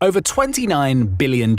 Over $29 billion.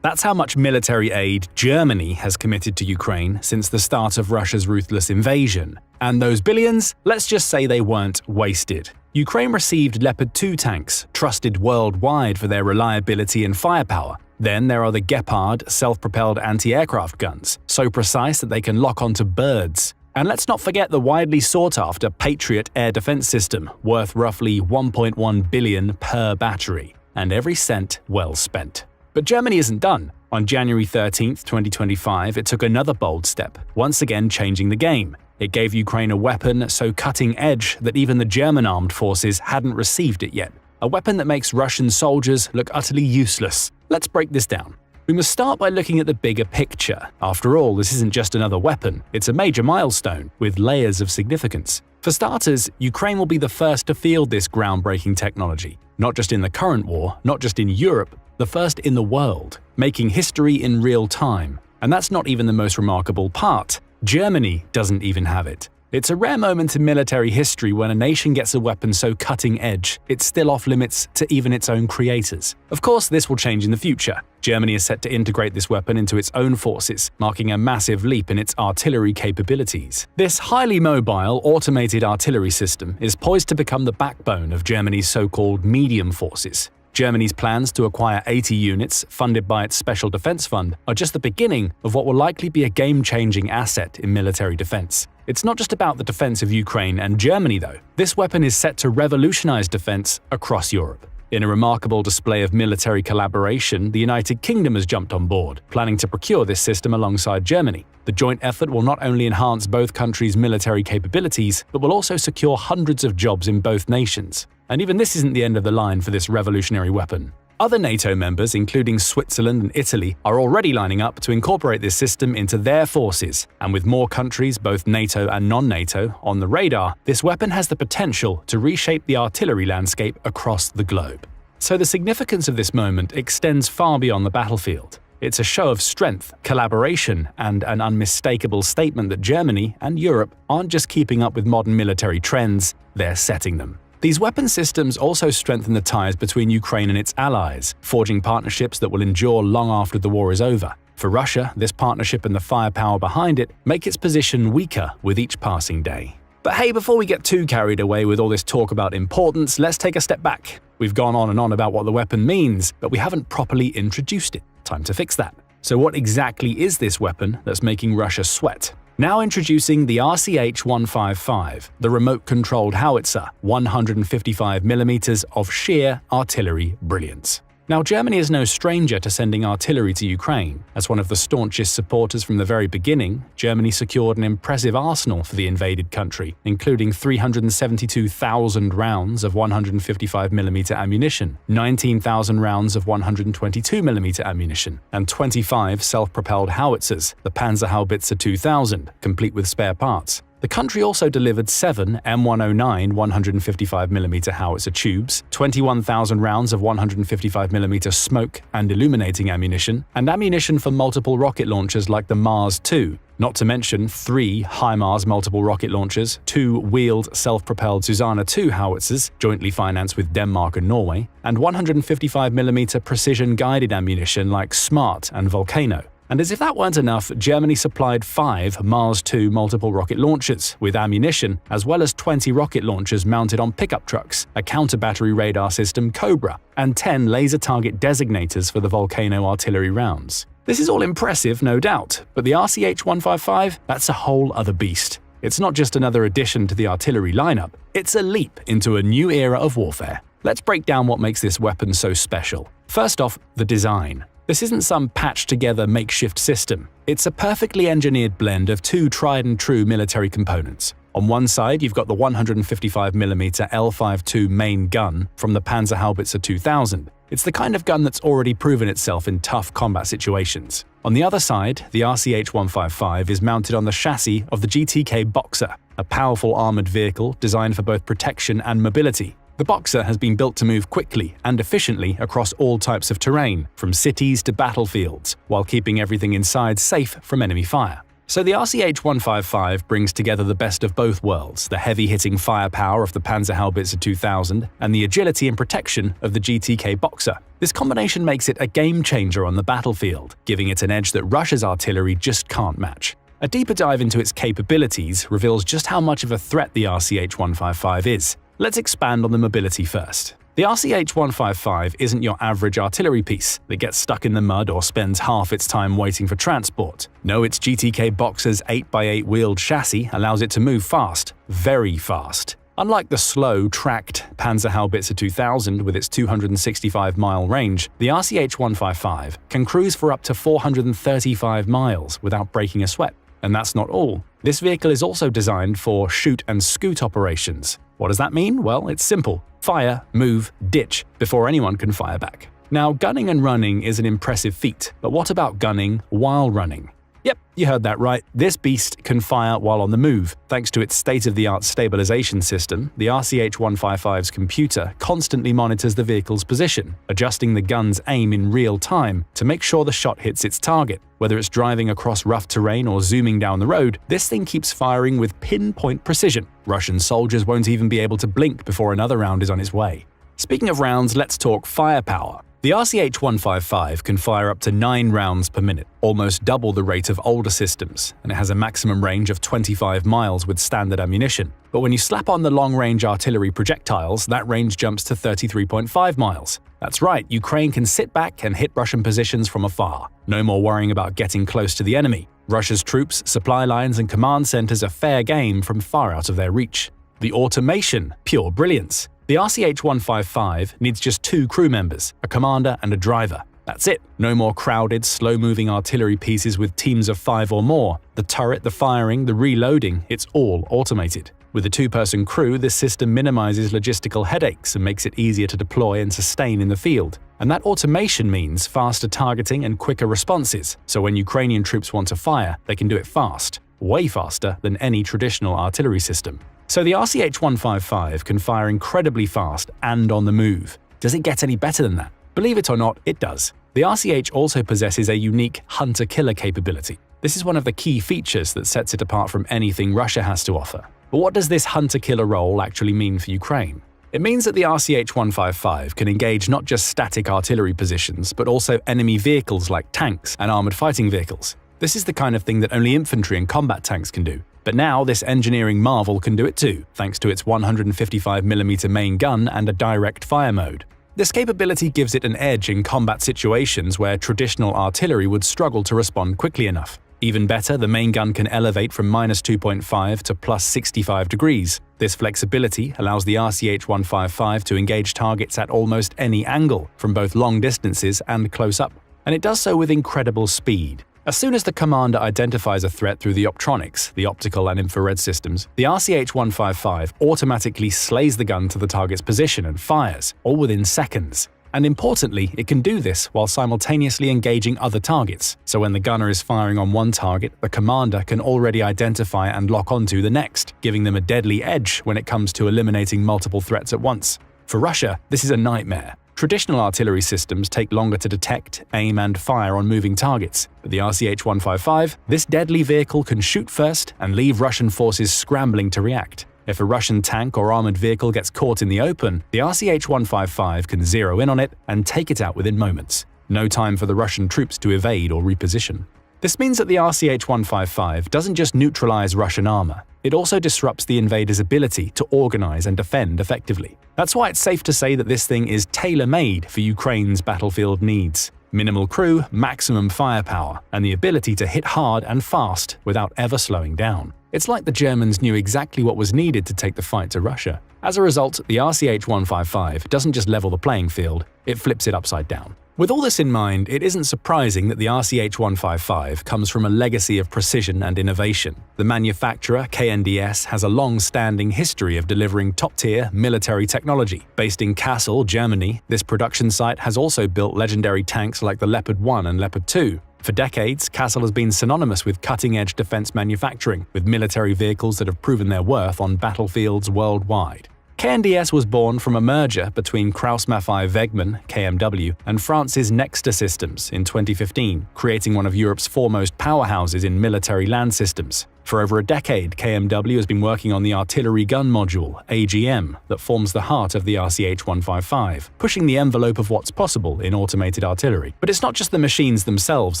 That's how much military aid Germany has committed to Ukraine since the start of Russia's ruthless invasion. And those billions, let's just say they weren't wasted. Ukraine received Leopard 2 tanks, trusted worldwide for their reliability and firepower. Then there are the Gepard self-propelled anti-aircraft guns, so precise that they can lock onto birds. And let's not forget the widely sought-after Patriot air defense system, worth roughly $1.1 billion per battery. And every cent well spent. But Germany isn't done. On January 13, 2025, it took another bold step, once again changing the game. It gave Ukraine a weapon so cutting-edge that even the German armed forces hadn't received it yet. A weapon that makes Russian soldiers look utterly useless. Let's break this down. We must start by looking at the bigger picture. After all, this isn't just another weapon, it's a major milestone, with layers of significance. For starters, Ukraine will be the first to field this groundbreaking technology. Not just in the current war, not just in Europe, the first in the world, making history in real time. And that's not even the most remarkable part. Germany doesn't even have it. It's a rare moment in military history when a nation gets a weapon so cutting-edge, it's still off-limits to even its own creators. Of course, this will change in the future. Germany is set to integrate this weapon into its own forces, marking a massive leap in its artillery capabilities. This highly mobile, automated artillery system is poised to become the backbone of Germany's so-called medium forces. Germany's plans to acquire 80 units, funded by its Special Defense Fund, are just the beginning of what will likely be a game-changing asset in military defense. It's not just about the defense of Ukraine and Germany, though. This weapon is set to revolutionize defense across Europe. In a remarkable display of military collaboration, the United Kingdom has jumped on board, planning to procure this system alongside Germany. The joint effort will not only enhance both countries' military capabilities, but will also secure hundreds of jobs in both nations. And even this isn't the end of the line for this revolutionary weapon. Other NATO members, including Switzerland and Italy, are already lining up to incorporate this system into their forces. And with more countries, both NATO and non-NATO, on the radar, this weapon has the potential to reshape the artillery landscape across the globe. So the significance of this moment extends far beyond the battlefield. It's a show of strength, collaboration, and an unmistakable statement that Germany and Europe aren't just keeping up with modern military trends, they're setting them. These weapon systems also strengthen the ties between Ukraine and its allies, forging partnerships that will endure long after the war is over. For Russia, this partnership and the firepower behind it make its position weaker with each passing day. But hey, before we get too carried away with all this talk about importance, let's take a step back. We've gone on and on about what the weapon means, but we haven't properly introduced it. Time to fix that. So what exactly is this weapon that's making Russia sweat? Now introducing the RCH-155, the remote-controlled howitzer, 155mm of sheer artillery brilliance. Now, Germany is no stranger to sending artillery to Ukraine. As one of the staunchest supporters from the very beginning, Germany secured an impressive arsenal for the invaded country, including 372,000 rounds of 155mm ammunition, 19,000 rounds of 122mm ammunition, and 25 self-propelled howitzers, the Panzerhaubitze 2000, complete with spare parts. The country also delivered 7 M109 155mm howitzer tubes, 21,000 rounds of 155mm smoke and illuminating ammunition, and ammunition for multiple rocket launchers like the Mars 2, not to mention 3 HIMARS multiple rocket launchers, 2 wheeled self-propelled Susanna II howitzers, jointly financed with Denmark and Norway, and 155mm precision-guided ammunition like SMART and Volcano. And as if that weren't enough, Germany supplied 5 Mars 2 multiple rocket launchers with ammunition, as well as 20 rocket launchers mounted on pickup trucks, a counter-battery radar system Cobra, and 10 laser target designators for the Volcano artillery rounds. This is all impressive, no doubt, but the RCH-155, that's a whole other beast. It's not just another addition to the artillery lineup, it's a leap into a new era of warfare. Let's break down what makes this weapon so special. First off, the design. This isn't some patched-together makeshift system. It's a perfectly engineered blend of 2 tried-and-true military components. On one side, you've got the 155mm L52 main gun from the Panzerhaubitze 2000. It's the kind of gun that's already proven itself in tough combat situations. On the other side, the RCH-155 is mounted on the chassis of the GTK Boxer, a powerful armored vehicle designed for both protection and mobility. The Boxer has been built to move quickly and efficiently across all types of terrain, from cities to battlefields, while keeping everything inside safe from enemy fire. So the RCH-155 brings together the best of both worlds, the heavy-hitting firepower of the Panzerhaubitze 2000 and the agility and protection of the GTK Boxer. This combination makes it a game-changer on the battlefield, giving it an edge that Russia's artillery just can't match. A deeper dive into its capabilities reveals just how much of a threat the RCH-155 is. Let's expand on the mobility first. The RCH-155 isn't your average artillery piece that gets stuck in the mud or spends half its time waiting for transport. No, its GTK Boxer's 8x8 wheeled chassis allows it to move fast, very fast. Unlike the slow, tracked Panzerhaubitze 2000 with its 265-mile range, the RCH-155 can cruise for up to 435 miles without breaking a sweat. And that's not all. This vehicle is also designed for shoot and scoot operations. What does that mean? Well, it's simple. Fire, move, ditch, before anyone can fire back. Now, gunning and running is an impressive feat, but what about gunning while running? Yep, you heard that right. This beast can fire while on the move. Thanks to its state-of-the-art stabilization system, the RCH-155's computer constantly monitors the vehicle's position, adjusting the gun's aim in real time to make sure the shot hits its target. Whether it's driving across rough terrain or zooming down the road, this thing keeps firing with pinpoint precision. Russian soldiers won't even be able to blink before another round is on its way. Speaking of rounds, let's talk firepower. The RCH-155 can fire up to 9 rounds per minute, almost double the rate of older systems, and it has a maximum range of 25 miles with standard ammunition. But when you slap on the long-range artillery projectiles, that range jumps to 33.5 miles. That's right, Ukraine can sit back and hit Russian positions from afar. No more worrying about getting close to the enemy. Russia's troops, supply lines, and command centers are fair game from far out of their reach. The automation, pure brilliance. The RCH-155 needs just 2 crew members, a commander and a driver. That's it. No more crowded, slow-moving artillery pieces with teams of 5 or more. The turret, the firing, the reloading, it's all automated. With a 2-person crew, this system minimizes logistical headaches and makes it easier to deploy and sustain in the field. And that automation means faster targeting and quicker responses, so when Ukrainian troops want to fire, they can do it fast. Way faster than any traditional artillery system. So the RCH-155 can fire incredibly fast and on the move. Does it get any better than that? Believe it or not, it does. The RCH also possesses a unique hunter-killer capability. This is one of the key features that sets it apart from anything Russia has to offer. But what does this hunter-killer role actually mean for Ukraine? It means that the RCH-155 can engage not just static artillery positions, but also enemy vehicles like tanks and armored fighting vehicles. This is the kind of thing that only infantry and combat tanks can do. But now this engineering marvel can do it too, thanks to its 155mm main gun and a direct fire mode. This capability gives it an edge in combat situations where traditional artillery would struggle to respond quickly enough. Even better, the main gun can elevate from -2.5 to +65 degrees. This flexibility allows the RCH-155 to engage targets at almost any angle, from both long distances and close up. And it does so with incredible speed. As soon as the commander identifies a threat through the optronics, the optical and infrared systems, the RCH-155 automatically slays the gun to the target's position and fires, all within seconds. And importantly, it can do this while simultaneously engaging other targets. So when the gunner is firing on one target, the commander can already identify and lock onto the next, giving them a deadly edge when it comes to eliminating multiple threats at once. For Russia, this is a nightmare. Traditional artillery systems take longer to detect, aim, and fire on moving targets. But the RCH-155, this deadly vehicle can shoot first and leave Russian forces scrambling to react. If a Russian tank or armored vehicle gets caught in the open, the RCH-155 can zero in on it and take it out within moments. No time for the Russian troops to evade or reposition. This means that the RCH-155 doesn't just neutralize Russian armor, it also disrupts the invader's ability to organize and defend effectively. That's why it's safe to say that this thing is tailor-made for Ukraine's battlefield needs. Minimal crew, maximum firepower, and the ability to hit hard and fast without ever slowing down. It's like the Germans knew exactly what was needed to take the fight to Russia. As a result, the RCH-155 doesn't just level the playing field, it flips it upside down. With all this in mind, it isn't surprising that the RCH-155 comes from a legacy of precision and innovation. The manufacturer, KNDS, has a long-standing history of delivering top-tier military technology. Based in Kassel, Germany, this production site has also built legendary tanks like the Leopard 1 and Leopard 2. For decades, Kassel has been synonymous with cutting-edge defense manufacturing, with military vehicles that have proven their worth on battlefields worldwide. KNDS was born from a merger between Krauss-Maffei Wegmann (KMW) and France's Nexter Systems in 2015, creating one of Europe's foremost powerhouses in military land systems. For over a decade, KMW has been working on the Artillery Gun Module (AGM) that forms the heart of the RCH-155, pushing the envelope of what's possible in automated artillery. But it's not just the machines themselves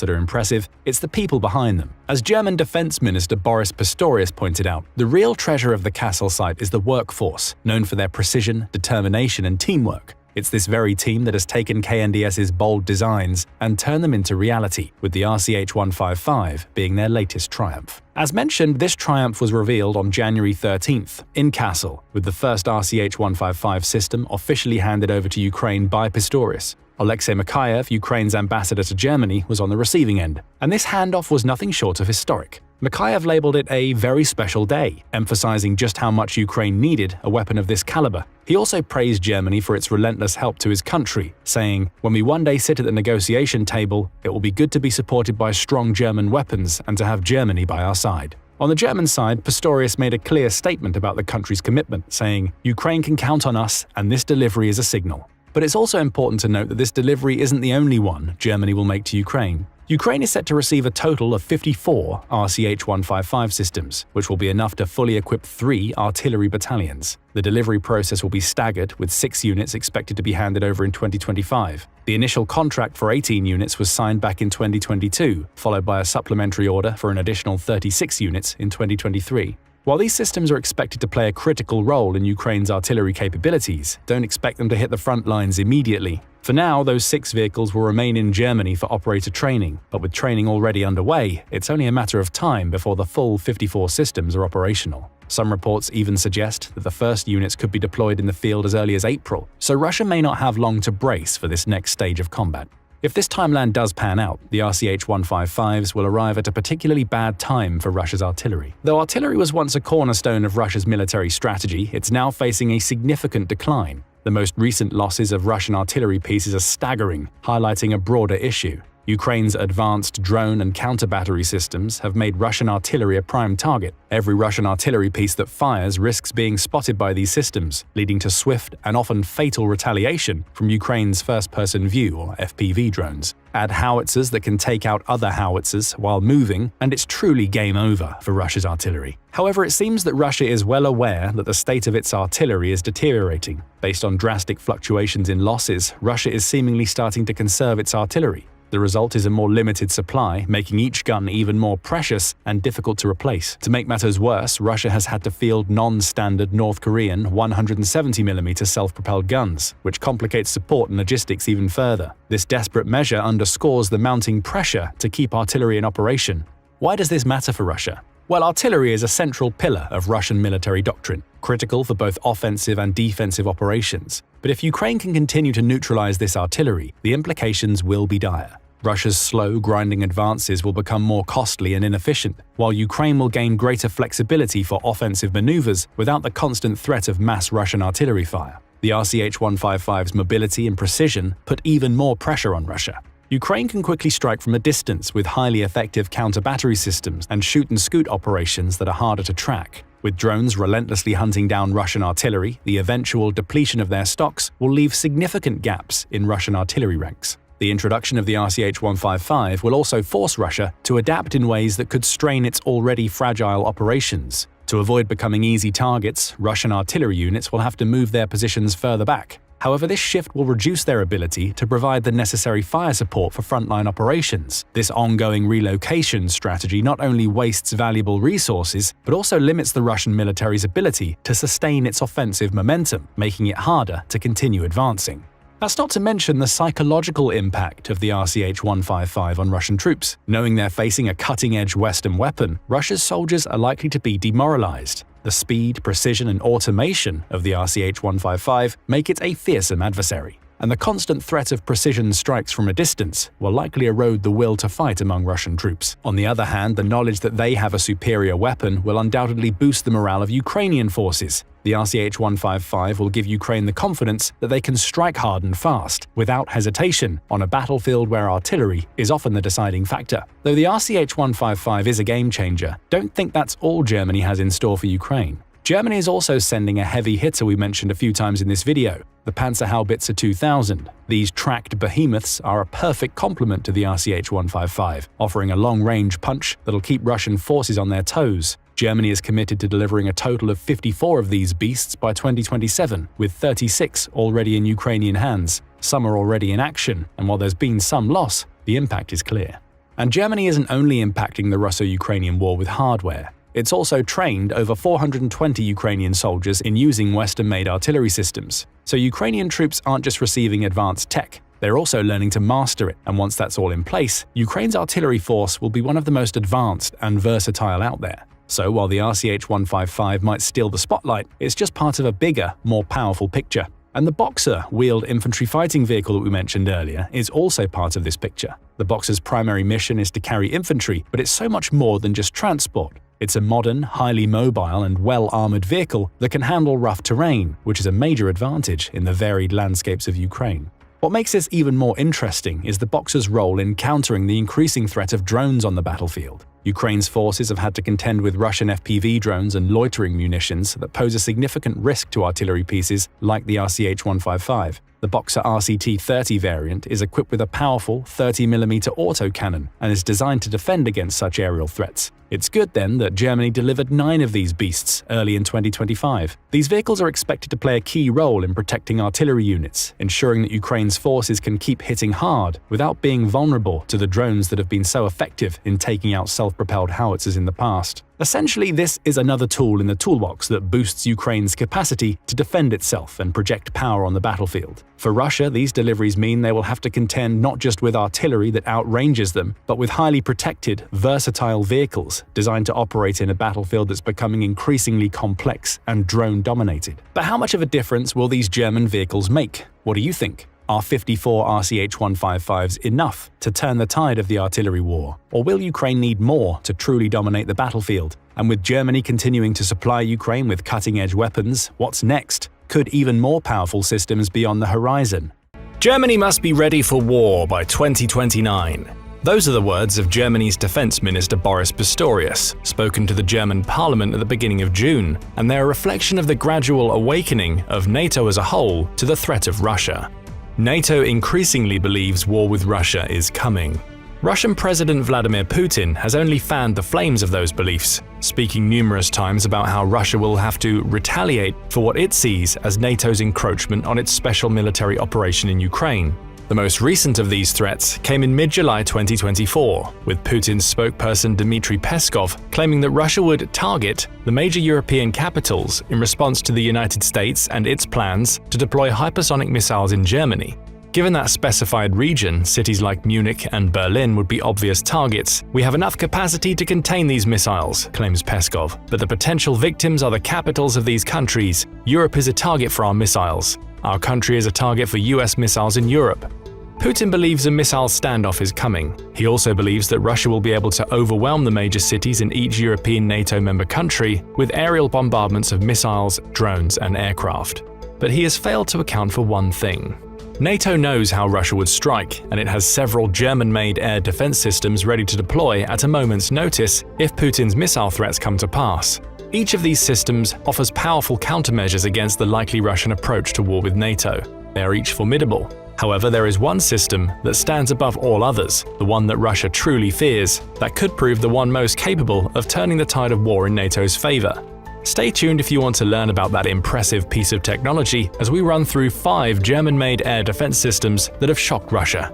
that are impressive, it's the people behind them. As German Defense Minister Boris Pistorius pointed out, the real treasure of the Kassel site is the workforce, known for their precision, determination, and teamwork. It's this very team that has taken KNDS's bold designs and turned them into reality, with the RCH-155 being their latest triumph. As mentioned, this triumph was revealed on January 13th in Kassel, with the first RCH-155 system officially handed over to Ukraine by Pistorius. Alexei Mikhaev, Ukraine's ambassador to Germany, was on the receiving end, and this handoff was nothing short of historic. Mikhaev labeled it a very special day, emphasizing just how much Ukraine needed a weapon of this caliber. He also praised Germany for its relentless help to his country, saying, "When we one day sit at the negotiation table, it will be good to be supported by strong German weapons and to have Germany by our side." On the German side, Pistorius made a clear statement about the country's commitment, saying, "Ukraine can count on us, and this delivery is a signal." But it's also important to note that this delivery isn't the only one Germany will make to Ukraine. Ukraine is set to receive a total of 54 RCH-155 systems, which will be enough to fully equip 3 artillery battalions. The delivery process will be staggered, with 6 units expected to be handed over in 2025. The initial contract for 18 units was signed back in 2022, followed by a supplementary order for an additional 36 units in 2023. While these systems are expected to play a critical role in Ukraine's artillery capabilities, don't expect them to hit the front lines immediately. For now, those 6 vehicles will remain in Germany for operator training, but with training already underway, it's only a matter of time before the full 54 systems are operational. Some reports even suggest that the first units could be deployed in the field as early as April, so Russia may not have long to brace for this next stage of combat. If this timeline does pan out, the RCH-155s will arrive at a particularly bad time for Russia's artillery. Though artillery was once a cornerstone of Russia's military strategy, it's now facing a significant decline. The most recent losses of Russian artillery pieces are staggering, highlighting a broader issue. Ukraine's advanced drone and counter-battery systems have made Russian artillery a prime target. Every Russian artillery piece that fires risks being spotted by these systems, leading to swift and often fatal retaliation from Ukraine's first-person view or FPV drones. Add howitzers that can take out other howitzers while moving, and it's truly game over for Russia's artillery. However, it seems that Russia is well aware that the state of its artillery is deteriorating. Based on drastic fluctuations in losses, Russia is seemingly starting to conserve its artillery. The result is a more limited supply, making each gun even more precious and difficult to replace. To make matters worse, Russia has had to field non-standard North Korean 170mm self-propelled guns, which complicates support and logistics even further. This desperate measure underscores the mounting pressure to keep artillery in operation. Why does this matter for Russia? Well, artillery is a central pillar of Russian military doctrine, critical for both offensive and defensive operations. But if Ukraine can continue to neutralize this artillery, the implications will be dire. Russia's slow, grinding advances will become more costly and inefficient, while Ukraine will gain greater flexibility for offensive maneuvers without the constant threat of mass Russian artillery fire. The RCH-155's mobility and precision put even more pressure on Russia. Ukraine can quickly strike from a distance with highly effective counter-battery systems and shoot-and-scoot operations that are harder to track. With drones relentlessly hunting down Russian artillery, the eventual depletion of their stocks will leave significant gaps in Russian artillery ranks. The introduction of the RCH-155 will also force Russia to adapt in ways that could strain its already fragile operations. To avoid becoming easy targets, Russian artillery units will have to move their positions further back. However, this shift will reduce their ability to provide the necessary fire support for frontline operations. This ongoing relocation strategy not only wastes valuable resources, but also limits the Russian military's ability to sustain its offensive momentum, making it harder to continue advancing. That's not to mention the psychological impact of the RCH-155 on Russian troops. Knowing they're facing a cutting-edge Western weapon, Russia's soldiers are likely to be demoralized. The speed, precision, and automation of the RCH-155 make it a fearsome adversary, and the constant threat of precision strikes from a distance will likely erode the will to fight among Russian troops. On the other hand, the knowledge that they have a superior weapon will undoubtedly boost the morale of Ukrainian forces. The RCH-155 will give Ukraine the confidence that they can strike hard and fast, without hesitation, on a battlefield where artillery is often the deciding factor. Though the RCH-155 is a game-changer, don't think that's all Germany has in store for Ukraine. Germany is also sending a heavy hitter we mentioned a few times in this video, the Panzerhaubitze 2000. These tracked behemoths are a perfect complement to the RCH-155, offering a long-range punch that'll keep Russian forces on their toes. Germany is committed to delivering a total of 54 of these beasts by 2027, with 36 already in Ukrainian hands. Some are already in action, and while there's been some loss, the impact is clear. And Germany isn't only impacting the Russo-Ukrainian war with hardware. It's also trained over 420 Ukrainian soldiers in using Western-made artillery systems. So Ukrainian troops aren't just receiving advanced tech, they're also learning to master it, and once that's all in place, Ukraine's artillery force will be one of the most advanced and versatile out there. So while the RCH-155 might steal the spotlight, it's just part of a bigger, more powerful picture. And the Boxer wheeled infantry fighting vehicle that we mentioned earlier is also part of this picture. The Boxer's primary mission is to carry infantry, but it's so much more than just transport. It's a modern, highly mobile and well-armored vehicle that can handle rough terrain, which is a major advantage in the varied landscapes of Ukraine. What makes this even more interesting is the Boxer's role in countering the increasing threat of drones on the battlefield. Ukraine's forces have had to contend with Russian FPV drones and loitering munitions that pose a significant risk to artillery pieces like the RCH-155. The Boxer RCT-30 variant is equipped with a powerful 30mm autocannon and is designed to defend against such aerial threats. It's good then that Germany delivered 9 of these beasts early in 2025. These vehicles are expected to play a key role in protecting artillery units, ensuring that Ukraine's forces can keep hitting hard without being vulnerable to the drones that have been so effective in taking out self-propelled howitzers in the past. Essentially, this is another tool in the toolbox that boosts Ukraine's capacity to defend itself and project power on the battlefield. For Russia, these deliveries mean they will have to contend not just with artillery that outranges them, but with highly protected, versatile vehicles designed to operate in a battlefield that's becoming increasingly complex and drone-dominated. But how much of a difference will these German vehicles make? What do you think? Are 54 RCH-155s enough to turn the tide of the artillery war? Or will Ukraine need more to truly dominate the battlefield? And with Germany continuing to supply Ukraine with cutting-edge weapons, what's next? Could even more powerful systems be on the horizon? Germany must be ready for war by 2029. Those are the words of Germany's Defense Minister Boris Pistorius, spoken to the German parliament at the beginning of June, and they're a reflection of the gradual awakening of NATO as a whole to the threat of Russia. NATO increasingly believes war with Russia is coming. Russian President Vladimir Putin has only fanned the flames of those beliefs, speaking numerous times about how Russia will have to retaliate for what it sees as NATO's encroachment on its special military operation in Ukraine. The most recent of these threats came in mid-July 2024, with Putin's spokesperson Dmitry Peskov claiming that Russia would target the major European capitals in response to the United States and its plans to deploy hypersonic missiles in Germany. Given that specified region, cities like Munich and Berlin would be obvious targets, we have enough capacity to contain these missiles, claims Peskov. But the potential victims are the capitals of these countries. Europe is a target for our missiles. Our country is a target for US missiles in Europe. Putin believes a missile standoff is coming. He also believes that Russia will be able to overwhelm the major cities in each European NATO member country with aerial bombardments of missiles, drones, and aircraft. But he has failed to account for one thing. NATO knows how Russia would strike, and it has several German-made air defense systems ready to deploy at a moment's notice if Putin's missile threats come to pass. Each of these systems offers powerful countermeasures against the likely Russian approach to war with NATO. They are each formidable. However, there is one system that stands above all others, the one that Russia truly fears, that could prove the one most capable of turning the tide of war in NATO's favor. Stay tuned if you want to learn about that impressive piece of technology as we run through 5 German-made air defense systems that have shocked Russia.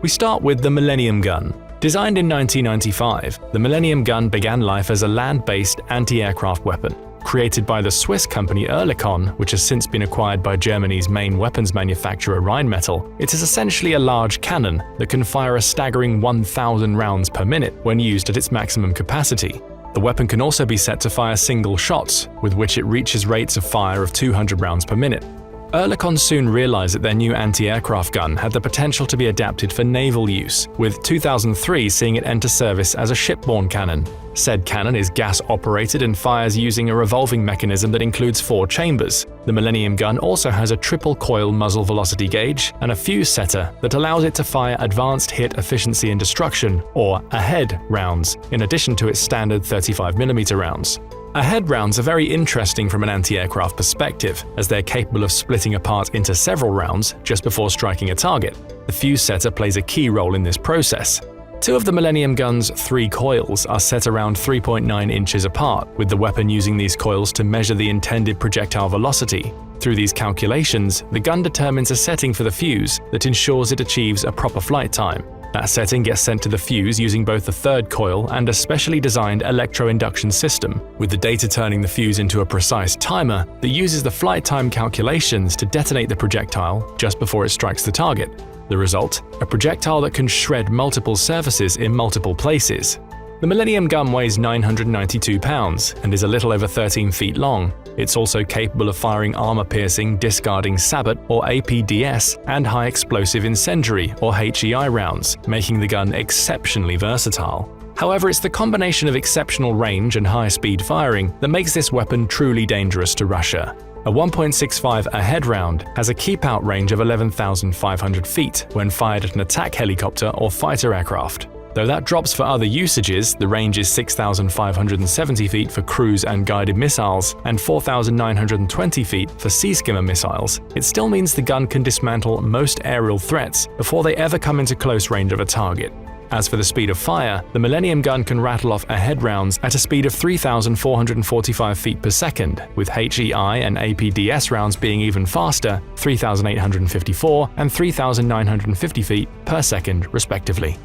We start with the Millennium Gun. Designed in 1995, the Millennium Gun began life as a land-based anti-aircraft weapon. Created by the Swiss company Oerlikon, which has since been acquired by Germany's main weapons manufacturer Rheinmetall, it is essentially a large cannon that can fire a staggering 1,000 rounds per minute when used at its maximum capacity. The weapon can also be set to fire single shots, with which it reaches rates of fire of 200 rounds per minute. Oerlikon soon realized that their new anti-aircraft gun had the potential to be adapted for naval use, with 2003 seeing it enter service as a shipborne cannon. Said cannon is gas-operated and fires using a revolving mechanism that includes 4 chambers. The Millennium Gun also has a triple-coil muzzle velocity gauge and a fuse setter that allows it to fire advanced hit efficiency and destruction, or AHEAD rounds, in addition to its standard 35mm rounds. Ahead rounds are very interesting from an anti-aircraft perspective, as they're capable of splitting apart into several rounds just before striking a target. The fuse setter plays a key role in this process. Two of the Millennium Gun's 3 coils are set around 3.9 inches apart, with the weapon using these coils to measure the intended projectile velocity. Through these calculations, the gun determines a setting for the fuse that ensures it achieves a proper flight time. That setting gets sent to the fuse using both the 3rd coil and a specially designed electro-induction system, with the data turning the fuse into a precise timer that uses the flight time calculations to detonate the projectile just before it strikes the target. The result? A projectile that can shred multiple surfaces in multiple places. The Millennium Gun weighs 992 pounds and is a little over 13 feet long. It's also capable of firing armor-piercing, discarding sabot or APDS and high-explosive incendiary or HEI rounds, making the gun exceptionally versatile. However, it's the combination of exceptional range and high-speed firing that makes this weapon truly dangerous to Russia. A 1.65 Ahead round has a keep-out range of 11,500 feet when fired at an attack helicopter or fighter aircraft. Though that drops for other usages, the range is 6,570 feet for cruise and guided missiles and 4,920 feet for sea skimmer missiles, it still means the gun can dismantle most aerial threats before they ever come into close range of a target. As for the speed of fire, the Millennium Gun can rattle off Ahead rounds at a speed of 3,445 feet per second, with HEI and APDS rounds being even faster, 3,854 and 3,950 feet per second respectively.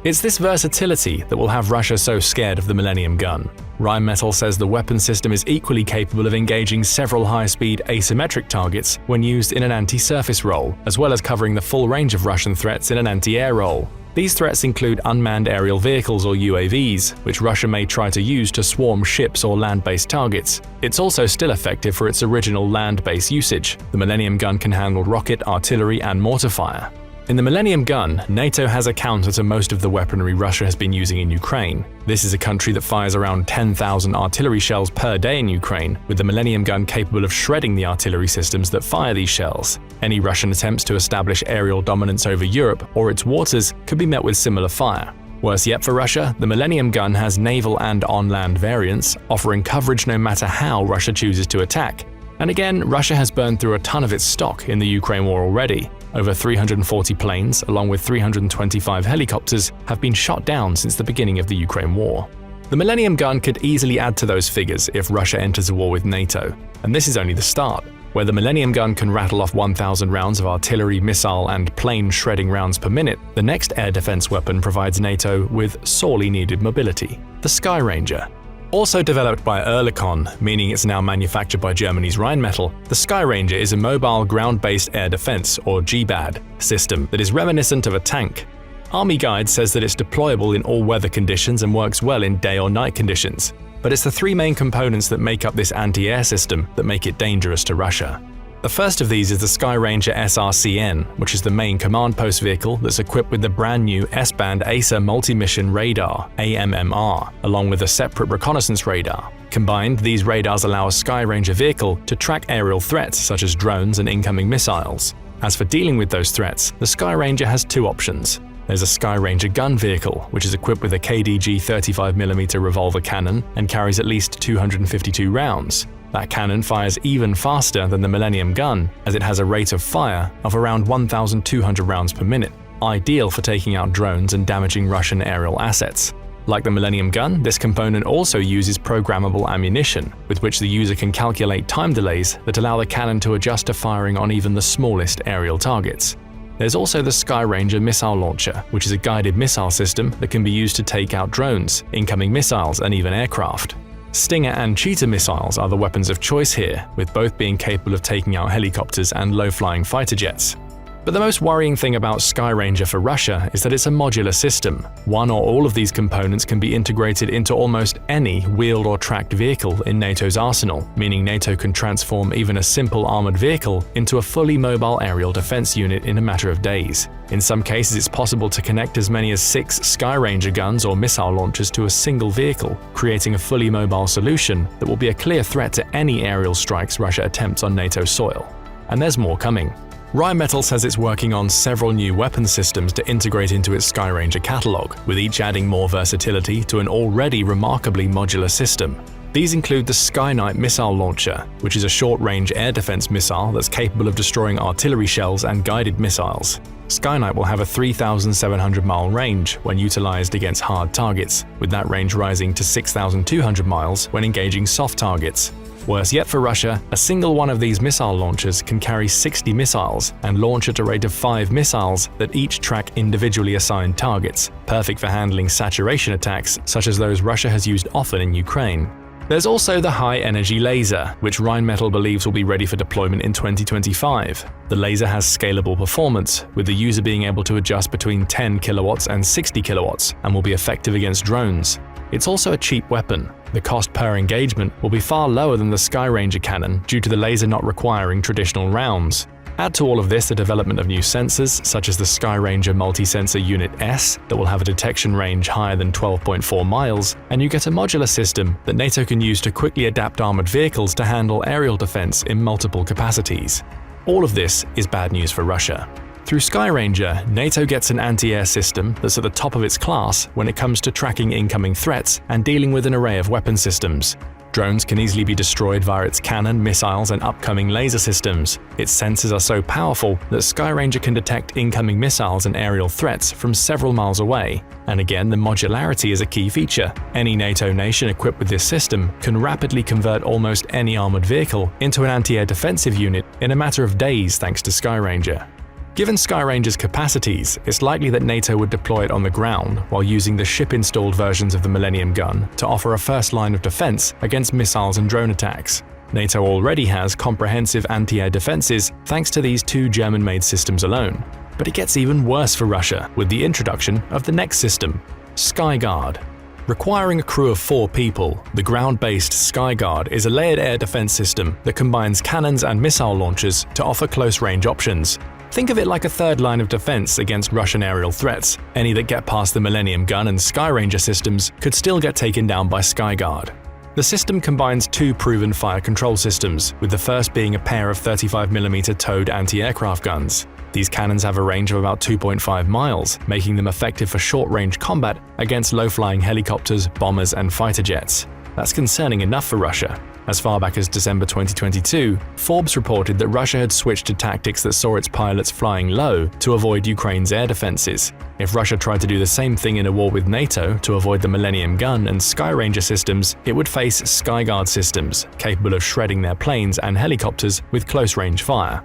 It's this versatility that will have Russia so scared of the Millennium Gun. Rheinmetall says the weapon system is equally capable of engaging several high-speed asymmetric targets when used in an anti-surface role, as well as covering the full range of Russian threats in an anti-air role. These threats include unmanned aerial vehicles or UAVs, which Russia may try to use to swarm ships or land-based targets. It's also still effective for its original land-based usage. The Millennium Gun can handle rocket, artillery, and mortar fire. In the Millennium Gun, NATO has a counter to most of the weaponry Russia has been using in Ukraine. This is a country that fires around 10,000 artillery shells per day in Ukraine, with the Millennium Gun capable of shredding the artillery systems that fire these shells. Any Russian attempts to establish aerial dominance over Europe or its waters could be met with similar fire. Worse yet for Russia, the Millennium Gun has naval and on-land variants, offering coverage no matter how Russia chooses to attack. And again, Russia has burned through a ton of its stock in the Ukraine war already. Over 340 planes, along with 325 helicopters, have been shot down since the beginning of the Ukraine war. The Millennium Gun could easily add to those figures if Russia enters a war with NATO. And this is only the start. Where the Millennium Gun can rattle off 1,000 rounds of artillery, missile, and plane shredding rounds per minute, the next air defense weapon provides NATO with sorely needed mobility: the Sky Ranger. Also developed by Oerlikon, meaning it's now manufactured by Germany's Rheinmetall, the Sky Ranger is a mobile ground-based air defense, or GBAD, system that is reminiscent of a tank. Army Guide says that it's deployable in all weather conditions and works well in day or night conditions. But it's the 3 main components that make up this anti-air system that make it dangerous to Russia. The first of these is the Sky Ranger SRCN, which is the main command post vehicle that's equipped with the brand new S-band ASA multi-mission radar, AMMR, along with a separate reconnaissance radar. Combined, these radars allow a Sky Ranger vehicle to track aerial threats such as drones and incoming missiles. As for dealing with those threats, the Sky Ranger has 2 options. There's a Sky Ranger gun vehicle, which is equipped with a KDG 35mm revolver cannon and carries at least 252 rounds. That cannon fires even faster than the Millennium Gun, as it has a rate of fire of around 1,200 rounds per minute, ideal for taking out drones and damaging Russian aerial assets. Like the Millennium Gun, this component also uses programmable ammunition, with which the user can calculate time delays that allow the cannon to adjust to firing on even the smallest aerial targets. There's also the Sky Ranger missile launcher, which is a guided missile system that can be used to take out drones, incoming missiles, and even aircraft. Stinger and Cheetah missiles are the weapons of choice here, with both being capable of taking out helicopters and low-flying fighter jets. But the most worrying thing about Sky Ranger for Russia is that it's a modular system. One or all of these components can be integrated into almost any wheeled or tracked vehicle in NATO's arsenal, meaning NATO can transform even a simple armored vehicle into a fully mobile aerial defense unit in a matter of days. In some cases, it's possible to connect as many as 6 Sky Ranger guns or missile launchers to a single vehicle, creating a fully mobile solution that will be a clear threat to any aerial strikes Russia attempts on NATO soil. And there's more coming. Rheinmetall says it's working on several new weapon systems to integrate into its Sky Ranger catalog, with each adding more versatility to an already remarkably modular system. These include the Skynight missile launcher, which is a short-range air defense missile that's capable of destroying artillery shells and guided missiles. Skynight will have a 3,700-mile range when utilized against hard targets, with that range rising to 6,200 miles when engaging soft targets. Worse yet for Russia, a single one of these missile launchers can carry 60 missiles and launch at a rate of 5 missiles that each track individually assigned targets, perfect for handling saturation attacks such as those Russia has used often in Ukraine. There's also the high-energy laser, which Rheinmetall believes will be ready for deployment in 2025. The laser has scalable performance, with the user being able to adjust between 10 kilowatts and 60 kilowatts, and will be effective against drones. It's also a cheap weapon. The cost per engagement will be far lower than the Skyranger cannon due to the laser not requiring traditional rounds. Add to all of this the development of new sensors, such as the Skyranger Multi-Sensor Unit S that will have a detection range higher than 12.4 miles, and you get a modular system that NATO can use to quickly adapt armored vehicles to handle aerial defense in multiple capacities. All of this is bad news for Russia. Through Skyranger, NATO gets an anti-air system that's at the top of its class when it comes to tracking incoming threats and dealing with an array of weapon systems. Drones can easily be destroyed via its cannon, missiles, and upcoming laser systems. Its sensors are so powerful that Skyranger can detect incoming missiles and aerial threats from several miles away. And again, the modularity is a key feature. Any NATO nation equipped with this system can rapidly convert almost any armored vehicle into an anti-air defensive unit in a matter of days thanks to Skyranger. Given Skyranger's capacities, it's likely that NATO would deploy it on the ground while using the ship-installed versions of the Millennium Gun to offer a first line of defense against missiles and drone attacks. NATO already has comprehensive anti-air defenses thanks to these two German-made systems alone. But it gets even worse for Russia with the introduction of the next system, Skyguard. Requiring a crew of 4 people, the ground-based Skyguard is a layered air defense system that combines cannons and missile launchers to offer close-range options. Think of it like a third line of defense against Russian aerial threats. Any that get past the Millennium Gun and Skyranger systems could still get taken down by Skyguard. The system combines 2 proven fire control systems, with the first being a pair of 35mm towed anti-aircraft guns. These cannons have a range of about 2.5 miles, making them effective for short-range combat against low-flying helicopters, bombers, and fighter jets. That's concerning enough for Russia. As far back as December 2022, Forbes reported that Russia had switched to tactics that saw its pilots flying low to avoid Ukraine's air defenses. If Russia tried to do the same thing in a war with NATO to avoid the Millennium Gun and Skyranger systems, it would face Skyguard systems, capable of shredding their planes and helicopters with close-range fire.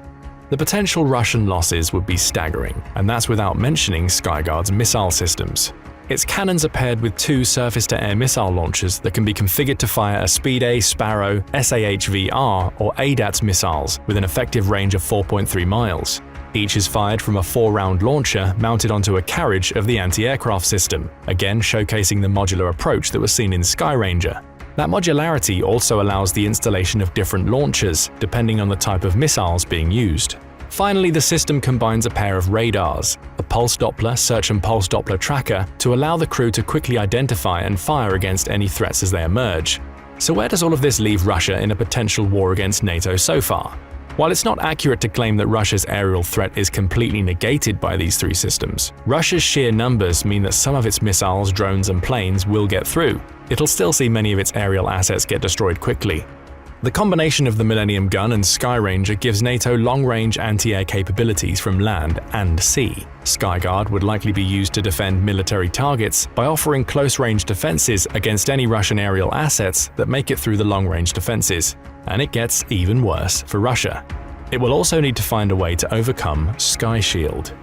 The potential Russian losses would be staggering, and that's without mentioning Skyguard's missile systems. Its cannons are paired with 2 surface-to-air missile launchers that can be configured to fire a Speed A, Sparrow, SAHV-R, or ADATS missiles with an effective range of 4.3 miles. Each is fired from a 4-round launcher mounted onto a carriage of the anti-aircraft system, again showcasing the modular approach that was seen in Skyranger. That modularity also allows the installation of different launchers, depending on the type of missiles being used. Finally, the system combines a pair of radars, a pulse Doppler, search and pulse Doppler tracker to allow the crew to quickly identify and fire against any threats as they emerge. So where does all of this leave Russia in a potential war against NATO so far? While it's not accurate to claim that Russia's aerial threat is completely negated by these 3 systems, Russia's sheer numbers mean that some of its missiles, drones, and planes will get through. It'll still see many of its aerial assets get destroyed quickly. The combination of the Millennium Gun and Skyranger gives NATO long-range anti-air capabilities from land and sea. Skyguard would likely be used to defend military targets by offering close-range defenses against any Russian aerial assets that make it through the long-range defenses. And it gets even worse for Russia. It will also need to find a way to overcome Sky Shield.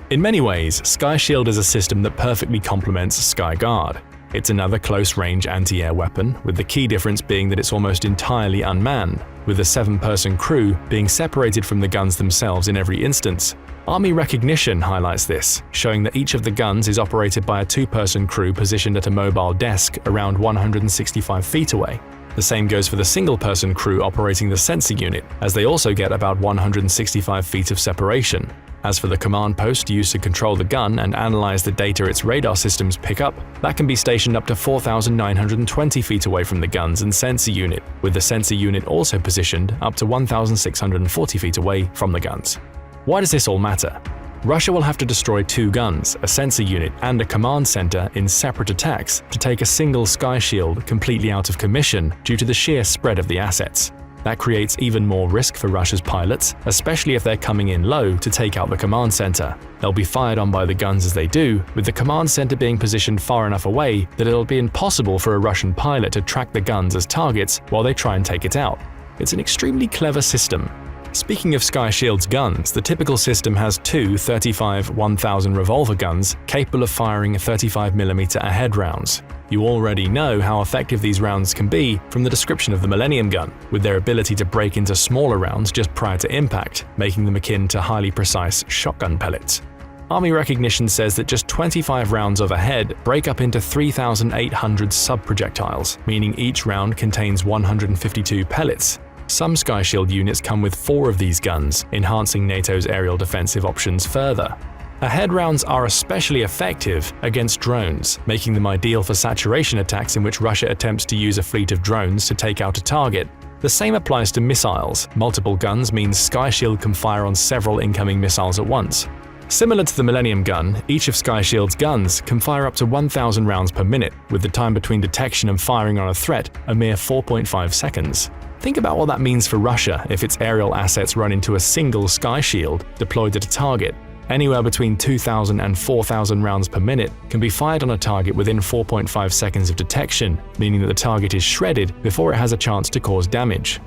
In many ways, Sky Shield is a system that perfectly complements Skyguard. It's another close-range anti-air weapon, with the key difference being that it's almost entirely unmanned, with the 7-person crew being separated from the guns themselves in every instance. Army recognition highlights this, showing that each of the guns is operated by a 2-person crew positioned at a mobile desk around 165 feet away. The same goes for the single-person crew operating the sensor unit, as they also get about 165 feet of separation. As for the command post used to control the gun and analyze the data its radar systems pick up, that can be stationed up to 4,920 feet away from the guns and sensor unit, with the sensor unit also positioned up to 1,640 feet away from the guns. Why does this all matter? Russia will have to destroy 2 guns, a sensor unit, and a command center in separate attacks to take a single Sky Shield completely out of commission due to the sheer spread of the assets. That creates even more risk for Russia's pilots, especially if they're coming in low to take out the command center. They'll be fired on by the guns as they do, with the command center being positioned far enough away that it'll be impossible for a Russian pilot to track the guns as targets while they try and take it out. It's an extremely clever system. Speaking of Sky Shield's guns, the typical system has 2 35-1000 revolver guns capable of firing 35mm ahead rounds. You already know how effective these rounds can be from the description of the Millennium gun, with their ability to break into smaller rounds just prior to impact, making them akin to highly precise shotgun pellets. Army recognition says that just 25 rounds of ahead break up into 3,800 sub-projectiles, meaning each round contains 152 pellets. Some Sky Shield units come with 4 of these guns, enhancing NATO's aerial defensive options further. Ahead rounds are especially effective against drones, making them ideal for saturation attacks in which Russia attempts to use a fleet of drones to take out a target. The same applies to missiles. Multiple guns means Sky Shield can fire on several incoming missiles at once. Similar to the Millennium gun, each of Sky Shield's guns can fire up to 1,000 rounds per minute, with the time between detection and firing on a threat a mere 4.5 seconds. Think about what that means for Russia if its aerial assets run into a single Sky Shield deployed at a target. Anywhere between 2,000 and 4,000 rounds per minute can be fired on a target within 4.5 seconds of detection, meaning that the target is shredded before it has a chance to cause damage.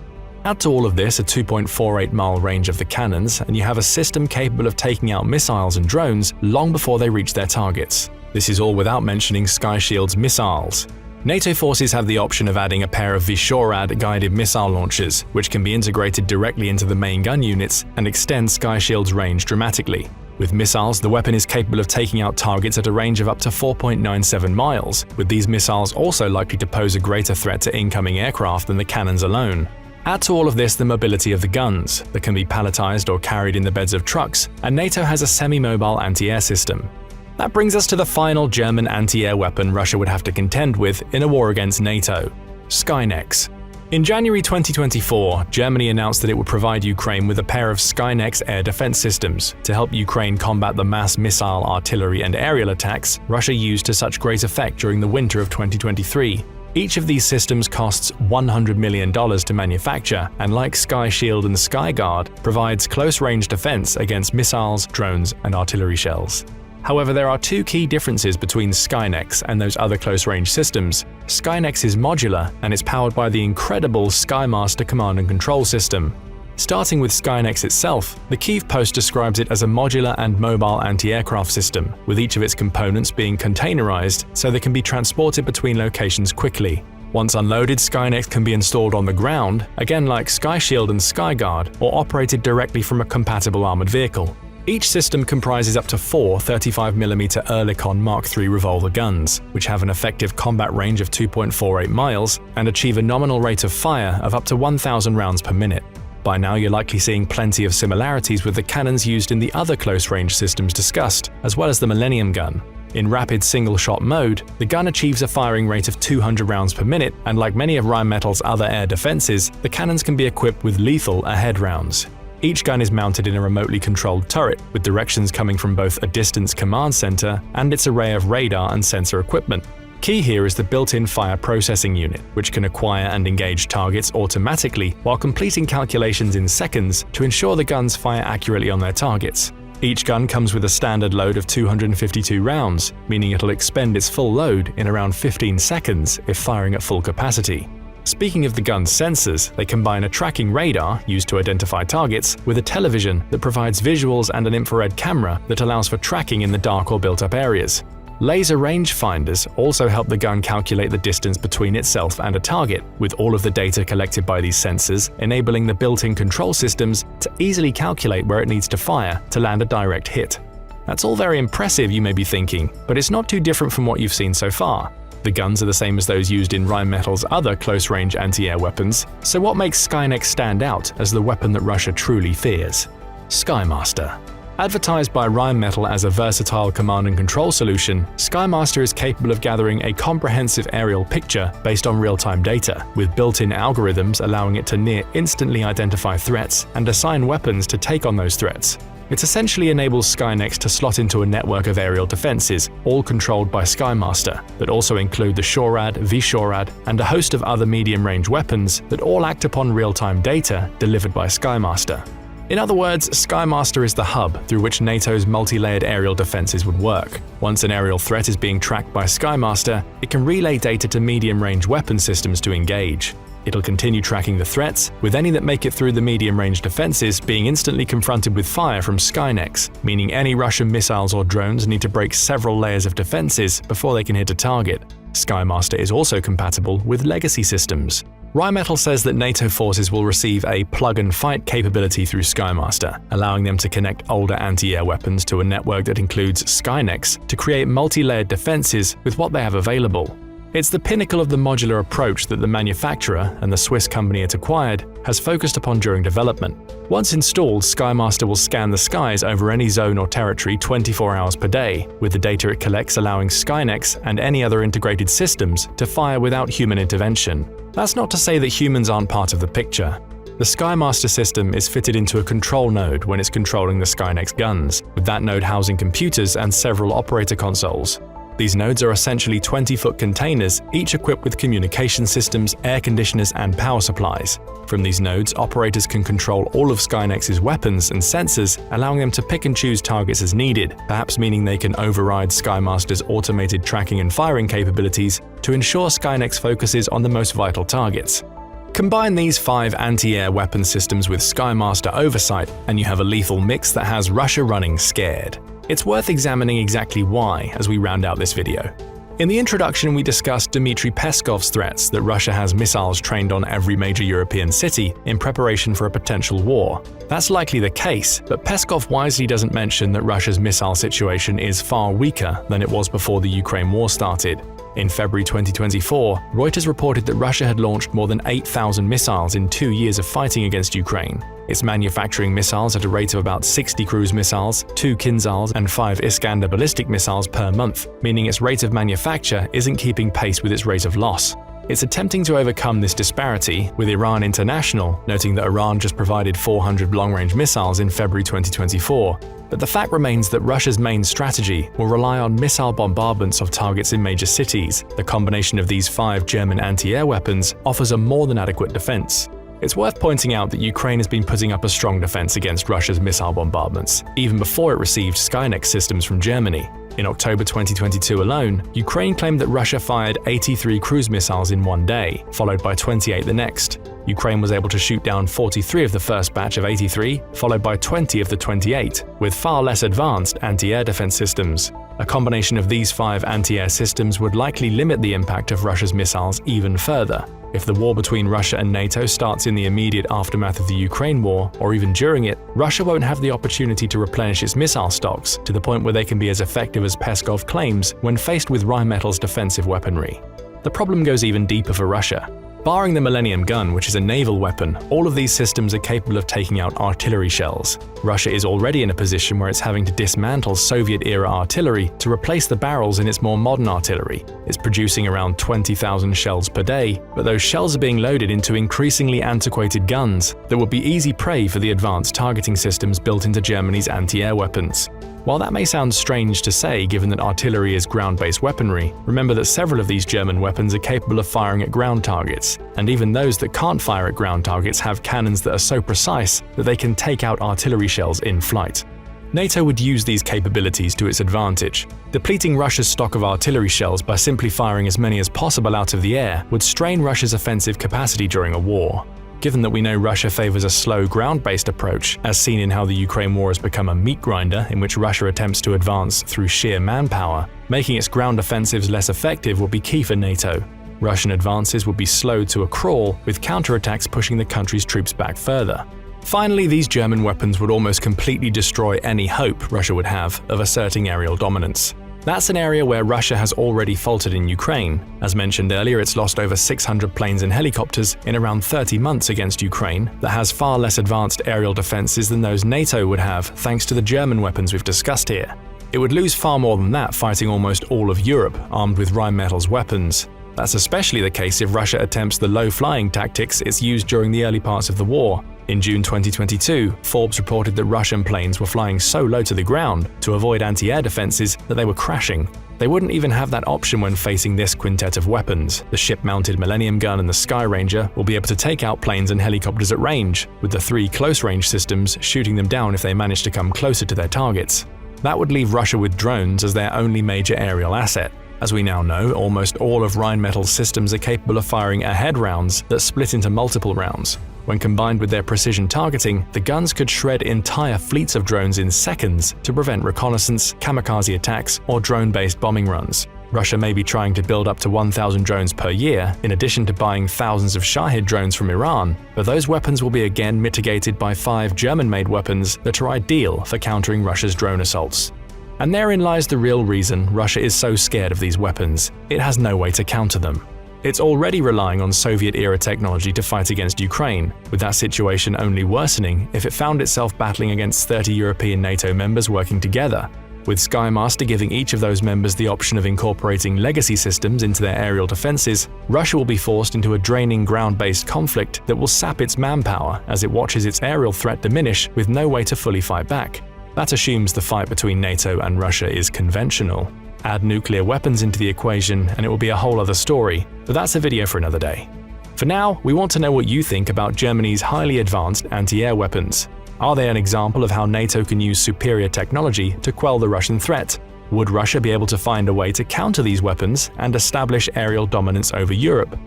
Add to all of this a 2.48-mile range of the cannons, and you have a system capable of taking out missiles and drones long before they reach their targets. This is all without mentioning Sky Shield's missiles. NATO forces have the option of adding a pair of Vishorad guided missile launchers, which can be integrated directly into the main gun units and extend Sky Shield's range dramatically. With missiles, the weapon is capable of taking out targets at a range of up to 4.97 miles, with these missiles also likely to pose a greater threat to incoming aircraft than the cannons alone. Add to all of this the mobility of the guns, that can be palletized or carried in the beds of trucks, and NATO has a semi-mobile anti-air system. That brings us to the final German anti-air weapon Russia would have to contend with in a war against NATO: Skynex. In January 2024, Germany announced that it would provide Ukraine with a pair of Skynex air defense systems to help Ukraine combat the mass missile, artillery, and aerial attacks Russia used to such great effect during the winter of 2023. Each of these systems costs $100 million to manufacture, and like Sky Shield and Sky Guard, provides close-range defense against missiles, drones, and artillery shells. However, there are 2 key differences between Skynex and those other close-range systems. Skynex is modular, and it's powered by the incredible Skymaster command and control system. Starting with Skynex itself, the Kyiv Post describes it as a modular and mobile anti-aircraft system, with each of its components being containerized so they can be transported between locations quickly. Once unloaded, Skynex can be installed on the ground, again like Sky Shield and Sky Guard, or operated directly from a compatible armored vehicle. Each system comprises up to 4 35mm Oerlikon Mark III revolver guns, which have an effective combat range of 2.48 miles and achieve a nominal rate of fire of up to 1,000 rounds per minute. By now, you're likely seeing plenty of similarities with the cannons used in the other close-range systems discussed, as well as the Millennium gun. In rapid single-shot mode, the gun achieves a firing rate of 200 rounds per minute, and like many of Rheinmetall's other air defenses, the cannons can be equipped with lethal ahead rounds. Each gun is mounted in a remotely controlled turret, with directions coming from both a distance command center and its array of radar and sensor equipment. Key here is the built-in fire processing unit, which can acquire and engage targets automatically while completing calculations in seconds to ensure the guns fire accurately on their targets. Each gun comes with a standard load of 252 rounds, meaning it'll expend its full load in around 15 seconds if firing at full capacity. Speaking of the gun's sensors, they combine a tracking radar, used to identify targets, with a television that provides visuals and an infrared camera that allows for tracking in the dark or built-up areas. Laser rangefinders also help the gun calculate the distance between itself and a target, with all of the data collected by these sensors enabling the built-in control systems to easily calculate where it needs to fire to land a direct hit. That's all very impressive, you may be thinking, but it's not too different from what you've seen so far. The guns are the same as those used in Rheinmetall's other close-range anti-air weapons, so what makes Skynex stand out as the weapon that Russia truly fears? Skymaster. Advertised by Rheinmetall as a versatile command and control solution, Skymaster is capable of gathering a comprehensive aerial picture based on real-time data, with built-in algorithms allowing it to near instantly identify threats and assign weapons to take on those threats. It essentially enables Skynex to slot into a network of aerial defenses, all controlled by Skymaster, that also include the SHORAD, VSHORAD, and a host of other medium-range weapons that all act upon real-time data delivered by Skymaster. In other words, Skymaster is the hub through which NATO's multi-layered aerial defenses would work. Once an aerial threat is being tracked by Skymaster, it can relay data to medium-range weapon systems to engage. It'll continue tracking the threats, with any that make it through the medium-range defenses being instantly confronted with fire from Skynex, meaning any Russian missiles or drones need to break several layers of defenses before they can hit a target. Skymaster is also compatible with legacy systems. Rheinmetall says that NATO forces will receive a plug-and-fight capability through Skymaster, allowing them to connect older anti-air weapons to a network that includes Skynex to create multi-layered defenses with what they have available. It's the pinnacle of the modular approach that the manufacturer and the Swiss company it acquired has focused upon during development. Once installed, Skymaster will scan the skies over any zone or territory 24 hours per day, with the data it collects allowing Skynex and any other integrated systems to fire without human intervention. That's not to say that humans aren't part of the picture. The Skymaster system is fitted into a control node when it's controlling the Skynex guns, with that node housing computers and several operator consoles. These nodes are essentially 20-foot containers, each equipped with communication systems, air conditioners, and power supplies. From these nodes, operators can control all of Skynex's weapons and sensors, allowing them to pick and choose targets as needed, perhaps meaning they can override Skymaster's automated tracking and firing capabilities to ensure Skynex focuses on the most vital targets. Combine these 5 anti-air weapon systems with Skymaster oversight, and you have a lethal mix that has Russia running scared. It's worth examining exactly why as we round out this video. In the introduction, we discussed Dmitry Peskov's threats that Russia has missiles trained on every major European city in preparation for a potential war. That's likely the case, but Peskov wisely doesn't mention that Russia's missile situation is far weaker than it was before the Ukraine war started. In February 2024, Reuters reported that Russia had launched more than 8,000 missiles in 2 years of fighting against Ukraine. It's manufacturing missiles at a rate of about 60 cruise missiles, 2 Kinzhals, and 5 Iskander ballistic missiles per month, meaning its rate of manufacture isn't keeping pace with its rate of loss. It's attempting to overcome this disparity, with Iran International noting that Iran just provided 400 long-range missiles in February 2024. But the fact remains that Russia's main strategy will rely on missile bombardments of targets in major cities. The combination of these 5 German anti-air weapons offers a more than adequate defense. It's worth pointing out that Ukraine has been putting up a strong defense against Russia's missile bombardments, even before it received Skynex systems from Germany. In October 2022 alone, Ukraine claimed that Russia fired 83 cruise missiles in one day, followed by 28 the next. Ukraine was able to shoot down 43 of the first batch of 83, followed by 20 of the 28, with far less advanced anti-air defense systems. A combination of these 5 anti-air systems would likely limit the impact of Russia's missiles even further. If the war between Russia and NATO starts in the immediate aftermath of the Ukraine war, or even during it, Russia won't have the opportunity to replenish its missile stocks to the point where they can be as effective as Peskov claims when faced with Rheinmetall's defensive weaponry. The problem goes even deeper for Russia. Barring the Millennium Gun, which is a naval weapon, all of these systems are capable of taking out artillery shells. Russia is already in a position where it's having to dismantle Soviet-era artillery to replace the barrels in its more modern artillery. It's producing around 20,000 shells per day, but those shells are being loaded into increasingly antiquated guns that would be easy prey for the advanced targeting systems built into Germany's anti-air weapons. While that may sound strange to say given that artillery is ground-based weaponry, remember that several of these German weapons are capable of firing at ground targets, and even those that can't fire at ground targets have cannons that are so precise that they can take out artillery shells in flight. NATO would use these capabilities to its advantage. Depleting Russia's stock of artillery shells by simply firing as many as possible out of the air would strain Russia's offensive capacity during a war. Given that we know Russia favors a slow ground-based approach, as seen in how the Ukraine war has become a meat grinder in which Russia attempts to advance through sheer manpower, making its ground offensives less effective will be key for NATO. Russian advances would be slowed to a crawl, with counterattacks pushing the country's troops back further. Finally, these German weapons would almost completely destroy any hope Russia would have of asserting aerial dominance. That's an area where Russia has already faltered in Ukraine. As mentioned earlier, it's lost over 600 planes and helicopters in around 30 months against Ukraine that has far less advanced aerial defenses than those NATO would have thanks to the German weapons we've discussed here. It would lose far more than that fighting almost all of Europe armed with Rheinmetall's weapons. That's especially the case if Russia attempts the low-flying tactics it's used during the early parts of the war. In June 2022, Forbes reported that Russian planes were flying so low to the ground to avoid anti-air defenses that they were crashing. They wouldn't even have that option when facing this quintet of weapons. The ship-mounted Millennium Gun and the Sky Ranger will be able to take out planes and helicopters at range, with the 3 close-range systems shooting them down if they manage to come closer to their targets. That would leave Russia with drones as their only major aerial asset. As we now know, almost all of Rheinmetall's systems are capable of firing ahead rounds that split into multiple rounds. When combined with their precision targeting, the guns could shred entire fleets of drones in seconds to prevent reconnaissance, kamikaze attacks, or drone-based bombing runs. Russia may be trying to build up to 1,000 drones per year, in addition to buying thousands of Shahed drones from Iran, but those weapons will be again mitigated by 5 German-made weapons that are ideal for countering Russia's drone assaults. And therein lies the real reason Russia is so scared of these weapons. It has no way to counter them. It's already relying on Soviet-era technology to fight against Ukraine, with that situation only worsening if it found itself battling against 30 European NATO members working together. With Skymaster giving each of those members the option of incorporating legacy systems into their aerial defenses, Russia will be forced into a draining ground-based conflict that will sap its manpower as it watches its aerial threat diminish with no way to fully fight back. That assumes the fight between NATO and Russia is conventional. Add nuclear weapons into the equation and it will be a whole other story, but that's a video for another day. For now, we want to know what you think about Germany's highly advanced anti-air weapons. Are they an example of how NATO can use superior technology to quell the Russian threat? Would Russia be able to find a way to counter these weapons and establish aerial dominance over Europe?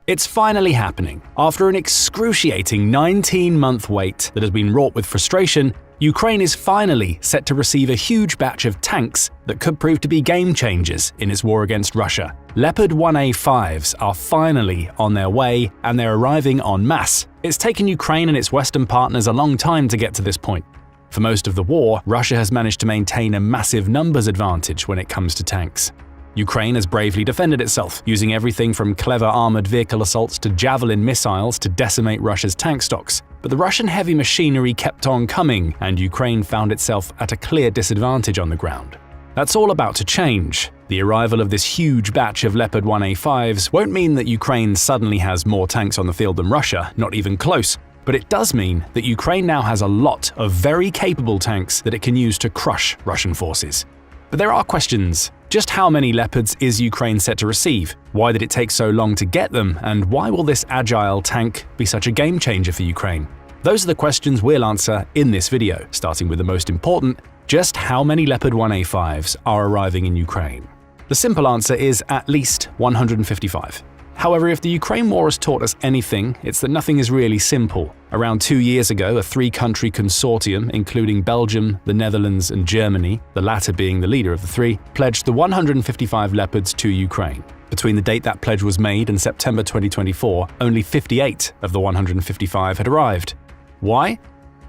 It's finally happening. After an excruciating 19-month wait that has been wrought with frustration, Ukraine is finally set to receive a huge batch of tanks that could prove to be game changers in its war against Russia. Leopard 1A5s are finally on their way, and they're arriving en masse. It's taken Ukraine and its Western partners a long time to get to this point. For most of the war, Russia has managed to maintain a massive numbers advantage when it comes to tanks. Ukraine has bravely defended itself, using everything from clever armored vehicle assaults to Javelin missiles to decimate Russia's tank stocks. But the Russian heavy machinery kept on coming, and Ukraine found itself at a clear disadvantage on the ground. That's all about to change. The arrival of this huge batch of Leopard 1A5s won't mean that Ukraine suddenly has more tanks on the field than Russia, not even close. But it does mean that Ukraine now has a lot of very capable tanks that it can use to crush Russian forces. But there are questions. Just how many Leopards is Ukraine set to receive? Why did it take so long to get them? And why will this agile tank be such a game changer for Ukraine? Those are the questions we'll answer in this video, starting with the most important: just how many Leopard 1A5s are arriving in Ukraine? The simple answer is at least 155. However, if the Ukraine war has taught us anything, it's that nothing is really simple. Around 2 years ago, a 3-country consortium, including Belgium, the Netherlands, and Germany, the latter being the leader of the 3, pledged the 155 Leopards to Ukraine. Between the date that pledge was made and September 2024, only 58 of the 155 had arrived. Why?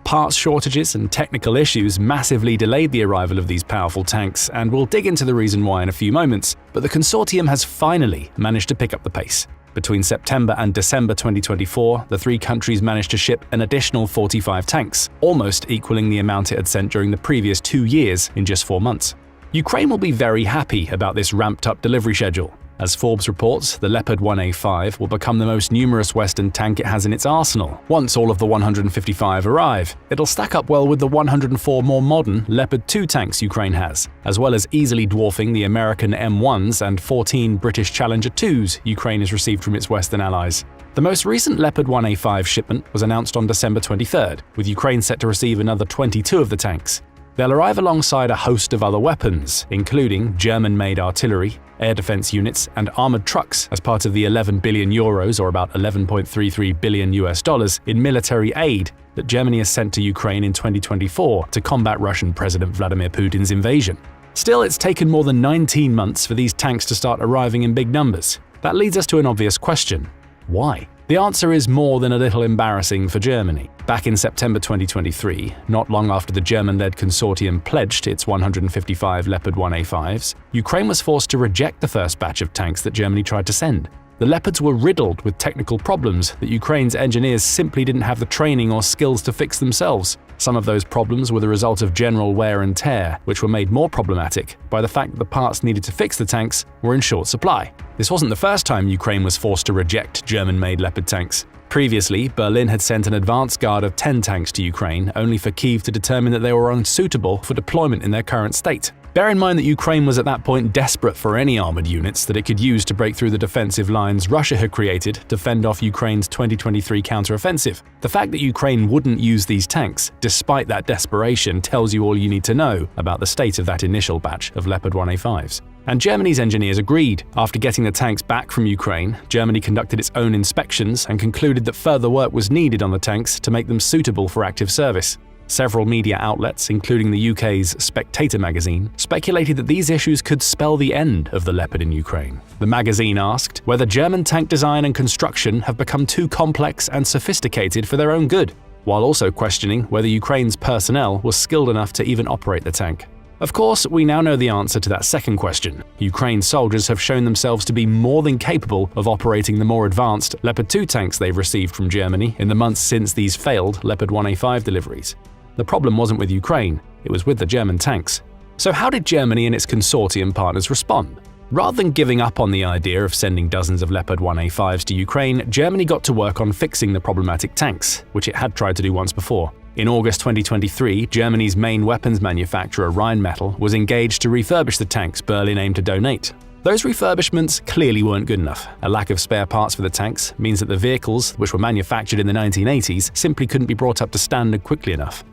Parts shortages and technical issues massively delayed the arrival of these powerful tanks, and we'll dig into the reason why in a few moments, but the consortium has finally managed to pick up the pace. Between September and December 2024, the 3 countries managed to ship an additional 45 tanks, almost equaling the amount it had sent during the previous 2 years in just 4 months. Ukraine will be very happy about this ramped-up delivery schedule. As Forbes reports, the Leopard 1A5 will become the most numerous Western tank it has in its arsenal. Once all of the 155 arrive, it'll stack up well with the 104 more modern Leopard 2 tanks Ukraine has, as well as easily dwarfing the American M1s and 14 British Challenger 2s Ukraine has received from its Western allies. The most recent Leopard 1A5 shipment was announced on December 23rd, with Ukraine set to receive another 22 of the tanks. They'll arrive alongside a host of other weapons, including German-made artillery, air defense units, and armored trucks as part of the 11 billion euros, or about $11.33 billion in military aid that Germany has sent to Ukraine in 2024 to combat Russian President Vladimir Putin's invasion. Still, it's taken more than 19 months for these tanks to start arriving in big numbers. That leads us to an obvious question: why? The answer is more than a little embarrassing for Germany. Back in September 2023, not long after the German-led consortium pledged its 155 Leopard 1A5s, Ukraine was forced to reject the first batch of tanks that Germany tried to send. The Leopards were riddled with technical problems that Ukraine's engineers simply didn't have the training or skills to fix themselves. Some of those problems were the result of general wear and tear, which were made more problematic by the fact that the parts needed to fix the tanks were in short supply. This wasn't the first time Ukraine was forced to reject German-made Leopard tanks. Previously, Berlin had sent an advance guard of 10 tanks to Ukraine, only for Kyiv to determine that they were unsuitable for deployment in their current state. Bear in mind that Ukraine was at that point desperate for any armored units that it could use to break through the defensive lines Russia had created to fend off Ukraine's 2023 counteroffensive. The fact that Ukraine wouldn't use these tanks, despite that desperation, tells you all you need to know about the state of that initial batch of Leopard 1A5s. And Germany's engineers agreed. After getting the tanks back from Ukraine, Germany conducted its own inspections and concluded that further work was needed on the tanks to make them suitable for active service. Several media outlets, including the UK's Spectator magazine, speculated that these issues could spell the end of the Leopard in Ukraine. The magazine asked whether German tank design and construction have become too complex and sophisticated for their own good, while also questioning whether Ukraine's personnel was skilled enough to even operate the tank. Of course, we now know the answer to that second question. Ukraine's soldiers have shown themselves to be more than capable of operating the more advanced Leopard 2 tanks they've received from Germany in the months since these failed Leopard 1A5 deliveries. The problem wasn't with Ukraine, it was with the German tanks. So how did Germany and its consortium partners respond? Rather than giving up on the idea of sending dozens of Leopard 1A5s to Ukraine, Germany got to work on fixing the problematic tanks, which it had tried to do once before. In August 2023, Germany's main weapons manufacturer Rheinmetall was engaged to refurbish the tanks Berlin aimed to donate. Those refurbishments clearly weren't good enough. A lack of spare parts for the tanks means that the vehicles, which were manufactured in the 1980s, simply couldn't be brought up to standard quickly enough.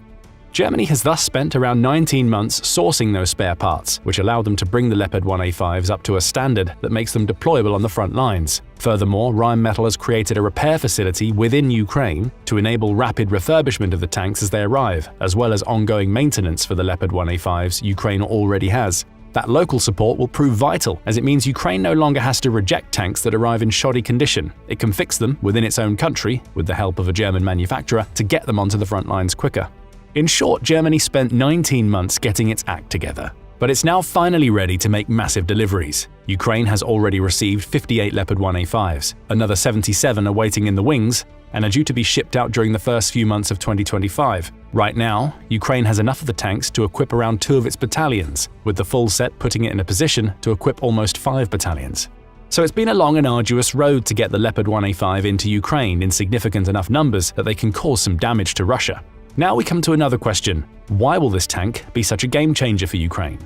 Germany has thus spent around 19 months sourcing those spare parts, which allowed them to bring the Leopard 1A5s up to a standard that makes them deployable on the front lines. Furthermore, Rheinmetall has created a repair facility within Ukraine to enable rapid refurbishment of the tanks as they arrive, as well as ongoing maintenance for the Leopard 1A5s Ukraine already has. That local support will prove vital, as it means Ukraine no longer has to reject tanks that arrive in shoddy condition. It can fix them within its own country, with the help of a German manufacturer, to get them onto the front lines quicker. In short, Germany spent 19 months getting its act together. But it's now finally ready to make massive deliveries. Ukraine has already received 58 Leopard 1A5s, another 77 are waiting in the wings, and are due to be shipped out during the first few months of 2025. Right now, Ukraine has enough of the tanks to equip around 2 of its battalions, with the full set putting it in a position to equip almost 5 battalions. So it's been a long and arduous road to get the Leopard 1A5 into Ukraine in significant enough numbers that they can cause some damage to Russia. Now we come to another question. Why will this tank be such a game changer for Ukraine?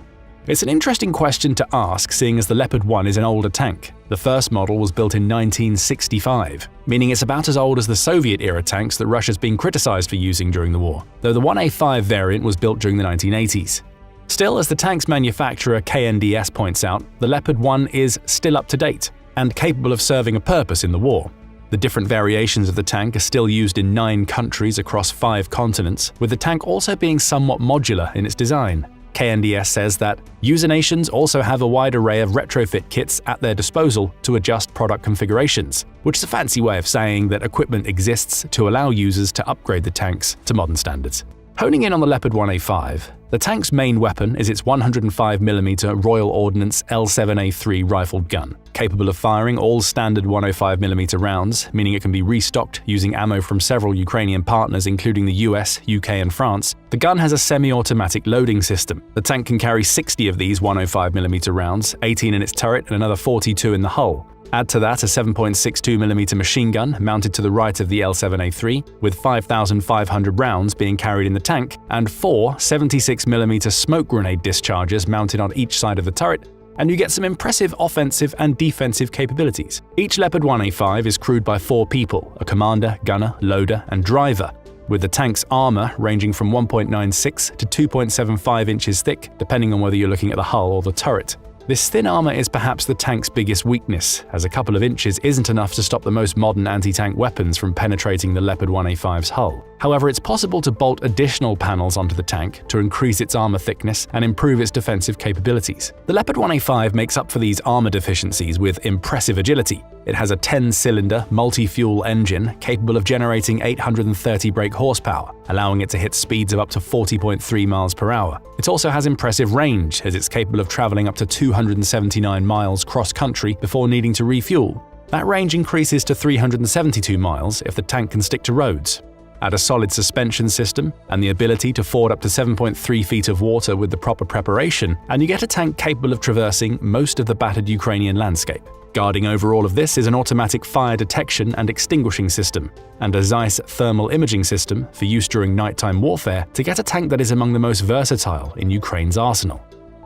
It's an interesting question to ask, seeing as the Leopard 1 is an older tank. The first model was built in 1965, meaning it's about as old as the Soviet-era tanks that Russia's been criticized for using during the war, though the 1A5 variant was built during the 1980s. Still, as the tank's manufacturer KNDS points out, the Leopard 1 is still up to date and capable of serving a purpose in the war. The different variations of the tank are still used in 9 countries across 5 continents, with the tank also being somewhat modular in its design. KNDS says that user nations also have a wide array of retrofit kits at their disposal to adjust product configurations, which is a fancy way of saying that equipment exists to allow users to upgrade the tanks to modern standards. Honing in on the Leopard 1A5, the tank's main weapon is its 105mm Royal Ordnance L7A3 rifled gun. Capable of firing all standard 105mm rounds, meaning it can be restocked using ammo from several Ukrainian partners including the US, UK and France, the gun has a semi-automatic loading system. The tank can carry 60 of these 105mm rounds, 18 in its turret and another 42 in the hull. Add to that a 7.62mm machine gun mounted to the right of the L7A3, with 5,500 rounds being carried in the tank, and 4 76mm smoke grenade dischargers mounted on each side of the turret, and you get some impressive offensive and defensive capabilities. Each Leopard 1A5 is crewed by 4 people, a commander, gunner, loader, and driver, with the tank's armor ranging from 1.96 to 2.75 inches thick, depending on whether you're looking at the hull or the turret. This thin armor is perhaps the tank's biggest weakness, as a couple of inches isn't enough to stop the most modern anti-tank weapons from penetrating the Leopard 1A5's hull. However, it's possible to bolt additional panels onto the tank to increase its armor thickness and improve its defensive capabilities. The Leopard 1A5 makes up for these armor deficiencies with impressive agility. It has a 10-cylinder, multi-fuel engine capable of generating 830 brake horsepower, allowing it to hit speeds of up to 40.3 miles per hour. It also has impressive range, as it's capable of traveling up to 279 miles cross-country before needing to refuel. That range increases to 372 miles if the tank can stick to roads. Add a solid suspension system and the ability to ford up to 7.3 feet of water with the proper preparation, and you get a tank capable of traversing most of the battered Ukrainian landscape. Guarding over all of this is an automatic fire detection and extinguishing system, and a Zeiss thermal imaging system for use during nighttime warfare to get a tank that is among the most versatile in Ukraine's arsenal.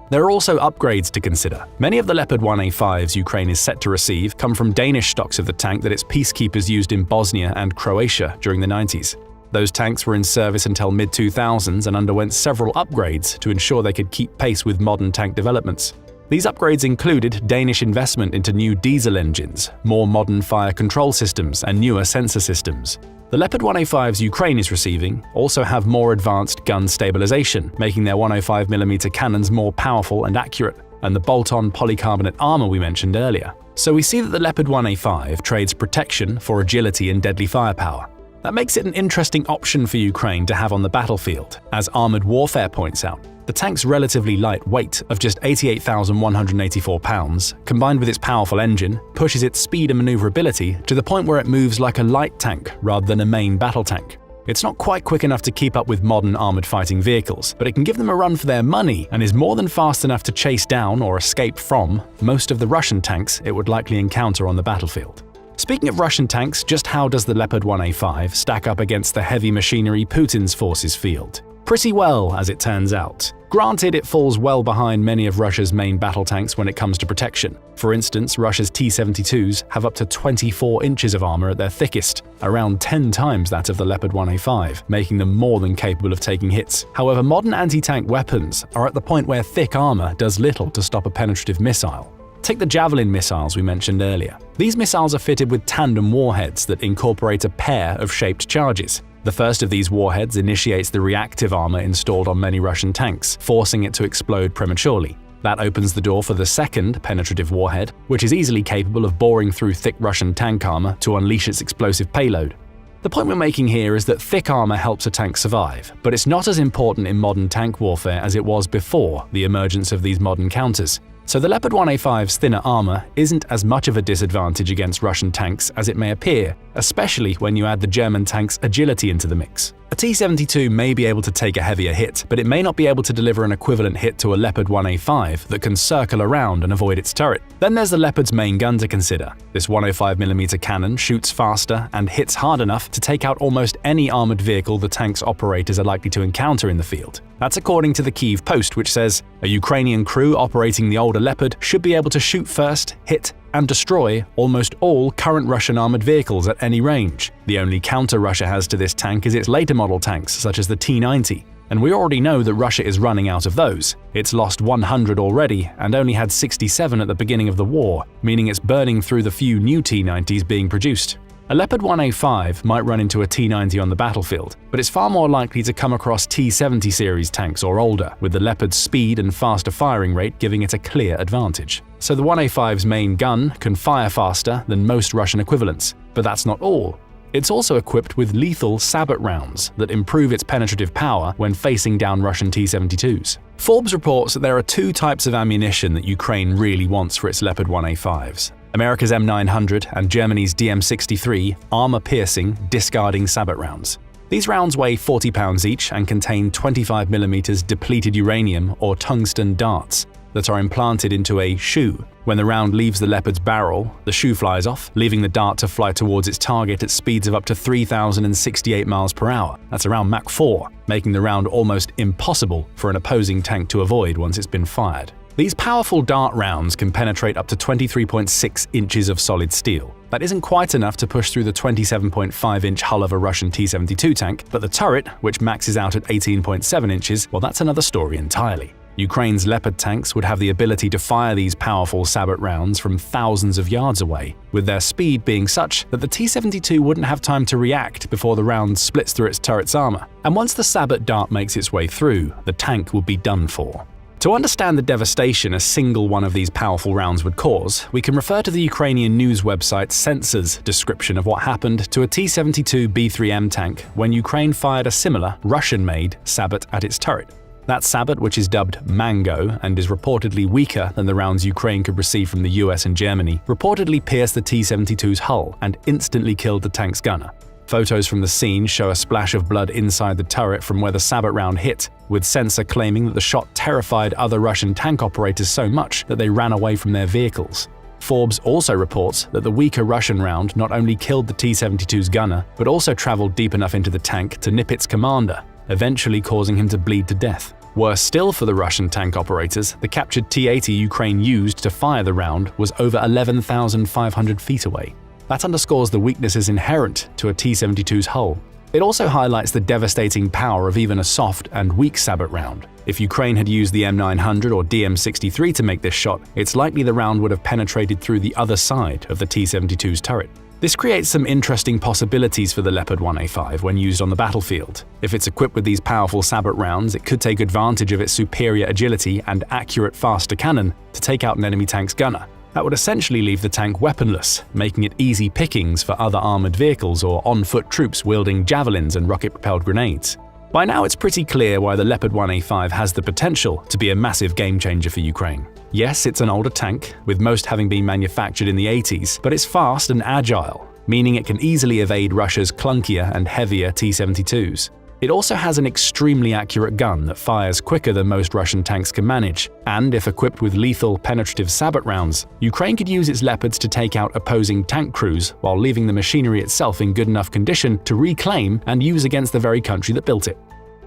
There are also upgrades to consider. Many of the Leopard 1A5s Ukraine is set to receive come from Danish stocks of the tank that its peacekeepers used in Bosnia and Croatia during the 90s. Those tanks were in service until mid-2000s and underwent several upgrades to ensure they could keep pace with modern tank developments. These upgrades included Danish investment into new diesel engines, more modern fire control systems, and newer sensor systems. The Leopard 1A5s Ukraine is receiving also have more advanced gun stabilization, making their 105mm cannons more powerful and accurate, and the bolt-on polycarbonate armor we mentioned earlier. So we see that the Leopard 1A5 trades protection for agility and deadly firepower. That makes it an interesting option for Ukraine to have on the battlefield. As Armored Warfare points out, the tank's relatively light weight of just 88,184 pounds, combined with its powerful engine, pushes its speed and maneuverability to the point where it moves like a light tank rather than a main battle tank. It's not quite quick enough to keep up with modern armored fighting vehicles, but it can give them a run for their money and is more than fast enough to chase down or escape from most of the Russian tanks it would likely encounter on the battlefield. Speaking of Russian tanks, just how does the Leopard 1A5 stack up against the heavy machinery Putin's forces field? Pretty well, as it turns out. Granted, it falls well behind many of Russia's main battle tanks when it comes to protection. For instance, Russia's T-72s have up to 24 inches of armor at their thickest, around 10 times that of the Leopard 1A5, making them more than capable of taking hits. However, modern anti-tank weapons are at the point where thick armor does little to stop a penetrative missile. Take the Javelin missiles we mentioned earlier. These missiles are fitted with tandem warheads that incorporate a pair of shaped charges. The first of these warheads initiates the reactive armor installed on many Russian tanks, forcing it to explode prematurely. That opens the door for the second penetrative warhead, which is easily capable of boring through thick Russian tank armor to unleash its explosive payload. The point we're making here is that thick armor helps a tank survive, but it's not as important in modern tank warfare as it was before the emergence of these modern counters. So the Leopard 1A5's thinner armor isn't as much of a disadvantage against Russian tanks as it may appear, especially when you add the German tank's agility into the mix. A T-72 may be able to take a heavier hit, but it may not be able to deliver an equivalent hit to a Leopard 1A5 that can circle around and avoid its turret. Then there's the Leopard's main gun to consider. This 105mm cannon shoots faster and hits hard enough to take out almost any armored vehicle the tank's operators are likely to encounter in the field. That's according to the Kyiv Post, which says, a Ukrainian crew operating the older Leopard should be able to shoot first, hit, and destroy almost all current Russian armored vehicles at any range. The only counter Russia has to this tank is its later model tanks, such as the T-90. And we already know that Russia is running out of those. It's lost 100 already and only had 67 at the beginning of the war, meaning it's burning through the few new T-90s being produced. A Leopard 1A5 might run into a T-90 on the battlefield, but it's far more likely to come across T-70 series tanks or older, with the Leopard's speed and faster firing rate giving it a clear advantage. So the 1A5's main gun can fire faster than most Russian equivalents, but that's not all. It's also equipped with lethal sabot rounds that improve its penetrative power when facing down Russian T-72s. Forbes reports that there are two types of ammunition that Ukraine really wants for its Leopard 1A5s. America's M900 and Germany's DM63 armor-piercing, discarding sabot rounds. These rounds weigh 40 pounds each and contain 25mm depleted uranium or tungsten darts that are implanted into a shoe. When the round leaves the Leopard's barrel, the shoe flies off, leaving the dart to fly towards its target at speeds of up to 3,068 miles per hour. That's around Mach 4, making the round almost impossible for an opposing tank to avoid once it's been fired. These powerful dart rounds can penetrate up to 23.6 inches of solid steel. That isn't quite enough to push through the 27.5-inch hull of a Russian T-72 tank, but the turret, which maxes out at 18.7 inches, well, that's another story entirely. Ukraine's Leopard tanks would have the ability to fire these powerful sabot rounds from thousands of yards away, with their speed being such that the T-72 wouldn't have time to react before the round splits through its turret's armor. And once the sabot dart makes its way through, the tank would be done for. To understand the devastation a single one of these powerful rounds would cause, we can refer to the Ukrainian news website Sensor's description of what happened to a T-72 B3M tank when Ukraine fired a similar, Russian-made sabot at its turret. That sabot, which is dubbed Mango and is reportedly weaker than the rounds Ukraine could receive from the US and Germany, reportedly pierced the T-72's hull and instantly killed the tank's gunner. Photos from the scene show a splash of blood inside the turret from where the sabot round hit, with Sensor claiming that the shot terrified other Russian tank operators so much that they ran away from their vehicles. Forbes also reports that the weaker Russian round not only killed the T-72's gunner, but also traveled deep enough into the tank to nip its commander, eventually causing him to bleed to death. Worse still for the Russian tank operators, the captured T-80 Ukraine used to fire the round was over 11,500 feet away. That underscores the weaknesses inherent to a T-72's hull. It also highlights the devastating power of even a soft and weak Sabot round. If Ukraine had used the M900 or DM-63 to make this shot, it's likely the round would have penetrated through the other side of the T-72's turret. This creates some interesting possibilities for the Leopard 1A5 when used on the battlefield. If it's equipped with these powerful Sabot rounds, it could take advantage of its superior agility and accurate faster cannon to take out an enemy tank's gunner. That would essentially leave the tank weaponless, making it easy pickings for other armored vehicles or on-foot troops wielding javelins and rocket-propelled grenades. By now it's pretty clear why the Leopard 1A5 has the potential to be a massive game-changer for Ukraine. Yes, it's an older tank, with most having been manufactured in the 80s, but it's fast and agile, meaning it can easily evade Russia's clunkier and heavier T-72s. It also has an extremely accurate gun that fires quicker than most Russian tanks can manage, and if equipped with lethal, penetrative Sabot rounds, Ukraine could use its Leopards to take out opposing tank crews while leaving the machinery itself in good enough condition to reclaim and use against the very country that built it.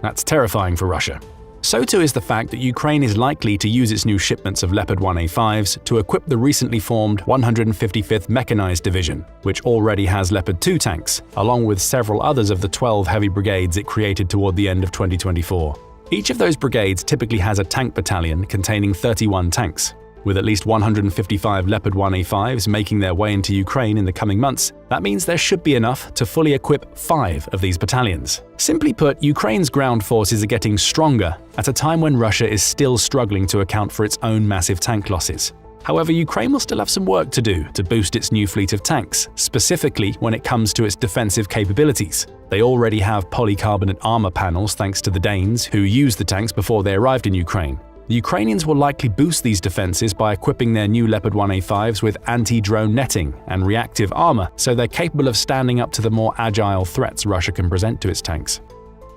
That's terrifying for Russia. So too is the fact that Ukraine is likely to use its new shipments of Leopard 1A5s to equip the recently formed 155th Mechanized Division, which already has Leopard 2 tanks, along with several others of the 12 heavy brigades it created toward the end of 2024. Each of those brigades typically has a tank battalion containing 31 tanks. With at least 155 Leopard 1A5s making their way into Ukraine in the coming months, that means there should be enough to fully equip 5 of these battalions. Simply put, Ukraine's ground forces are getting stronger at a time when Russia is still struggling to account for its own massive tank losses. However, Ukraine will still have some work to do to boost its new fleet of tanks, specifically when it comes to its defensive capabilities. They already have polycarbonate armor panels thanks to the Danes, who used the tanks before they arrived in Ukraine. The Ukrainians will likely boost these defenses by equipping their new Leopard 1A5s with anti-drone netting and reactive armor, so they're capable of standing up to the more agile threats Russia can present to its tanks.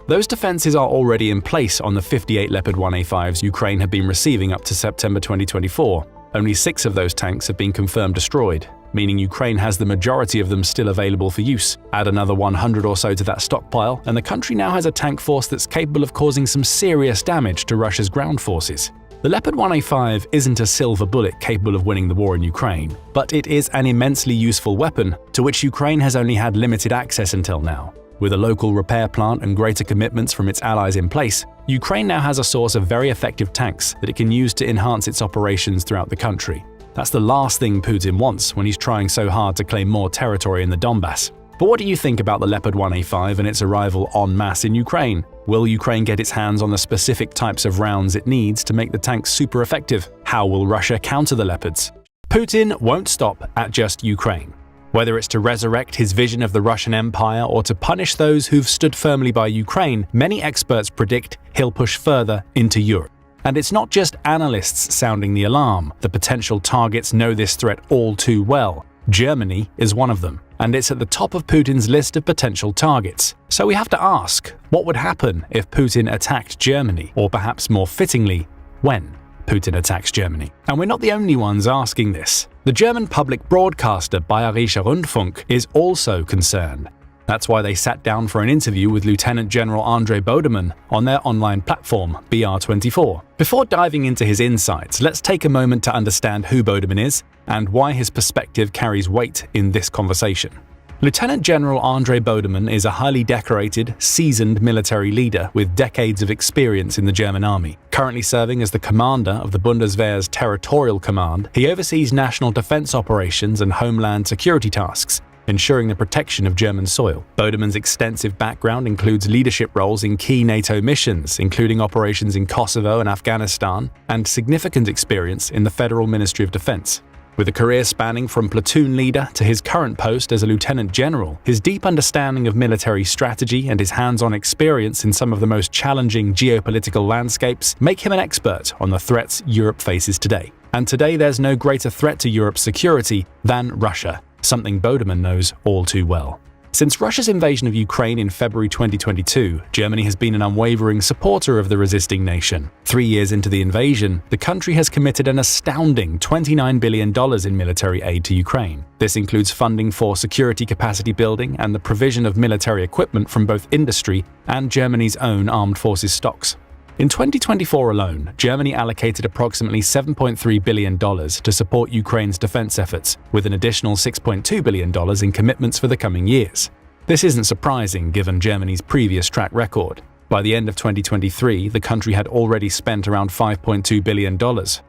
Those defenses are already in place on the 58 Leopard 1A5s Ukraine had been receiving up to September 2024. Only 6 of those tanks have been confirmed destroyed, meaning Ukraine has the majority of them still available for use. Add another 100 or so to that stockpile, and the country now has a tank force that's capable of causing some serious damage to Russia's ground forces. The Leopard 1A5 isn't a silver bullet capable of winning the war in Ukraine, but it is an immensely useful weapon to which Ukraine has only had limited access until now. With a local repair plant and greater commitments from its allies in place, Ukraine now has a source of very effective tanks that it can use to enhance its operations throughout the country. That's the last thing Putin wants when he's trying so hard to claim more territory in the Donbass. But what do you think about the Leopard 1A5 and its arrival en masse in Ukraine? Will Ukraine get its hands on the specific types of rounds it needs to make the tanks super effective? How will Russia counter the Leopards? Putin won't stop at just Ukraine. Whether it's to resurrect his vision of the Russian Empire or to punish those who've stood firmly by Ukraine, many experts predict he'll push further into Europe. And it's not just analysts sounding the alarm. The potential targets know this threat all too well. Germany is one of them, and it's at the top of Putin's list of potential targets. So we have to ask, what would happen if Putin attacked Germany? Or perhaps more fittingly, when Putin attacks Germany? And we're not the only ones asking this. The German public broadcaster Bayerischer Rundfunk is also concerned. That's why they sat down for an interview with Lieutenant General André Bodemann on their online platform, BR24. Before diving into his insights, let's take a moment to understand who Bodemann is and why his perspective carries weight in this conversation. Lieutenant General André Bodemann is a highly decorated, seasoned military leader with decades of experience in the German army. Currently serving as the commander of the Bundeswehr's Territorial Command, he oversees national defense operations and homeland security tasks, ensuring the protection of German soil. Bodemann's extensive background includes leadership roles in key NATO missions, including operations in Kosovo and Afghanistan, and significant experience in the Federal Ministry of Defense. With a career spanning from platoon leader to his current post as a lieutenant general, his deep understanding of military strategy and his hands-on experience in some of the most challenging geopolitical landscapes make him an expert on the threats Europe faces today. And today there's no greater threat to Europe's security than Russia, something Bodemann knows all too well. Since Russia's invasion of Ukraine in February 2022, Germany has been an unwavering supporter of the resisting nation. 3 years into the invasion, the country has committed an astounding $29 billion in military aid to Ukraine. This includes funding for security capacity building and the provision of military equipment from both industry and Germany's own armed forces stocks. In 2024 alone, Germany allocated approximately $7.3 billion to support Ukraine's defense efforts, with an additional $6.2 billion in commitments for the coming years. This isn't surprising given Germany's previous track record. By the end of 2023, the country had already spent around $5.2 billion,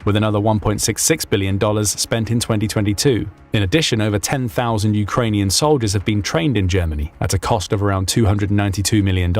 with another $1.66 billion spent in 2022. In addition, over 10,000 Ukrainian soldiers have been trained in Germany at a cost of around $292 million.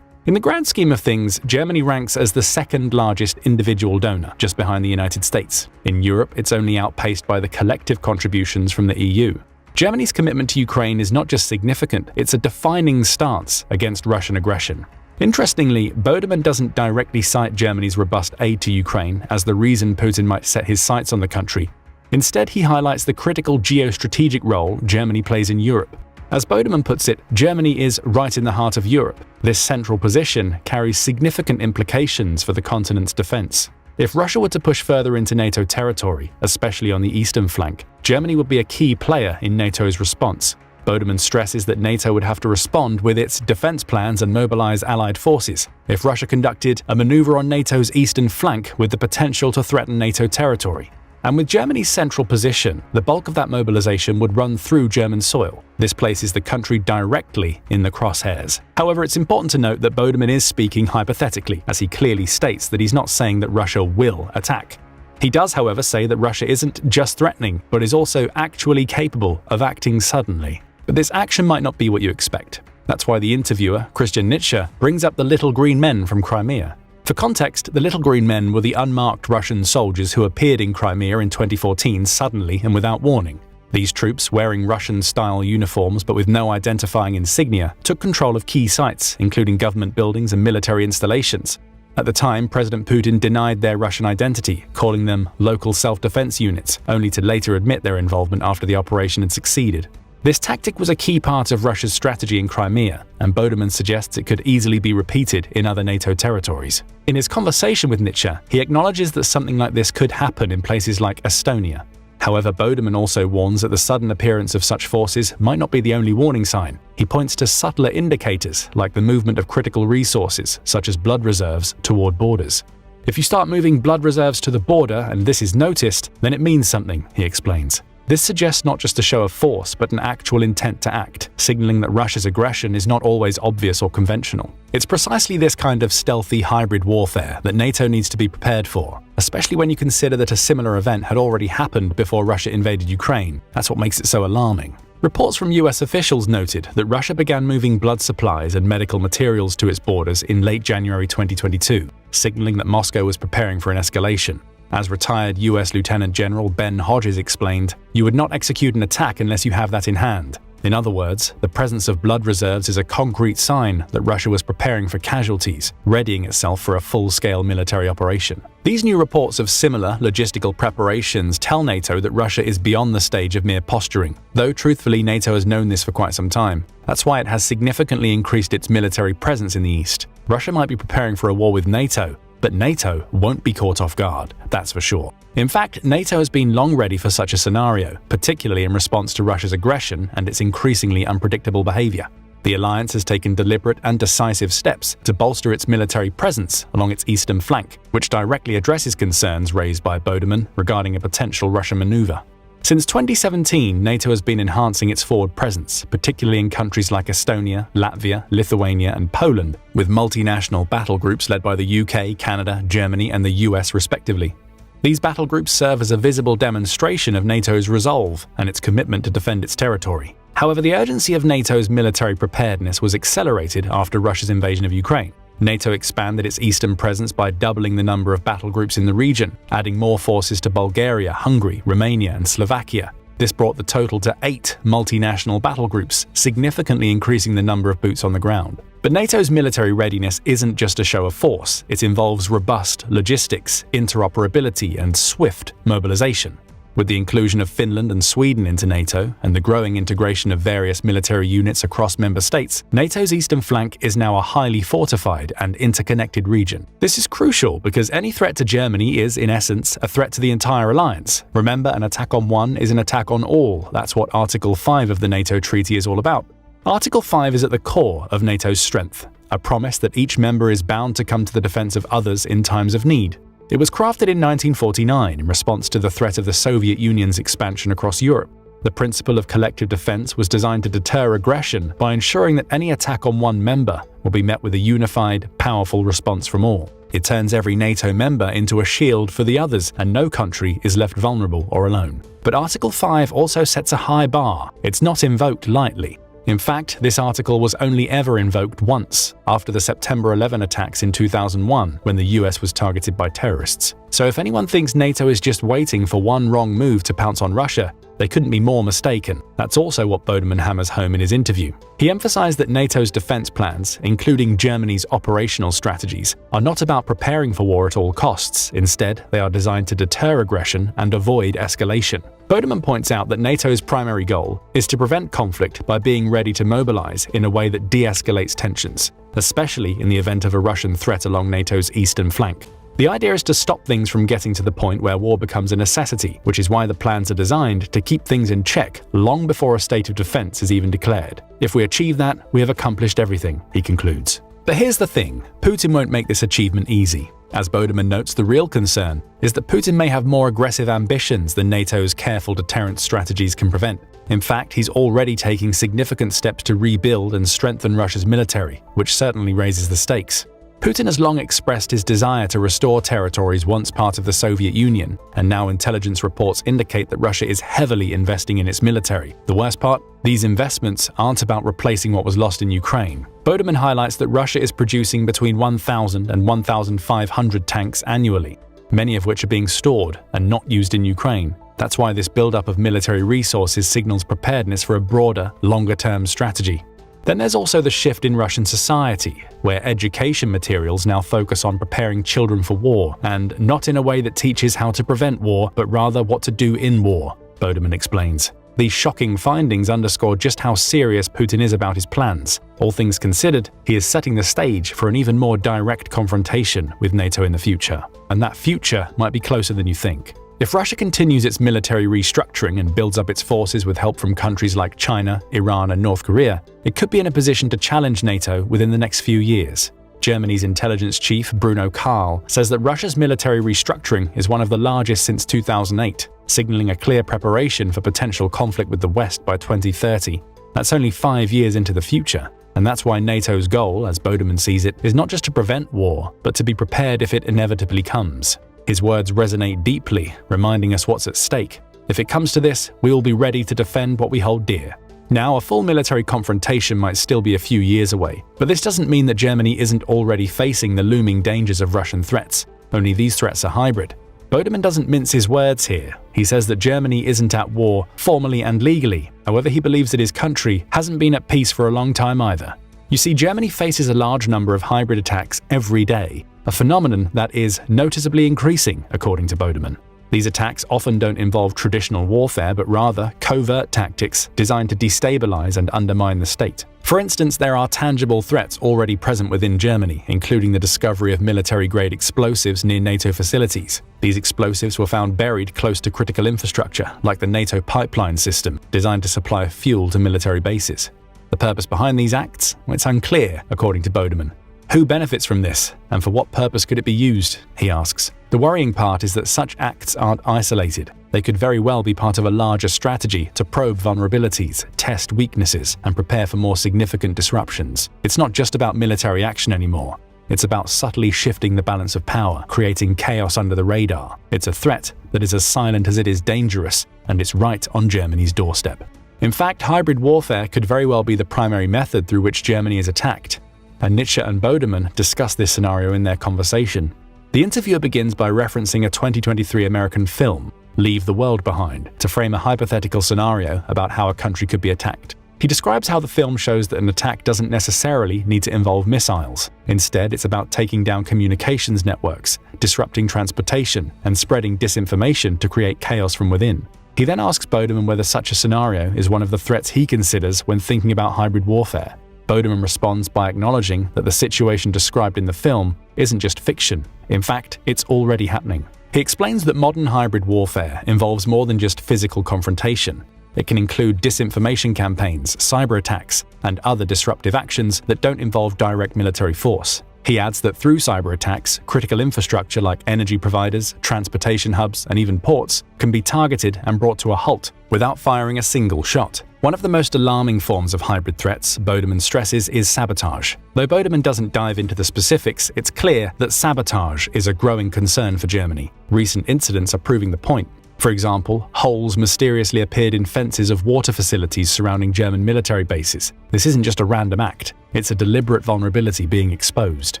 In the grand scheme of things, Germany ranks as the second largest individual donor, just behind the United States. In Europe, it's only outpaced by the collective contributions from the EU. Germany's commitment to Ukraine is not just significant, it's a defining stance against Russian aggression. Interestingly, Bodeman doesn't directly cite Germany's robust aid to Ukraine as the reason Putin might set his sights on the country. Instead, he highlights the critical geostrategic role Germany plays in Europe. As Bodeman puts it, Germany is right in the heart of Europe. This central position carries significant implications for the continent's defense. If Russia were to push further into NATO territory, especially on the eastern flank, Germany would be a key player in NATO's response. Bodeman stresses that NATO would have to respond with its defense plans and mobilize allied forces if Russia conducted a maneuver on NATO's eastern flank with the potential to threaten NATO territory. And with Germany's central position, the bulk of that mobilization would run through German soil. This places the country directly in the crosshairs. However, it's important to note that Bodeman is speaking hypothetically, as he clearly states that he's not saying that Russia will attack. He does, however, say that Russia isn't just threatening, but is also actually capable of acting suddenly. But this action might not be what you expect. That's why the interviewer, Christian Nitsche, brings up the Little Green Men from Crimea. For context, the Little Green Men were the unmarked Russian soldiers who appeared in Crimea in 2014 suddenly and without warning. These troops, wearing Russian-style uniforms but with no identifying insignia, took control of key sites, including government buildings and military installations. At the time, President Putin denied their Russian identity, calling them local self-defense units, only to later admit their involvement after the operation had succeeded. This tactic was a key part of Russia's strategy in Crimea, and Bodeman suggests it could easily be repeated in other NATO territories. In his conversation with Nitsche, he acknowledges that something like this could happen in places like Estonia. However, Bodeman also warns that the sudden appearance of such forces might not be the only warning sign. He points to subtler indicators, like the movement of critical resources, such as blood reserves, toward borders. If you start moving blood reserves to the border and this is noticed, then it means something, he explains. This suggests not just a show of force, but an actual intent to act, signaling that Russia's aggression is not always obvious or conventional. It's precisely this kind of stealthy hybrid warfare that NATO needs to be prepared for, especially when you consider that a similar event had already happened before Russia invaded Ukraine. That's what makes it so alarming. Reports from US officials noted that Russia began moving blood supplies and medical materials to its borders in late January 2022, signaling that Moscow was preparing for an escalation. As retired US Lieutenant General Ben Hodges explained, "You would not execute an attack unless you have that in hand." In other words, the presence of blood reserves is a concrete sign that Russia was preparing for casualties, readying itself for a full-scale military operation. These new reports of similar logistical preparations tell NATO that Russia is beyond the stage of mere posturing, though truthfully NATO has known this for quite some time. That's why it has significantly increased its military presence in the east. Russia might be preparing for a war with NATO, but NATO won't be caught off guard, that's for sure. In fact, NATO has been long ready for such a scenario, particularly in response to Russia's aggression and its increasingly unpredictable behavior. The alliance has taken deliberate and decisive steps to bolster its military presence along its eastern flank, which directly addresses concerns raised by Bodeman regarding a potential Russian maneuver. Since 2017, NATO has been enhancing its forward presence, particularly in countries like Estonia, Latvia, Lithuania, and Poland, with multinational battle groups led by the UK, Canada, Germany, and the US respectively. These battle groups serve as a visible demonstration of NATO's resolve and its commitment to defend its territory. However, the urgency of NATO's military preparedness was accelerated after Russia's invasion of Ukraine. NATO expanded its eastern presence by doubling the number of battle groups in the region, adding more forces to Bulgaria, Hungary, Romania, and Slovakia. This brought the total to 8 multinational battle groups, significantly increasing the number of boots on the ground. But NATO's military readiness isn't just a show of force, it involves robust logistics, interoperability, and swift mobilization. With the inclusion of Finland and Sweden into NATO and the growing integration of various military units across member states, NATO's eastern flank is now a highly fortified and interconnected region. This is crucial because any threat to Germany is, in essence, a threat to the entire alliance. Remember, an attack on one is an attack on all. That's what Article 5 of the NATO treaty is all about. Article 5 is at the core of NATO's strength, a promise that each member is bound to come to the defense of others in times of need. It was crafted in 1949 in response to the threat of the Soviet Union's expansion across Europe. The principle of collective defense was designed to deter aggression by ensuring that any attack on one member will be met with a unified, powerful response from all. It turns every NATO member into a shield for the others, and no country is left vulnerable or alone. But Article 5 also sets a high bar. It's not invoked lightly. In fact, this article was only ever invoked once, after the September 11 attacks in 2001, when the US was targeted by terrorists. So if anyone thinks NATO is just waiting for one wrong move to pounce on Russia, they couldn't be more mistaken. That's also what Bodeman hammers home in his interview. He emphasized that NATO's defense plans, including Germany's operational strategies, are not about preparing for war at all costs. Instead, they are designed to deter aggression and avoid escalation. Bodeman points out that NATO's primary goal is to prevent conflict by being ready to mobilize in a way that de-escalates tensions, especially in the event of a Russian threat along NATO's eastern flank. The idea is to stop things from getting to the point where war becomes a necessity, which is why the plans are designed to keep things in check long before a state of defense is even declared. If we achieve that, we have accomplished everything, he concludes. But here's the thing, Putin won't make this achievement easy. As Bodeman notes, the real concern is that Putin may have more aggressive ambitions than NATO's careful deterrence strategies can prevent. In fact, he's already taking significant steps to rebuild and strengthen Russia's military, which certainly raises the stakes. Putin has long expressed his desire to restore territories once part of the Soviet Union, and now intelligence reports indicate that Russia is heavily investing in its military. The worst part? These investments aren't about replacing what was lost in Ukraine. Bodeman highlights that Russia is producing between 1,000 and 1,500 tanks annually, many of which are being stored and not used in Ukraine. That's why this buildup of military resources signals preparedness for a broader, longer-term strategy. Then there's also the shift in Russian society, where education materials now focus on preparing children for war, and not in a way that teaches how to prevent war, but rather what to do in war, Bodeman explains. These shocking findings underscore just how serious Putin is about his plans. All things considered, he is setting the stage for an even more direct confrontation with NATO in the future. And that future might be closer than you think. If Russia continues its military restructuring and builds up its forces with help from countries like China, Iran, and North Korea, it could be in a position to challenge NATO within the next few years. Germany's intelligence chief, Bruno Karl, says that Russia's military restructuring is one of the largest since 2008, signaling a clear preparation for potential conflict with the West by 2030. That's only 5 years into the future. And that's why NATO's goal, as Bodeman sees it, is not just to prevent war, but to be prepared if it inevitably comes. His words resonate deeply, reminding us what's at stake. If it comes to this, we will be ready to defend what we hold dear. Now, a full military confrontation might still be a few years away, but this doesn't mean that Germany isn't already facing the looming dangers of Russian threats. Only these threats are hybrid. Bodeman doesn't mince his words here. He says that Germany isn't at war, formally and legally. However, he believes that his country hasn't been at peace for a long time either. You see, Germany faces a large number of hybrid attacks every day, a phenomenon that is noticeably increasing, according to Bodeman. These attacks often don't involve traditional warfare, but rather covert tactics designed to destabilize and undermine the state. For instance, there are tangible threats already present within Germany, including the discovery of military-grade explosives near NATO facilities. These explosives were found buried close to critical infrastructure, like the NATO pipeline system, designed to supply fuel to military bases. The purpose behind these acts? Well, it's unclear, according to Bodeman. Who benefits from this, and for what purpose could it be used, he asks. The worrying part is that such acts aren't isolated. They could very well be part of a larger strategy to probe vulnerabilities, test weaknesses, and prepare for more significant disruptions. It's not just about military action anymore. It's about subtly shifting the balance of power, creating chaos under the radar. It's a threat that is as silent as it is dangerous, and it's right on Germany's doorstep. In fact, hybrid warfare could very well be the primary method through which Germany is attacked. And Nietzsche and Bodeman discuss this scenario in their conversation. The interviewer begins by referencing a 2023 American film, Leave the World Behind, to frame a hypothetical scenario about how a country could be attacked. He describes how the film shows that an attack doesn't necessarily need to involve missiles. Instead, it's about taking down communications networks, disrupting transportation, and spreading disinformation to create chaos from within. He then asks Bodeman whether such a scenario is one of the threats he considers when thinking about hybrid warfare. Bodeman responds by acknowledging that the situation described in the film isn't just fiction. In fact, it's already happening. He explains that modern hybrid warfare involves more than just physical confrontation. It can include disinformation campaigns, cyber attacks, and other disruptive actions that don't involve direct military force. He adds that through cyber attacks, critical infrastructure like energy providers, transportation hubs, and even ports can be targeted and brought to a halt without firing a single shot. One of the most alarming forms of hybrid threats, Bodeman stresses, is sabotage. Though Bodeman doesn't dive into the specifics, it's clear that sabotage is a growing concern for Germany. Recent incidents are proving the point. For example, holes mysteriously appeared in fences of water facilities surrounding German military bases. This isn't just a random act, it's a deliberate vulnerability being exposed.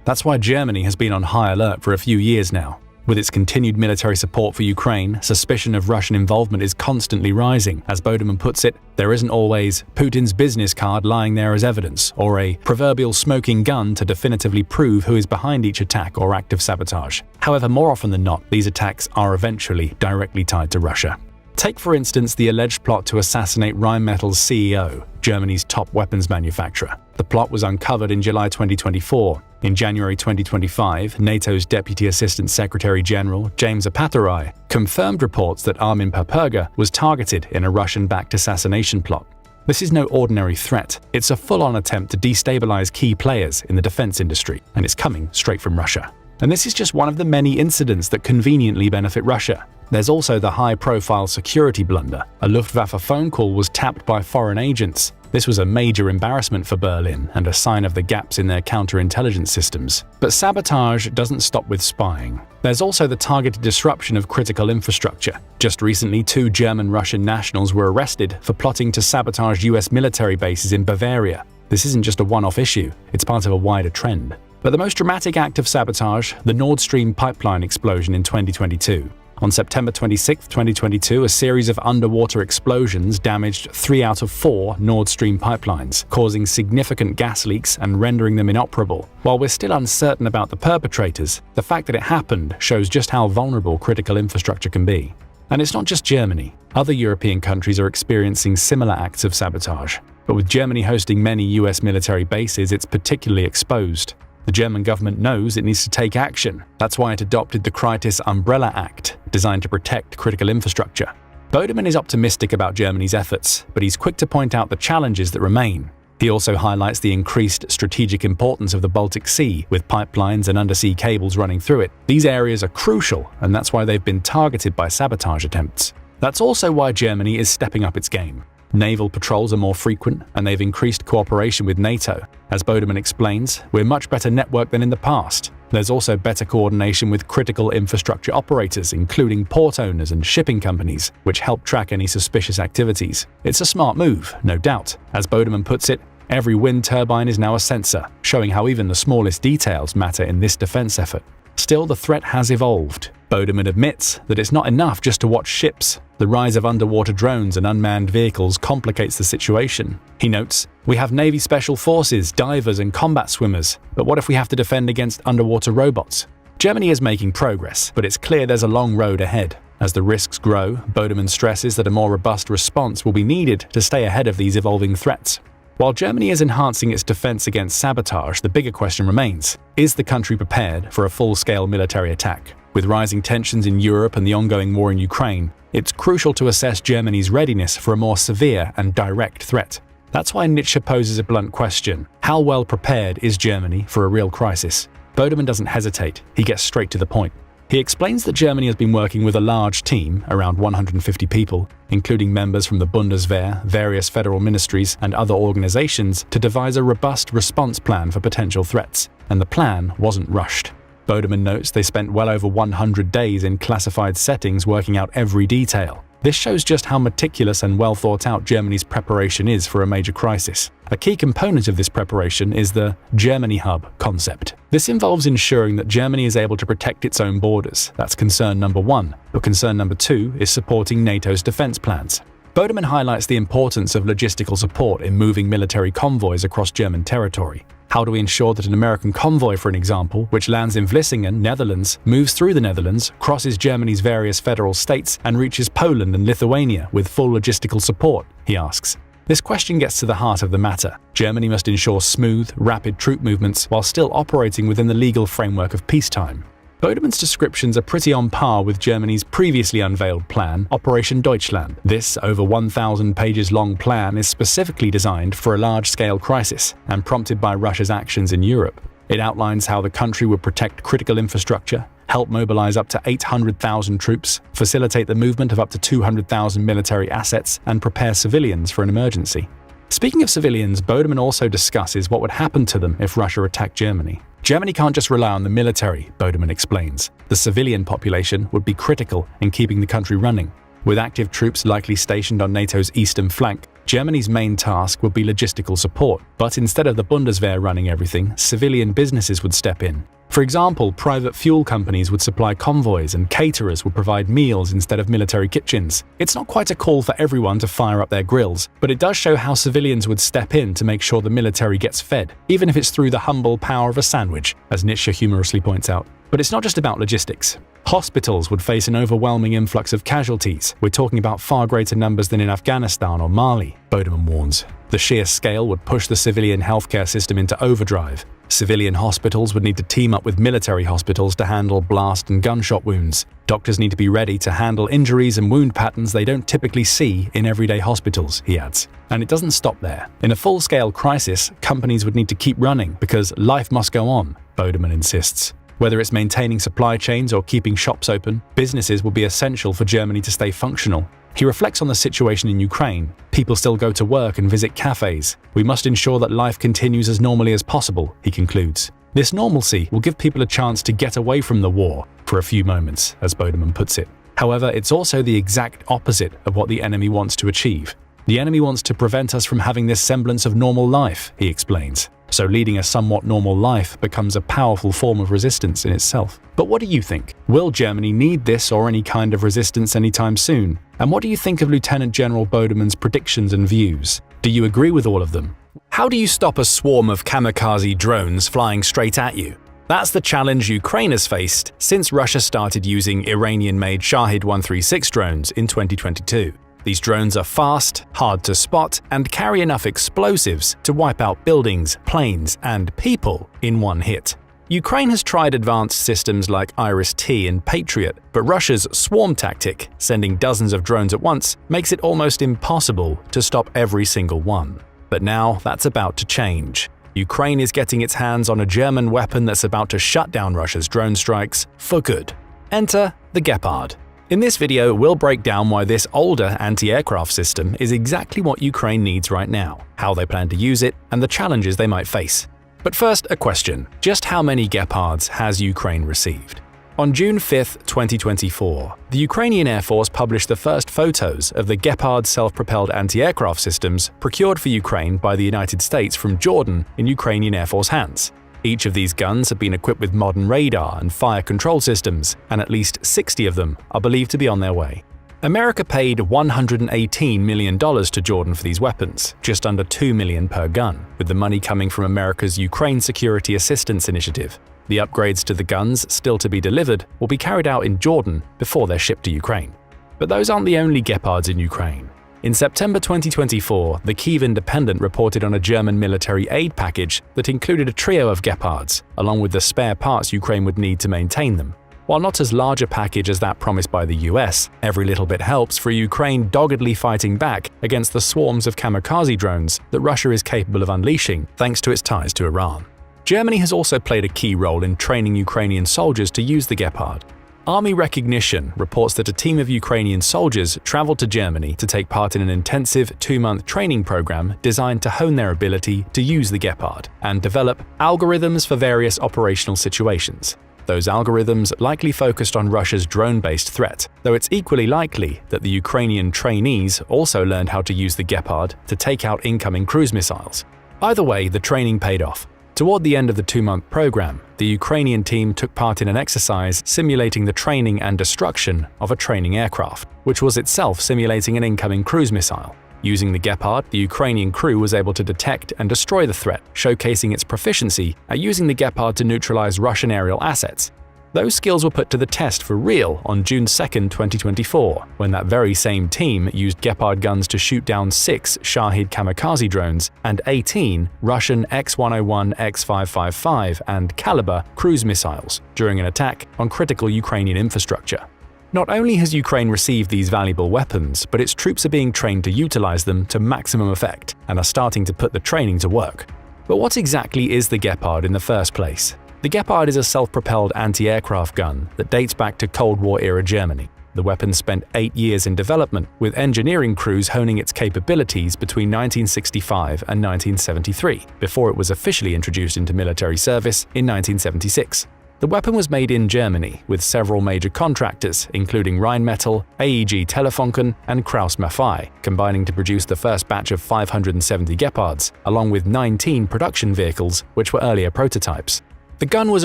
That's why Germany has been on high alert for a few years now. With its continued military support for Ukraine, suspicion of Russian involvement is constantly rising. As Bodeman puts it, there isn't always Putin's business card lying there as evidence, or a proverbial smoking gun to definitively prove who is behind each attack or act of sabotage. However, more often than not, these attacks are eventually directly tied to Russia. Take, for instance, the alleged plot to assassinate Rheinmetall's CEO, Germany's top weapons manufacturer. The plot was uncovered in July 2024. In January 2025, NATO's Deputy Assistant Secretary General James Apatory confirmed reports that Armin Purpurger was targeted in a Russian-backed assassination plot. This is no ordinary threat. It's a full-on attempt to destabilize key players in the defense industry, and it's coming straight from Russia. And this is just one of the many incidents that conveniently benefit Russia. There's also the high-profile security blunder. A Luftwaffe phone call was tapped by foreign agents. This was a major embarrassment for Berlin and a sign of the gaps in their counterintelligence systems. But sabotage doesn't stop with spying. There's also the targeted disruption of critical infrastructure. Just recently, 2 German-Russian nationals were arrested for plotting to sabotage US military bases in Bavaria. This isn't just a one-off issue, it's part of a wider trend. But the most dramatic act of sabotage, the Nord Stream pipeline explosion in 2022. On September 26, 2022, a series of underwater explosions damaged 3 out of 4 Nord Stream pipelines, causing significant gas leaks and rendering them inoperable. While we're still uncertain about the perpetrators, the fact that it happened shows just how vulnerable critical infrastructure can be. And it's not just Germany. Other European countries are experiencing similar acts of sabotage. But with Germany hosting many US military bases, it's particularly exposed. The German government knows it needs to take action. That's why it adopted the Crisis Umbrella Act, designed to protect critical infrastructure. Bodeman is optimistic about Germany's efforts, but he's quick to point out the challenges that remain. He also highlights the increased strategic importance of the Baltic Sea, with pipelines and undersea cables running through it. These areas are crucial, and that's why they've been targeted by sabotage attempts. That's also why Germany is stepping up its game. Naval patrols are more frequent, and they've increased cooperation with NATO. As Bodeman explains, we're much better networked than in the past. There's also better coordination with critical infrastructure operators, including port owners and shipping companies, which help track any suspicious activities. It's a smart move, no doubt. As Bodeman puts it, every wind turbine is now a sensor, showing how even the smallest details matter in this defense effort. Still, the threat has evolved. Bodeman admits that it's not enough just to watch ships. The rise of underwater drones and unmanned vehicles complicates the situation. He notes, "We have Navy Special Forces, divers and combat swimmers, but what if we have to defend against underwater robots?" Germany is making progress, but it's clear there's a long road ahead. As the risks grow, Bodeman stresses that a more robust response will be needed to stay ahead of these evolving threats. While Germany is enhancing its defense against sabotage, the bigger question remains: is the country prepared for a full-scale military attack? With rising tensions in Europe and the ongoing war in Ukraine, it's crucial to assess Germany's readiness for a more severe and direct threat. That's why Nietzsche poses a blunt question: how well prepared is Germany for a real crisis? Bodeman doesn't hesitate, he gets straight to the point. He explains that Germany has been working with a large team, around 150 people, including members from the Bundeswehr, various federal ministries, and other organizations, to devise a robust response plan for potential threats. And the plan wasn't rushed. Bodeman notes they spent well over 100 days in classified settings working out every detail. This shows just how meticulous and well thought out Germany's preparation is for a major crisis. A key component of this preparation is the Germany Hub concept. This involves ensuring that Germany is able to protect its own borders. That's concern number 1. But concern number 2 is supporting NATO's defense plans. Bodeman highlights the importance of logistical support in moving military convoys across German territory. How do we ensure that an American convoy, for an example, which lands in Vlissingen, Netherlands, moves through the Netherlands, crosses Germany's various federal states, and reaches Poland and Lithuania with full logistical support? He asks. This question gets to the heart of the matter. Germany must ensure smooth, rapid troop movements while still operating within the legal framework of peacetime. Bodeman's descriptions are pretty on par with Germany's previously unveiled plan, Operation Deutschland. This over 1,000 pages long plan is specifically designed for a large-scale crisis and prompted by Russia's actions in Europe. It outlines how the country would protect critical infrastructure, help mobilize up to 800,000 troops, facilitate the movement of up to 200,000 military assets, and prepare civilians for an emergency. Speaking of civilians, Bodeman also discusses what would happen to them if Russia attacked Germany. Germany can't just rely on the military, Bodeman explains. The civilian population would be critical in keeping the country running. With active troops likely stationed on NATO's eastern flank, Germany's main task would be logistical support. But instead of the Bundeswehr running everything, civilian businesses would step in. For example, private fuel companies would supply convoys and caterers would provide meals instead of military kitchens. It's not quite a call for everyone to fire up their grills, but it does show how civilians would step in to make sure the military gets fed, even if it's through the humble power of a sandwich, as Nietzsche humorously points out. But it's not just about logistics. Hospitals would face an overwhelming influx of casualties. We're talking about far greater numbers than in Afghanistan or Mali, Bodeman warns. The sheer scale would push the civilian healthcare system into overdrive. Civilian hospitals would need to team up with military hospitals to handle blast and gunshot wounds. Doctors need to be ready to handle injuries and wound patterns they don't typically see in everyday hospitals, he adds. And it doesn't stop there. In a full-scale crisis, companies would need to keep running because life must go on, Bodeman insists. Whether it's maintaining supply chains or keeping shops open, businesses will be essential for Germany to stay functional. He reflects on the situation in Ukraine. People still go to work and visit cafes. We must ensure that life continues as normally as possible, he concludes. This normalcy will give people a chance to get away from the war for a few moments, as Bodeman puts it. However, it's also the exact opposite of what the enemy wants to achieve. The enemy wants to prevent us from having this semblance of normal life, he explains. So leading a somewhat normal life becomes a powerful form of resistance in itself. But what do you think? Will Germany need this or any kind of resistance anytime soon? And what do you think of Lieutenant General Bodeman's predictions and views? Do you agree with all of them? How do you stop a swarm of kamikaze drones flying straight at you? That's the challenge Ukraine has faced since Russia started using Iranian-made Shahid 136 drones in 2022. These drones are fast, hard to spot, and carry enough explosives to wipe out buildings, planes, and people in one hit. Ukraine has tried advanced systems like Iris-T and Patriot, but Russia's swarm tactic, sending dozens of drones at once, makes it almost impossible to stop every single one. But now that's about to change. Ukraine is getting its hands on a German weapon that's about to shut down Russia's drone strikes for good. Enter the Leopard. In this video, we'll break down why this older anti-aircraft system is exactly what Ukraine needs right now, how they plan to use it, and the challenges they might face. But first, a question. Just how many Leopards has Ukraine received? On June 5, 2024, the Ukrainian Air Force published the first photos of the Leopard self-propelled anti-aircraft systems procured for Ukraine by the United States from Jordan in Ukrainian Air Force hands. Each of these guns have been equipped with modern radar and fire control systems, and at least 60 of them are believed to be on their way. America paid $118 million to Jordan for these weapons, just under $2 million per gun, with the money coming from America's Ukraine Security Assistance Initiative. The upgrades to the guns, still to be delivered, will be carried out in Jordan before they're shipped to Ukraine. But those aren't the only Leopards in Ukraine. In September 2024, the Kyiv Independent reported on a German military aid package that included a trio of Leopards, along with the spare parts Ukraine would need to maintain them. While not as large a package as that promised by the US, every little bit helps for Ukraine doggedly fighting back against the swarms of kamikaze drones that Russia is capable of unleashing thanks to its ties to Iran. Germany has also played a key role in training Ukrainian soldiers to use the Leopard. Army Recognition reports that a team of Ukrainian soldiers traveled to Germany to take part in an intensive 2-month training program designed to hone their ability to use the Leopard and develop algorithms for various operational situations. Those algorithms likely focused on Russia's drone-based threat, though it's equally likely that the Ukrainian trainees also learned how to use the Leopard to take out incoming cruise missiles. Either way, the training paid off. Toward the end of the 2-month program, the Ukrainian team took part in an exercise simulating the training and destruction of a training aircraft, which was itself simulating an incoming cruise missile. Using the Gepard, the Ukrainian crew was able to detect and destroy the threat, showcasing its proficiency at using the Gepard to neutralize Russian aerial assets. Those skills were put to the test for real on June 2, 2024, when that very same team used Gepard guns to shoot down 6 Shahid kamikaze drones and 18 Russian X-101, X-555, and Caliber cruise missiles during an attack on critical Ukrainian infrastructure. Not only has Ukraine received these valuable weapons, but its troops are being trained to utilize them to maximum effect and are starting to put the training to work. But what exactly is the Gepard in the first place? The Gepard is a self-propelled anti-aircraft gun that dates back to Cold War-era Germany. The weapon spent 8 years in development, with engineering crews honing its capabilities between 1965 and 1973, before it was officially introduced into military service in 1976. The weapon was made in Germany with several major contractors, including Rheinmetall, AEG Telefunken, and Krauss Maffei, combining to produce the first batch of 570 Gepards, along with 19 production vehicles, which were earlier prototypes. The gun was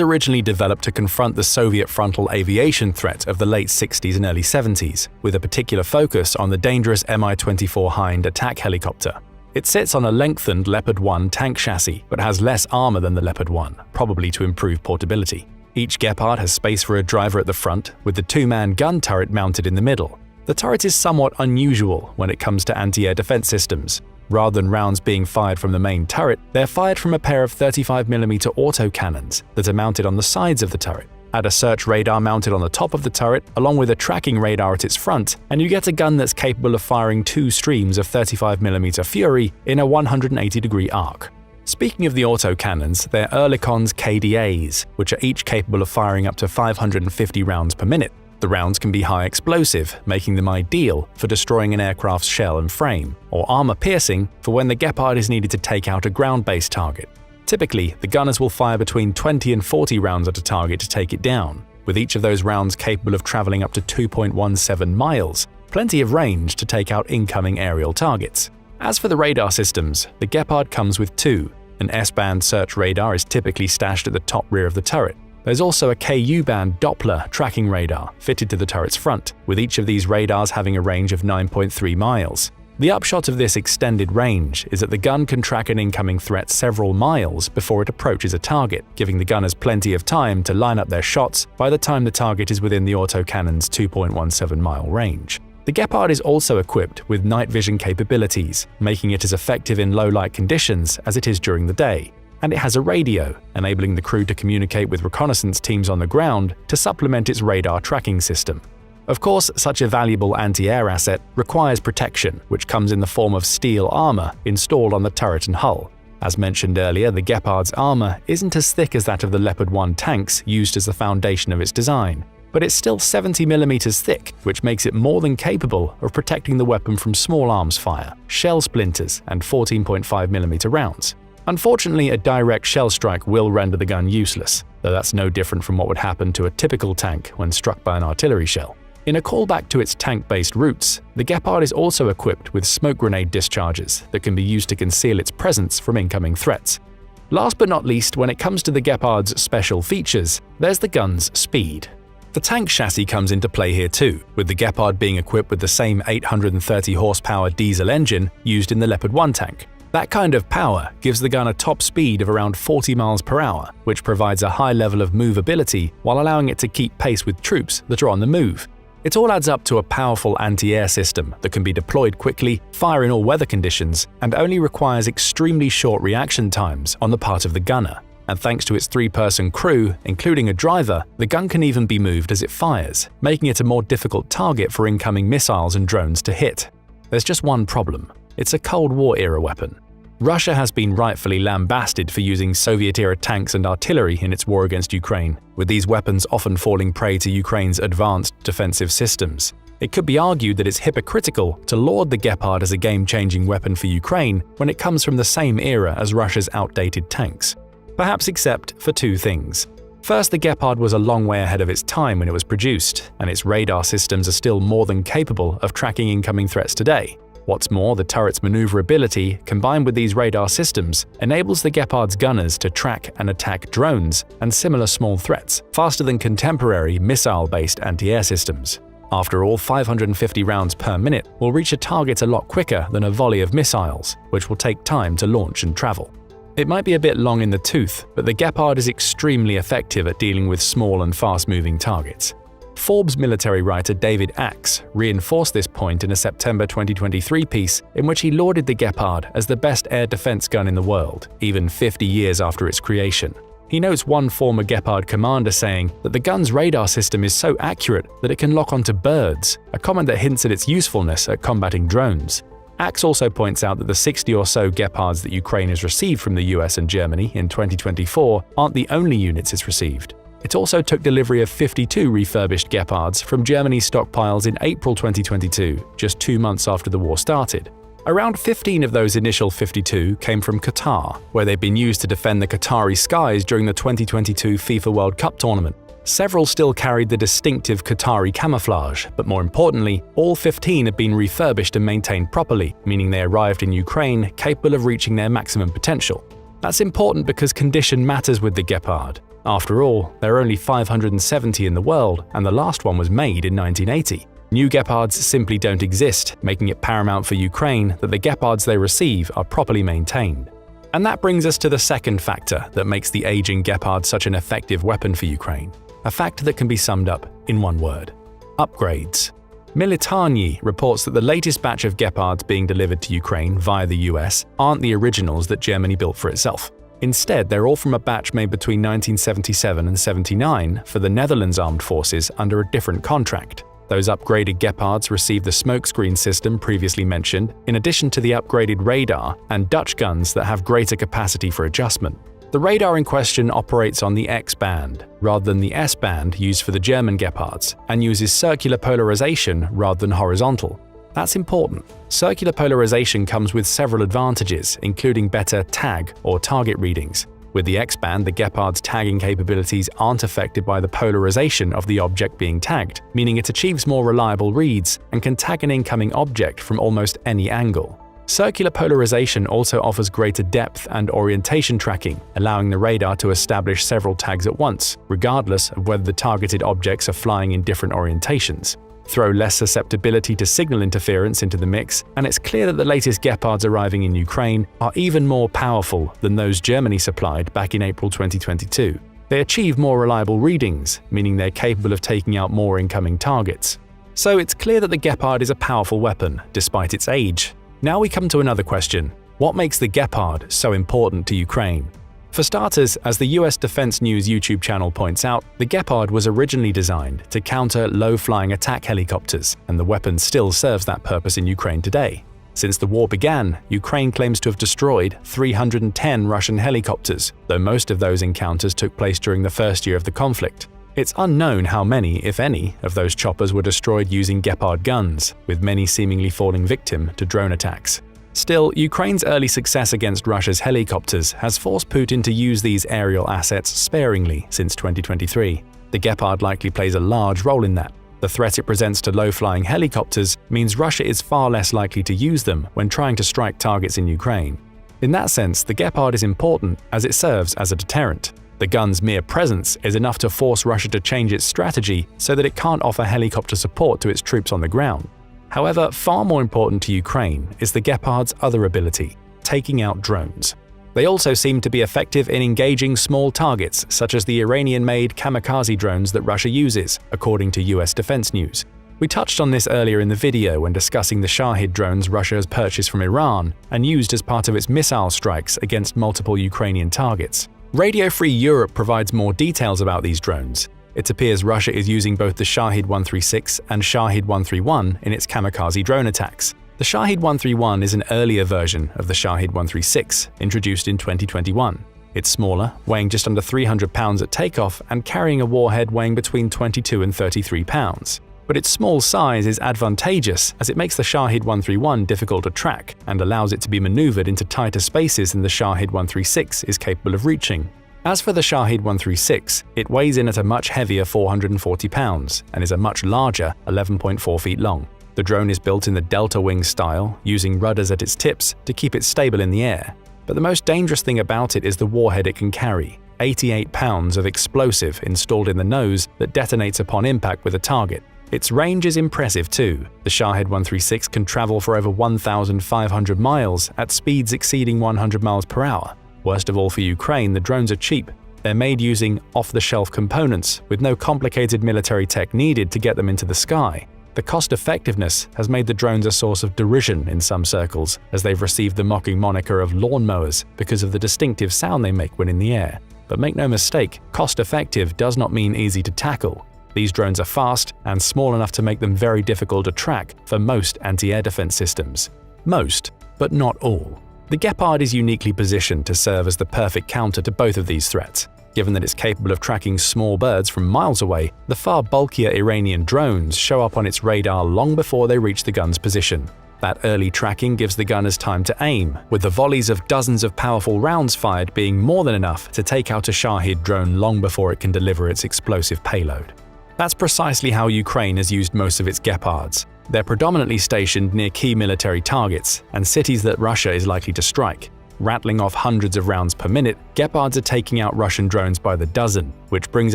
originally developed to confront the Soviet frontal aviation threat of the late 60s and early 70s, with a particular focus on the dangerous Mi-24 Hind attack helicopter. It sits on a lengthened Leopard 1 tank chassis, but has less armor than the Leopard 1, probably to improve portability. Each Gepard has space for a driver at the front, with the 2-man gun turret mounted in the middle. The turret is somewhat unusual when it comes to anti-air defense systems. Rather than rounds being fired from the main turret, they're fired from a pair of 35mm autocannons that are mounted on the sides of the turret. Add a search radar mounted on the top of the turret, along with a tracking radar at its front, and you get a gun that's capable of firing 2 streams of 35mm Fury in a 180-degree arc. Speaking of the autocannons, they're Oerlikon's KDAs, which are each capable of firing up to 550 rounds per minute. The rounds can be high explosive, making them ideal for destroying an aircraft's shell and frame, or armor-piercing for when the Gepard is needed to take out a ground-based target. Typically, the gunners will fire between 20 and 40 rounds at a target to take it down, with each of those rounds capable of traveling up to 2.17 miles, plenty of range to take out incoming aerial targets. As for the radar systems, the Gepard comes with 2. An S-band search radar is typically stashed at the top rear of the turret. There's also a Ku-band Doppler tracking radar fitted to the turret's front, with each of these radars having a range of 9.3 miles. The upshot of this extended range is that the gun can track an incoming threat several miles before it approaches a target, giving the gunners plenty of time to line up their shots by the time the target is within the autocannon's 2.17-mile range. The Gepard is also equipped with night vision capabilities, making it as effective in low-light conditions as it is during the day. And it has a radio, enabling the crew to communicate with reconnaissance teams on the ground to supplement its radar tracking system. Of course, such a valuable anti-air asset requires protection, which comes in the form of steel armor installed on the turret and hull. As mentioned earlier, the Gepard's armor isn't as thick as that of the Leopard 1 tanks used as the foundation of its design, but it's still 70mm thick, which makes it more than capable of protecting the weapon from small arms fire, shell splinters, and 14.5mm rounds. Unfortunately, a direct shell strike will render the gun useless, though that's no different from what would happen to a typical tank when struck by an artillery shell. In a callback to its tank-based roots, the Gepard is also equipped with smoke grenade discharges that can be used to conceal its presence from incoming threats. Last but not least, when it comes to the Gepard's special features, there's the gun's speed. The tank chassis comes into play here too, with the Gepard being equipped with the same 830 horsepower diesel engine used in the Leopard 1 tank. That kind of power gives the gun a top speed of around 40 miles per hour, which provides a high level of movability while allowing it to keep pace with troops that are on the move. It all adds up to a powerful anti-air system that can be deployed quickly, fire in all weather conditions, and only requires extremely short reaction times on the part of the gunner. And thanks to its 3-person crew, including a driver, the gun can even be moved as it fires, making it a more difficult target for incoming missiles and drones to hit. There's just one problem. It's a Cold War-era weapon. Russia has been rightfully lambasted for using Soviet-era tanks and artillery in its war against Ukraine, with these weapons often falling prey to Ukraine's advanced defensive systems. It could be argued that it's hypocritical to laud the Gepard as a game-changing weapon for Ukraine when it comes from the same era as Russia's outdated tanks. Perhaps except for 2 things. First, the Gepard was a long way ahead of its time when it was produced, and its radar systems are still more than capable of tracking incoming threats today. What's more, the turret's maneuverability, combined with these radar systems, enables the Gepard's gunners to track and attack drones and similar small threats faster than contemporary missile-based anti-air systems. After all, 550 rounds per minute will reach a target a lot quicker than a volley of missiles, which will take time to launch and travel. It might be a bit long in the tooth, but the Gepard is extremely effective at dealing with small and fast-moving targets. Forbes military writer David Axe reinforced this point in a September 2023 piece in which he lauded the Gepard as the best air defense gun in the world, even 50 years after its creation. He notes one former Gepard commander saying that the gun's radar system is so accurate that it can lock onto birds, a comment that hints at its usefulness at combating drones. Axe also points out that the 60 or so Gepards that Ukraine has received from the US and Germany in 2024 aren't the only units it's received. It also took delivery of 52 refurbished Gepards from Germany's stockpiles in April 2022, just 2 months after the war started. Around 15 of those initial 52 came from Qatar, where they'd been used to defend the Qatari skies during the 2022 FIFA World Cup tournament. Several still carried the distinctive Qatari camouflage, but more importantly, all 15 had been refurbished and maintained properly, meaning they arrived in Ukraine capable of reaching their maximum potential. That's important because condition matters with the Gepard. After all, there are only 570 in the world, and the last one was made in 1980. New Gepards simply don't exist, making it paramount for Ukraine that the Gepards they receive are properly maintained. And that brings us to the second factor that makes the aging Gepard such an effective weapon for Ukraine. A fact that can be summed up in one word: upgrades. Militarny reports that the latest batch of Gepards being delivered to Ukraine via the US aren't the originals that Germany built for itself. Instead, they're all from a batch made between 1977 and 79 for the Netherlands Armed Forces under a different contract. Those upgraded Gepards received the smokescreen system previously mentioned, in addition to the upgraded radar and Dutch guns that have greater capacity for adjustment. The radar in question operates on the X-band, rather than the S-band used for the German Gepards, and uses circular polarization rather than horizontal. That's important. Circular polarization comes with several advantages, including better tag or target readings. With the X-band, the Gepard's tagging capabilities aren't affected by the polarization of the object being tagged, meaning it achieves more reliable reads and can tag an incoming object from almost any angle. Circular polarization also offers greater depth and orientation tracking, allowing the radar to establish several tags at once, regardless of whether the targeted objects are flying in different orientations. Throw less susceptibility to signal interference into the mix, and it's clear that the latest Gepards arriving in Ukraine are even more powerful than those Germany supplied back in April 2022. They achieve more reliable readings, meaning they're capable of taking out more incoming targets. So it's clear that the Gepard is a powerful weapon, despite its age. Now we come to another question: what makes the Gepard so important to Ukraine? For starters, as the US Defense News YouTube channel points out, the Gepard was originally designed to counter low-flying attack helicopters, and the weapon still serves that purpose in Ukraine today. Since the war began, Ukraine claims to have destroyed 310 Russian helicopters, though most of those encounters took place during the first year of the conflict. It's unknown how many, if any, of those choppers were destroyed using Gepard guns, with many seemingly falling victim to drone attacks. Still, Ukraine's early success against Russia's helicopters has forced Putin to use these aerial assets sparingly since 2023. The Gepard likely plays a large role in that. The threat it presents to low-flying helicopters means Russia is far less likely to use them when trying to strike targets in Ukraine. In that sense, the Gepard is important as it serves as a deterrent. The gun's mere presence is enough to force Russia to change its strategy so that it can't offer helicopter support to its troops on the ground. However, far more important to Ukraine is the Gepard's other ability: taking out drones. They also seem to be effective in engaging small targets, such as the Iranian-made kamikaze drones that Russia uses, according to US Defense News. We touched on this earlier in the video when discussing the Shahid drones Russia has purchased from Iran and used as part of its missile strikes against multiple Ukrainian targets. Radio Free Europe provides more details about these drones. It appears Russia is using both the Shahid 136 and Shahid 131 in its kamikaze drone attacks. The Shahid 131 is an earlier version of the Shahid 136, introduced in 2021. It's smaller, weighing just under 300 pounds at takeoff and carrying a warhead weighing between 22 and 33 pounds. But its small size is advantageous as it makes the Shahid 131 difficult to track and allows it to be maneuvered into tighter spaces than the Shahid 136 is capable of reaching. As for the Shahid 136, it weighs in at a much heavier 440 pounds and is a much larger 11.4 feet long. The drone is built in the delta wing style, using rudders at its tips to keep it stable in the air. But the most dangerous thing about it is the warhead it can carry, 88 pounds of explosive installed in the nose that detonates upon impact with a target. Its range is impressive too. The Shahed 136 can travel for over 1,500 miles at speeds exceeding 100 miles per hour. Worst of all for Ukraine, the drones are cheap. They're made using off-the-shelf components, with no complicated military tech needed to get them into the sky. The cost-effectiveness has made the drones a source of derision in some circles, as they've received the mocking moniker of lawnmowers because of the distinctive sound they make when in the air. But make no mistake, cost-effective does not mean easy to tackle. These drones are fast and small enough to make them very difficult to track for most anti-air defense systems. Most, but not all. The Leopard is uniquely positioned to serve as the perfect counter to both of these threats. Given that it's capable of tracking small birds from miles away, the far bulkier Iranian drones show up on its radar long before they reach the gun's position. That early tracking gives the gunners time to aim, with the volleys of dozens of powerful rounds fired being more than enough to take out a Shahed drone long before it can deliver its explosive payload. That's precisely how Ukraine has used most of its Leopards. They're predominantly stationed near key military targets and cities that Russia is likely to strike. Rattling off hundreds of rounds per minute, Leopards are taking out Russian drones by the dozen, which brings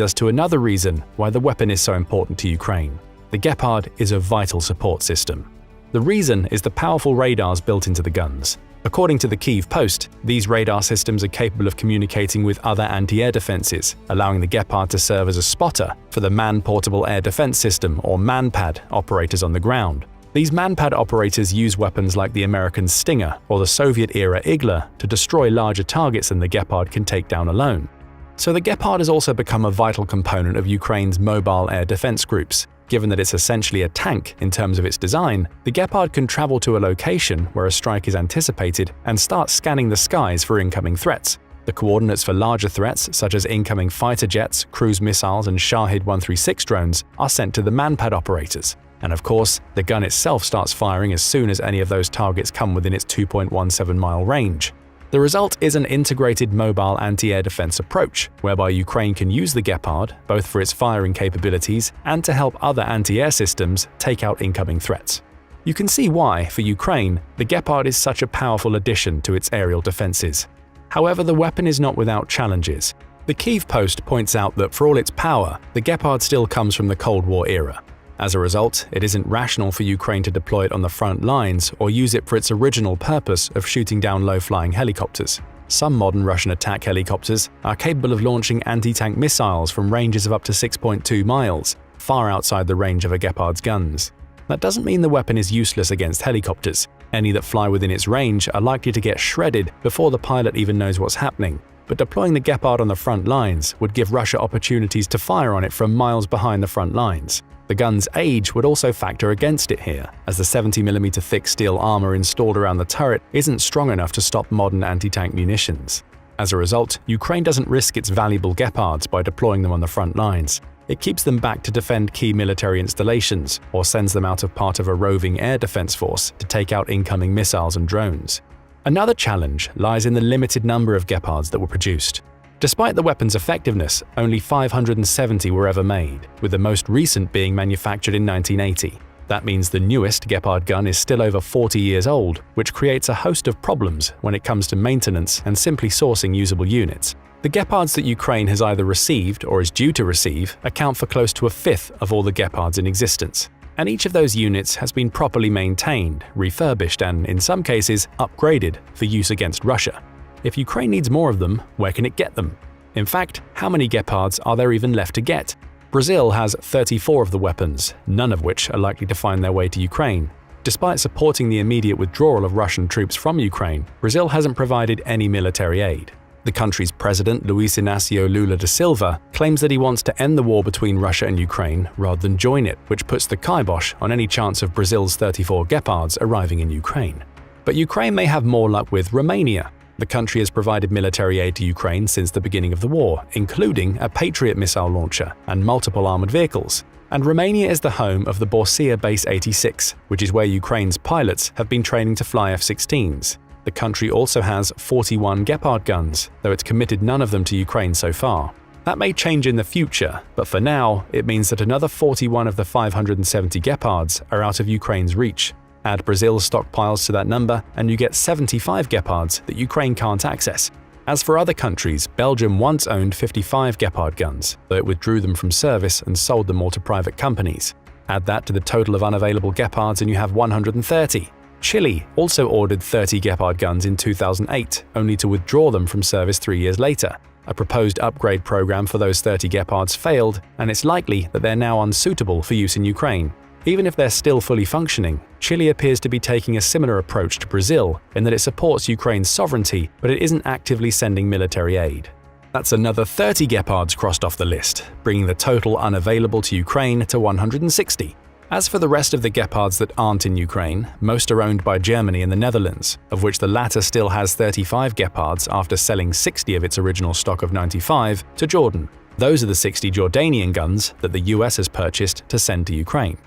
us to another reason why the weapon is so important to Ukraine. The Leopard is a vital support system. The reason is the powerful radars built into the guns. According to the Kyiv Post, these radar systems are capable of communicating with other anti-air defenses, allowing the Leopard to serve as a spotter for the Man-Portable Air Defense System or MANPAD operators on the ground. These MANPAD operators use weapons like the American Stinger or the Soviet-era Igla to destroy larger targets than the Leopard can take down alone. So the Leopard has also become a vital component of Ukraine's mobile air defense groups. Given that it's essentially a tank in terms of its design, the Leopard can travel to a location where a strike is anticipated and start scanning the skies for incoming threats. The coordinates for larger threats, such as incoming fighter jets, cruise missiles, and Shahed 136 drones, are sent to the MANPAD operators. And of course, the gun itself starts firing as soon as any of those targets come within its 2.17-mile range. The result is an integrated mobile anti-air defense approach, whereby Ukraine can use the Leopard both for its firing capabilities and to help other anti-air systems take out incoming threats. You can see why, for Ukraine, the Leopard is such a powerful addition to its aerial defenses. However, the weapon is not without challenges. The Kyiv Post points out that for all its power, the Leopard still comes from the Cold War era. As a result, it isn't rational for Ukraine to deploy it on the front lines or use it for its original purpose of shooting down low-flying helicopters. Some modern Russian attack helicopters are capable of launching anti-tank missiles from ranges of up to 6.2 miles, far outside the range of a Leopard's guns. That doesn't mean the weapon is useless against helicopters. Any that fly within its range are likely to get shredded before the pilot even knows what's happening. But deploying the Leopard on the front lines would give Russia opportunities to fire on it from miles behind the front lines. The gun's age would also factor against it here, as the 70mm thick steel armor installed around the turret isn't strong enough to stop modern anti-tank munitions. As a result, Ukraine doesn't risk its valuable Leopards by deploying them on the front lines. It keeps them back to defend key military installations, or sends them out as part of a roving air defense force to take out incoming missiles and drones. Another challenge lies in the limited number of Leopards that were produced. Despite the weapon's effectiveness, only 570 were ever made, with the most recent being manufactured in 1980. That means the newest Leopard gun is still over 40 years old, which creates a host of problems when it comes to maintenance and simply sourcing usable units. The Leopards that Ukraine has either received or is due to receive account for close to a fifth of all the Leopards in existence. And each of those units has been properly maintained, refurbished, and, in some cases, upgraded for use against Russia. If Ukraine needs more of them, where can it get them? In fact, how many Leopards are there even left to get? Brazil has 34 of the weapons, none of which are likely to find their way to Ukraine. Despite supporting the immediate withdrawal of Russian troops from Ukraine, Brazil hasn't provided any military aid. The country's president, Luiz Inácio Lula da Silva, claims that he wants to end the war between Russia and Ukraine rather than join it, which puts the kibosh on any chance of Brazil's 34 Leopards arriving in Ukraine. But Ukraine may have more luck with Romania. The country has provided military aid to Ukraine since the beginning of the war, including a Patriot missile launcher and multiple armored vehicles. And Romania is the home of the Borcea Base 86, which is where Ukraine's pilots have been training to fly F-16s. The country also has 41 Leopard guns, though it's committed none of them to Ukraine so far. That may change in the future, but for now, it means that another 41 of the 570 Gepards are out of Ukraine's reach. Add Brazil's stockpiles to that number, and you get 75 Gepards that Ukraine can't access. As for other countries, Belgium once owned 55 Gepard guns, though it withdrew them from service and sold them all to private companies. Add that to the total of unavailable Gepards and you have 130. Chile also ordered 30 Gepard guns in 2008, only to withdraw them from service 3 years later. A proposed upgrade program for those 30 Gepards failed, and it's likely that they're now unsuitable for use in Ukraine. Even if they're still fully functioning, Chile appears to be taking a similar approach to Brazil in that it supports Ukraine's sovereignty, but it isn't actively sending military aid. That's another 30 Gepards crossed off the list, bringing the total unavailable to Ukraine to 160. As for the rest of the Gepards that aren't in Ukraine, most are owned by Germany and the Netherlands, of which the latter still has 35 Gepards after selling 60 of its original stock of 95 to Jordan. Those are the 60 Jordanian guns that the US has purchased to send to Ukraine.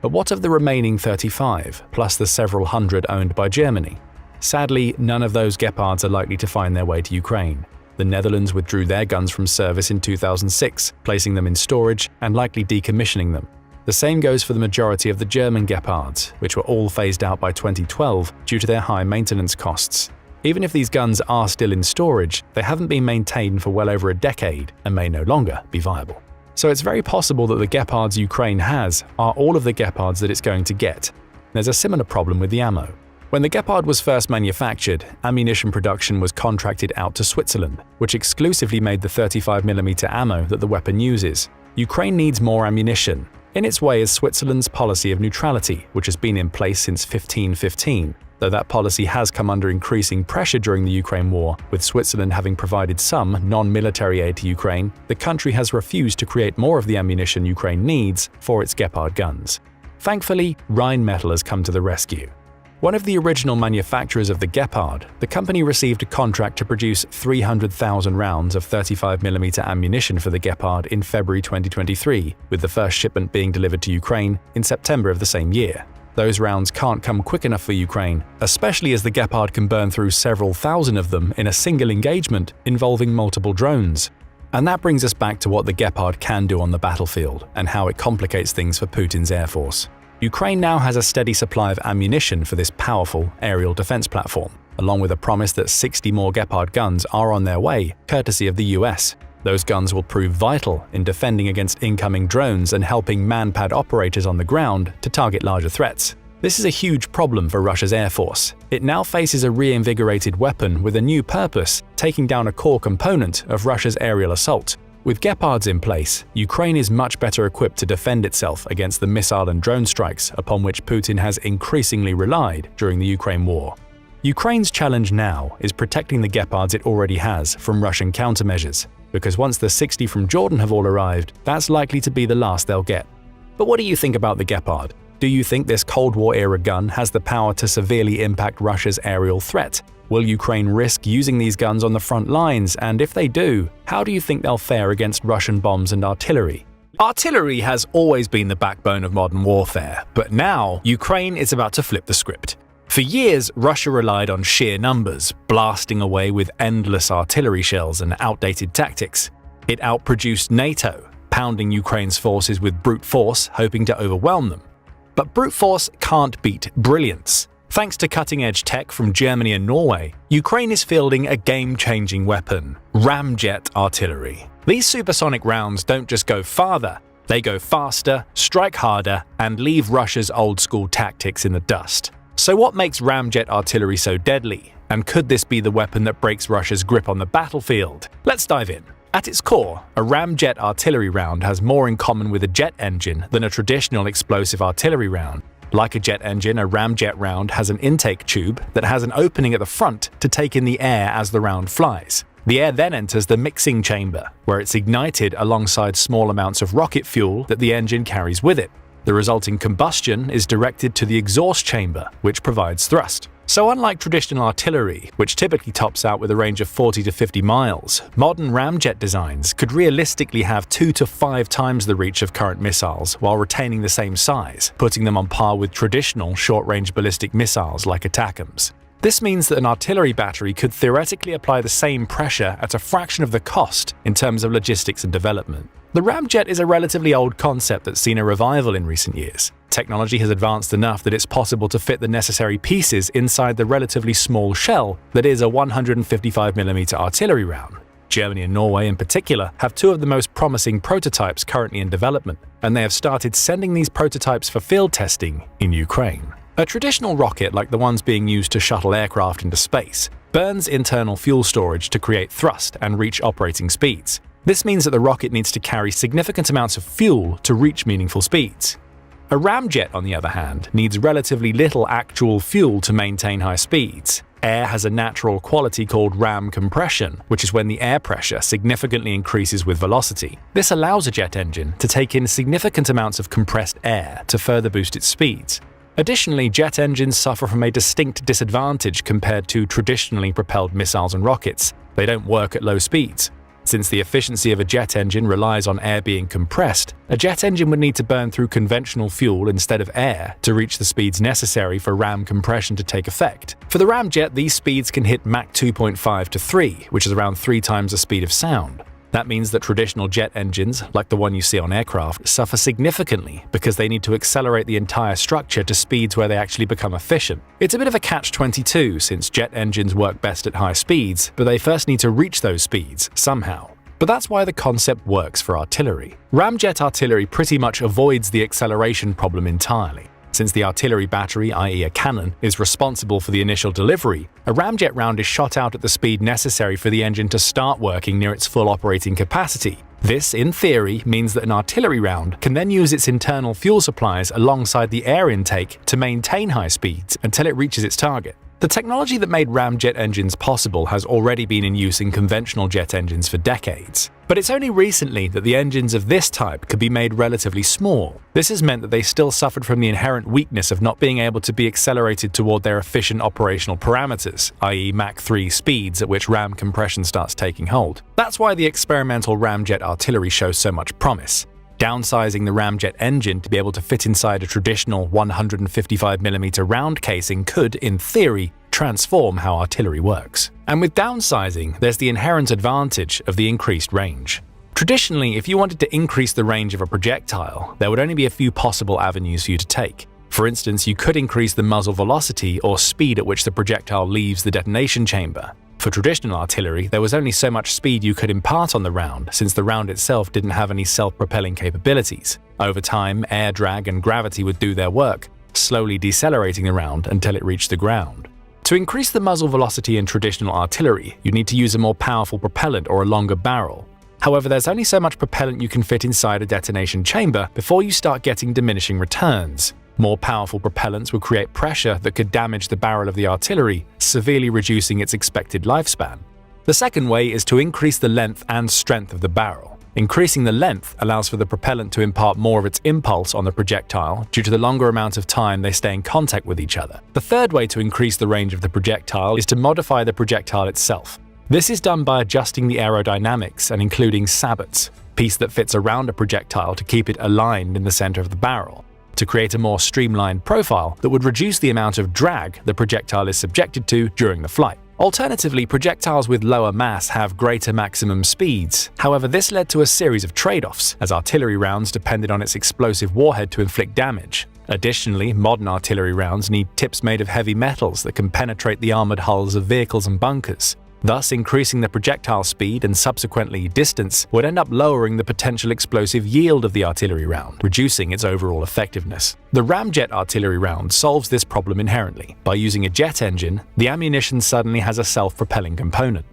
But what of the remaining 35, plus the several hundred owned by Germany? Sadly, none of those Gepards are likely to find their way to Ukraine. The Netherlands withdrew their guns from service in 2006, placing them in storage and likely decommissioning them. The same goes for the majority of the German Gepards, which were all phased out by 2012 due to their high maintenance costs. Even if these guns are still in storage, they haven't been maintained for well over a decade and may no longer be viable. So it's very possible that the Gepards Ukraine has are all of the Gepards that it's going to get. There's a similar problem with the ammo. When the Gepard was first manufactured, ammunition production was contracted out to Switzerland, which exclusively made the 35mm ammo that the weapon uses. Ukraine needs more ammunition. In its way is Switzerland's policy of neutrality, which has been in place since 1515. Though that policy has come under increasing pressure during the Ukraine war, with Switzerland having provided some non-military aid to Ukraine, the country has refused to create more of the ammunition Ukraine needs for its Gepard guns. Thankfully, Rheinmetall has come to the rescue. One of the original manufacturers of the Gepard, the company received a contract to produce 300,000 rounds of 35mm ammunition for the Gepard in February 2023, with the first shipment being delivered to Ukraine in September of the same year. Those rounds can't come quick enough for Ukraine, especially as the Gepard can burn through several thousand of them in a single engagement involving multiple drones. And that brings us back to what the Gepard can do on the battlefield and how it complicates things for Putin's air force. Ukraine now has a steady supply of ammunition for this powerful aerial defense platform, along with a promise that 60 more Gepard guns are on their way, courtesy of the US. Those guns will prove vital in defending against incoming drones and helping manpad operators on the ground to target larger threats. This is a huge problem for Russia's air force. It now faces a reinvigorated weapon with a new purpose, taking down a core component of Russia's aerial assault. With Gepards in place, Ukraine is much better equipped to defend itself against the missile and drone strikes upon which Putin has increasingly relied during the Ukraine war. Ukraine's challenge now is protecting the Gepards it already has from Russian countermeasures, because once the 60 from Jordan have all arrived, that's likely to be the last they'll get. But what do you think about the Gepard? Do you think this Cold War-era gun has the power to severely impact Russia's aerial threat? Will Ukraine risk using these guns on the front lines, and if they do, how do you think they'll fare against Russian bombs and artillery? Artillery has always been the backbone of modern warfare, but now Ukraine is about to flip the script. For years, Russia relied on sheer numbers, blasting away with endless artillery shells and outdated tactics. It outproduced NATO, pounding Ukraine's forces with brute force, hoping to overwhelm them. But brute force can't beat brilliance. Thanks to cutting-edge tech from Germany and Norway, Ukraine is fielding a game-changing weapon: ramjet artillery. These supersonic rounds don't just go farther, they go faster, strike harder, and leave Russia's old-school tactics in the dust. So what makes ramjet artillery so deadly? And could this be the weapon that breaks Russia's grip on the battlefield? Let's dive in. At its core, a ramjet artillery round has more in common with a jet engine than a traditional explosive artillery round. Like a jet engine, a ramjet round has an intake tube that has an opening at the front to take in the air as the round flies. The air then enters the mixing chamber, where it's ignited alongside small amounts of rocket fuel that the engine carries with it. The resulting combustion is directed to the exhaust chamber, which provides thrust. So unlike traditional artillery, which typically tops out with a range of 40 to 50 miles, modern ramjet designs could realistically have 2 to 5 times the reach of current missiles while retaining the same size, putting them on par with traditional short-range ballistic missiles like ATACMS. This means that an artillery battery could theoretically apply the same pressure at a fraction of the cost in terms of logistics and development. The ramjet is a relatively old concept that's seen a revival in recent years. Technology has advanced enough that it's possible to fit the necessary pieces inside the relatively small shell that is a 155mm artillery round. Germany and Norway in particular have two of the most promising prototypes currently in development, and they have started sending these prototypes for field testing in Ukraine. A traditional rocket like the ones being used to shuttle aircraft into space burns internal fuel storage to create thrust and reach operating speeds. This means that the rocket needs to carry significant amounts of fuel to reach meaningful speeds. A ramjet, on the other hand, needs relatively little actual fuel to maintain high speeds. Air has a natural quality called ram compression, which is when the air pressure significantly increases with velocity. This allows a jet engine to take in significant amounts of compressed air to further boost its speeds. Additionally, jet engines suffer from a distinct disadvantage compared to traditionally propelled missiles and rockets. They don't work at low speeds. Since the efficiency of a jet engine relies on air being compressed, a jet engine would need to burn through conventional fuel instead of air to reach the speeds necessary for ram compression to take effect. For the ramjet, these speeds can hit Mach 2.5 to 3, which is around 3 times the speed of sound. That means that traditional jet engines, like the one you see on aircraft, suffer significantly because they need to accelerate the entire structure to speeds where they actually become efficient. It's a bit of a catch-22 since jet engines work best at high speeds, but they first need to reach those speeds somehow. But that's why the concept works for artillery. Ramjet artillery pretty much avoids the acceleration problem entirely. Since the artillery battery, i.e. a cannon, is responsible for the initial delivery, a ramjet round is shot out at the speed necessary for the engine to start working near its full operating capacity. This, in theory, means that an artillery round can then use its internal fuel supplies alongside the air intake to maintain high speeds until it reaches its target. The technology that made ramjet engines possible has already been in use in conventional jet engines for decades. But it's only recently that the engines of this type could be made relatively small. This has meant that they still suffered from the inherent weakness of not being able to be accelerated toward their efficient operational parameters, i.e. Mach 3 speeds at which ram compression starts taking hold. That's why the experimental ramjet artillery shows so much promise. Downsizing the ramjet engine to be able to fit inside a traditional 155mm round casing could, in theory, transform how artillery works. And with downsizing, there's the inherent advantage of the increased range. Traditionally, if you wanted to increase the range of a projectile, there would only be a few possible avenues for you to take. For instance, you could increase the muzzle velocity or speed at which the projectile leaves the detonation chamber. For traditional artillery, there was only so much speed you could impart on the round, since the round itself didn't have any self-propelling capabilities. Over time, air drag and gravity would do their work, slowly decelerating the round until it reached the ground. To increase the muzzle velocity in traditional artillery, you need to use a more powerful propellant or a longer barrel. However, there's only so much propellant you can fit inside a detonation chamber before you start getting diminishing returns. More powerful propellants would create pressure that could damage the barrel of the artillery, severely reducing its expected lifespan. The second way is to increase the length and strength of the barrel. Increasing the length allows for the propellant to impart more of its impulse on the projectile due to the longer amount of time they stay in contact with each other. The third way to increase the range of the projectile is to modify the projectile itself. This is done by adjusting the aerodynamics and including sabots, a piece that fits around a projectile to keep it aligned in the center of the barrel, to create a more streamlined profile that would reduce the amount of drag the projectile is subjected to during the flight. Alternatively, projectiles with lower mass have greater maximum speeds. However, this led to a series of trade-offs, as artillery rounds depended on its explosive warhead to inflict damage. Additionally, modern artillery rounds need tips made of heavy metals that can penetrate the armored hulls of vehicles and bunkers. Thus, increasing the projectile speed and subsequently distance would end up lowering the potential explosive yield of the artillery round, reducing its overall effectiveness. The ramjet artillery round solves this problem inherently. By using a jet engine, the ammunition suddenly has a self-propelling component.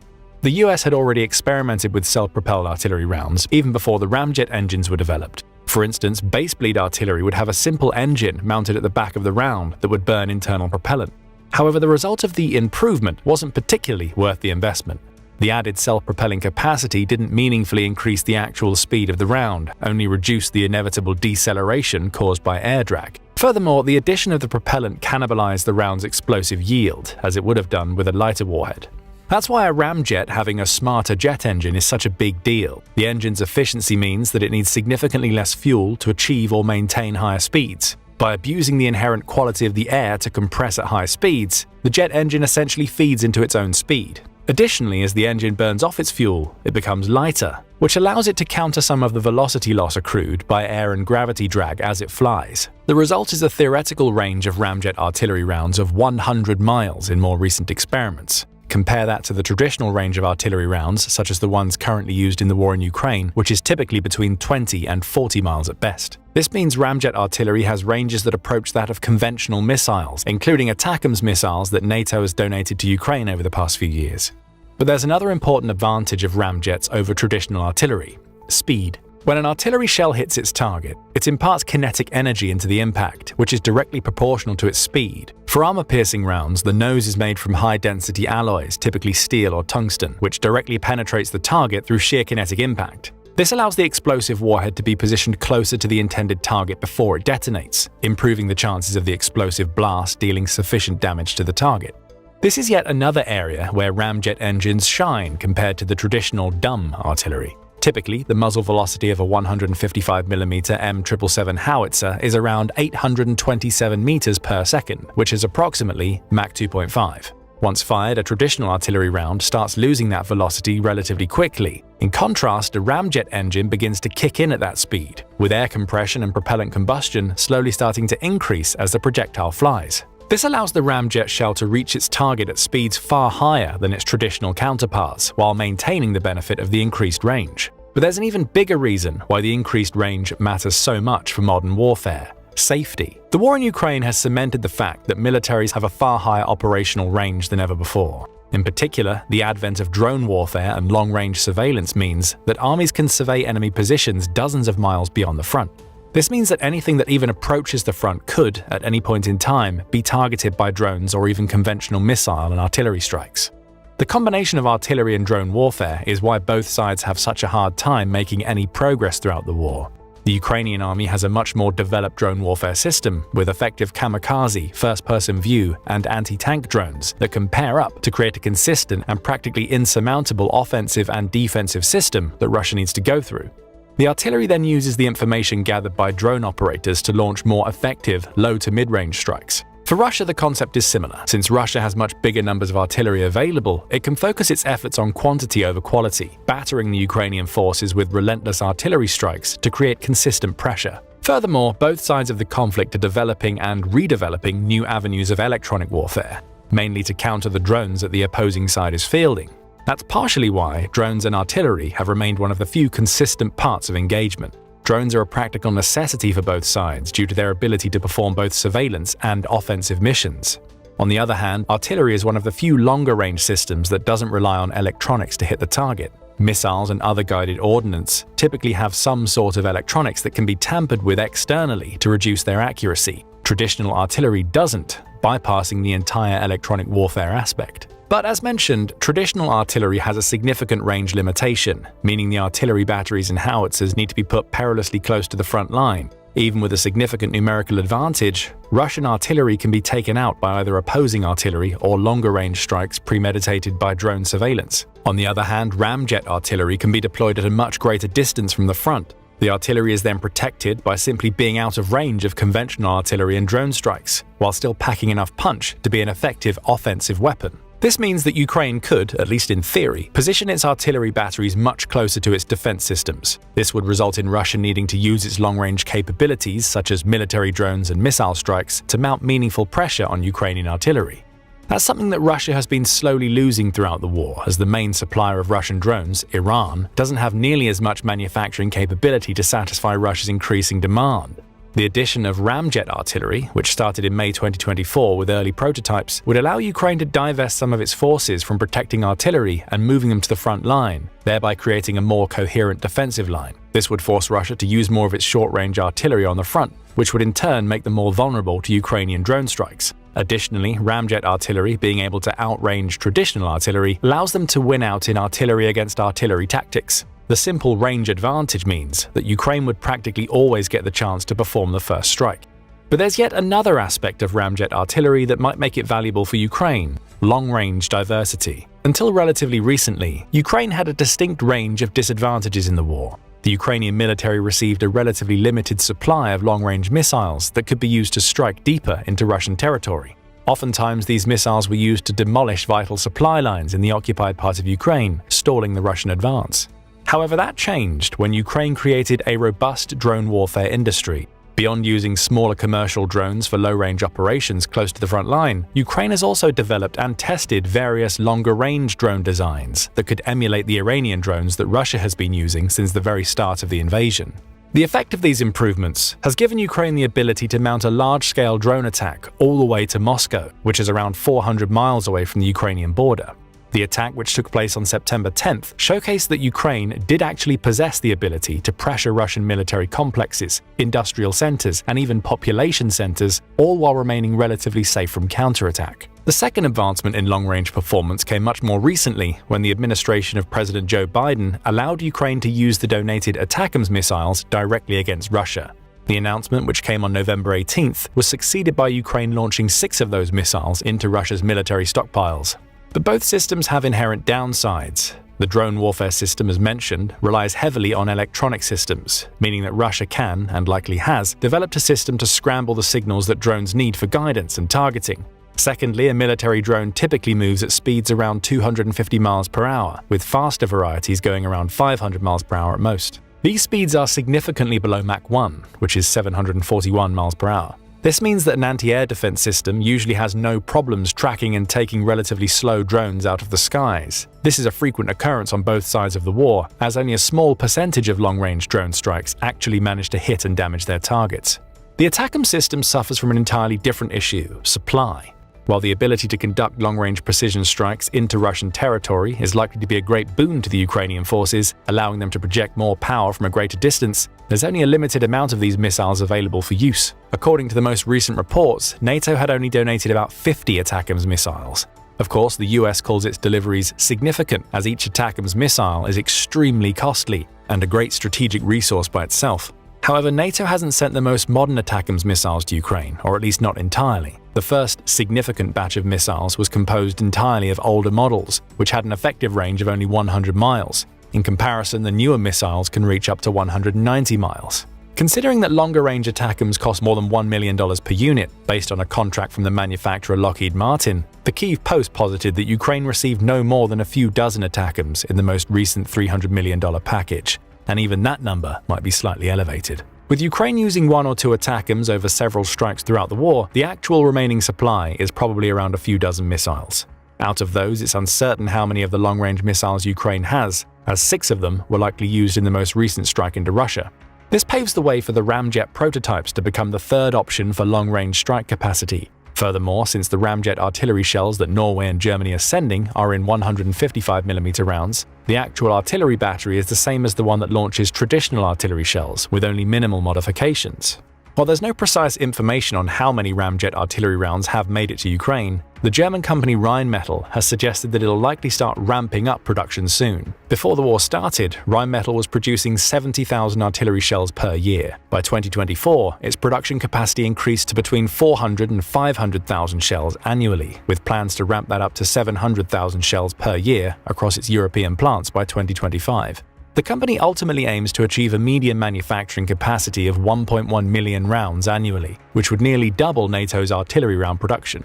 The US had already experimented with self-propelled artillery rounds even before the ramjet engines were developed. For instance, base bleed artillery would have a simple engine mounted at the back of the round that would burn internal propellant. However, the result of the improvement wasn't particularly worth the investment. The added self-propelling capacity didn't meaningfully increase the actual speed of the round, only reduced the inevitable deceleration caused by air drag. Furthermore, the addition of the propellant cannibalized the round's explosive yield, as it would have done with a lighter warhead. That's why a ramjet having a smarter jet engine is such a big deal. The engine's efficiency means that it needs significantly less fuel to achieve or maintain higher speeds. By abusing the inherent quality of the air to compress at high speeds, the jet engine essentially feeds into its own speed. Additionally, as the engine burns off its fuel, it becomes lighter, which allows it to counter some of the velocity loss accrued by air and gravity drag as it flies. The result is a theoretical range of ramjet artillery rounds of 100 miles in more recent experiments. Compare that to the traditional range of artillery rounds, such as the ones currently used in the war in Ukraine, which is typically between 20 and 40 miles at best. This means ramjet artillery has ranges that approach that of conventional missiles, including ATACMS missiles that NATO has donated to Ukraine over the past few years. But there's another important advantage of ramjets over traditional artillery: speed. When an artillery shell hits its target, it imparts kinetic energy into the impact, which is directly proportional to its speed. For armor-piercing rounds, the nose is made from high-density alloys, typically steel or tungsten, which directly penetrates the target through sheer kinetic impact. This allows the explosive warhead to be positioned closer to the intended target before it detonates, improving the chances of the explosive blast dealing sufficient damage to the target. This is yet another area where ramjet engines shine compared to the traditional dumb artillery. Typically, the muzzle velocity of a 155mm M777 howitzer is around 827 meters per second, which is approximately Mach 2.5. Once fired, a traditional artillery round starts losing that velocity relatively quickly. In contrast, a ramjet engine begins to kick in at that speed, with air compression and propellant combustion slowly starting to increase as the projectile flies. This allows the ramjet shell to reach its target at speeds far higher than its traditional counterparts, while maintaining the benefit of the increased range. But there's an even bigger reason why the increased range matters so much for modern warfare: safety. The war in Ukraine has cemented the fact that militaries have a far higher operational range than ever before. In particular, the advent of drone warfare and long-range surveillance means that armies can survey enemy positions dozens of miles beyond the front. This means that anything that even approaches the front could, at any point in time, be targeted by drones or even conventional missile and artillery strikes. The combination of artillery and drone warfare is why both sides have such a hard time making any progress throughout the war. The Ukrainian army has a much more developed drone warfare system, with effective kamikaze, first-person view, and anti-tank drones that can pair up to create a consistent and practically insurmountable offensive and defensive system that Russia needs to go through. The artillery then uses the information gathered by drone operators to launch more effective, low to mid-range strikes. For Russia, the concept is similar. Since Russia has much bigger numbers of artillery available, it can focus its efforts on quantity over quality, battering the Ukrainian forces with relentless artillery strikes to create consistent pressure. Furthermore, both sides of the conflict are developing and redeveloping new avenues of electronic warfare, mainly to counter the drones that the opposing side is fielding. That's partially why drones and artillery have remained one of the few consistent parts of engagement. Drones are a practical necessity for both sides due to their ability to perform both surveillance and offensive missions. On the other hand, artillery is one of the few longer-range systems that doesn't rely on electronics to hit the target. Missiles and other guided ordnance typically have some sort of electronics that can be tampered with externally to reduce their accuracy. Traditional artillery doesn't, bypassing the entire electronic warfare aspect. But as mentioned, traditional artillery has a significant range limitation, meaning the artillery batteries and howitzers need to be put perilously close to the front line. Even with a significant numerical advantage, Russian artillery can be taken out by either opposing artillery or longer-range strikes premeditated by drone surveillance. On the other hand, ramjet artillery can be deployed at a much greater distance from the front. The artillery is then protected by simply being out of range of conventional artillery and drone strikes, while still packing enough punch to be an effective offensive weapon. This means that Ukraine could, at least in theory, position its artillery batteries much closer to its defense systems. This would result in Russia needing to use its long-range capabilities, such as military drones and missile strikes, to mount meaningful pressure on Ukrainian artillery. That's something that Russia has been slowly losing throughout the war, as the main supplier of Russian drones, Iran, doesn't have nearly as much manufacturing capability to satisfy Russia's increasing demand. The addition of ramjet artillery, which started in May 2024 with early prototypes, would allow Ukraine to divest some of its forces from protecting artillery and moving them to the front line, thereby creating a more coherent defensive line. This would force Russia to use more of its short-range artillery on the front, which would in turn make them more vulnerable to Ukrainian drone strikes. Additionally, ramjet artillery being able to outrange traditional artillery allows them to win out in artillery against artillery tactics. The simple range advantage means that Ukraine would practically always get the chance to perform the first strike. But there's yet another aspect of ramjet artillery that might make it valuable for Ukraine: long-range diversity. Until relatively recently, Ukraine had a distinct range of disadvantages in the war. The Ukrainian military received a relatively limited supply of long-range missiles that could be used to strike deeper into Russian territory. Oftentimes, these missiles were used to demolish vital supply lines in the occupied part of Ukraine, stalling the Russian advance. However, that changed when Ukraine created a robust drone warfare industry. Beyond using smaller commercial drones for low-range operations close to the front line, Ukraine has also developed and tested various longer-range drone designs that could emulate the Iranian drones that Russia has been using since the very start of the invasion. The effect of these improvements has given Ukraine the ability to mount a large-scale drone attack all the way to Moscow, which is around 400 miles away from the Ukrainian border. The attack, which took place on September 10th, showcased that Ukraine did actually possess the ability to pressure Russian military complexes, industrial centers, and even population centers, all while remaining relatively safe from counterattack. The second advancement in long-range performance came much more recently when the administration of President Joe Biden allowed Ukraine to use the donated ATACMS missiles directly against Russia. The announcement, which came on November 18th, was succeeded by Ukraine launching 6 of those missiles into Russia's military stockpiles. But both systems have inherent downsides. The drone warfare system, as mentioned, relies heavily on electronic systems, meaning that Russia can, and likely has, developed a system to scramble the signals that drones need for guidance and targeting. Secondly, a military drone typically moves at speeds around 250 miles per hour, with faster varieties going around 500 miles per hour at most. These speeds are significantly below Mach 1, which is 741 miles per hour. This means that an anti-air defense system usually has no problems tracking and taking relatively slow drones out of the skies. This is a frequent occurrence on both sides of the war, as only a small percentage of long-range drone strikes actually manage to hit and damage their targets. The ATACMS system suffers from an entirely different issue: supply. While the ability to conduct long-range precision strikes into Russian territory is likely to be a great boon to the Ukrainian forces, allowing them to project more power from a greater distance, there's only a limited amount of these missiles available for use. According to the most recent reports, NATO had only donated about 50 ATACMS missiles. Of course, the US calls its deliveries significant, as each ATACMS missile is extremely costly and a great strategic resource by itself. However, NATO hasn't sent the most modern ATACMS missiles to Ukraine, or at least not entirely. The first significant batch of missiles was composed entirely of older models, which had an effective range of only 100 miles. In comparison, the newer missiles can reach up to 190 miles. Considering that longer-range ATACMS cost more than $1 million per unit, based on a contract from the manufacturer Lockheed Martin, the Kyiv Post posited that Ukraine received no more than a few dozen ATACMS in the most recent $300 million package. And even that number might be slightly elevated. With Ukraine using 1 or 2 ATACMS over several strikes throughout the war, the actual remaining supply is probably around a few dozen missiles. Out of those, it's uncertain how many of the long-range missiles Ukraine has, as 6 of them were likely used in the most recent strike into Russia. This paves the way for the ramjet prototypes to become the third option for long-range strike capacity. Furthermore, since the ramjet artillery shells that Norway and Germany are sending are in 155mm rounds, the actual artillery battery is the same as the one that launches traditional artillery shells, with only minimal modifications. While there's no precise information on how many ramjet artillery rounds have made it to Ukraine, the German company Rheinmetall has suggested that it'll likely start ramping up production soon. Before the war started, Rheinmetall was producing 70,000 artillery shells per year. By 2024, its production capacity increased to between 400 and 500,000 shells annually, with plans to ramp that up to 700,000 shells per year across its European plants by 2025. The company ultimately aims to achieve a median manufacturing capacity of 1.1 million rounds annually, which would nearly double NATO's artillery round production.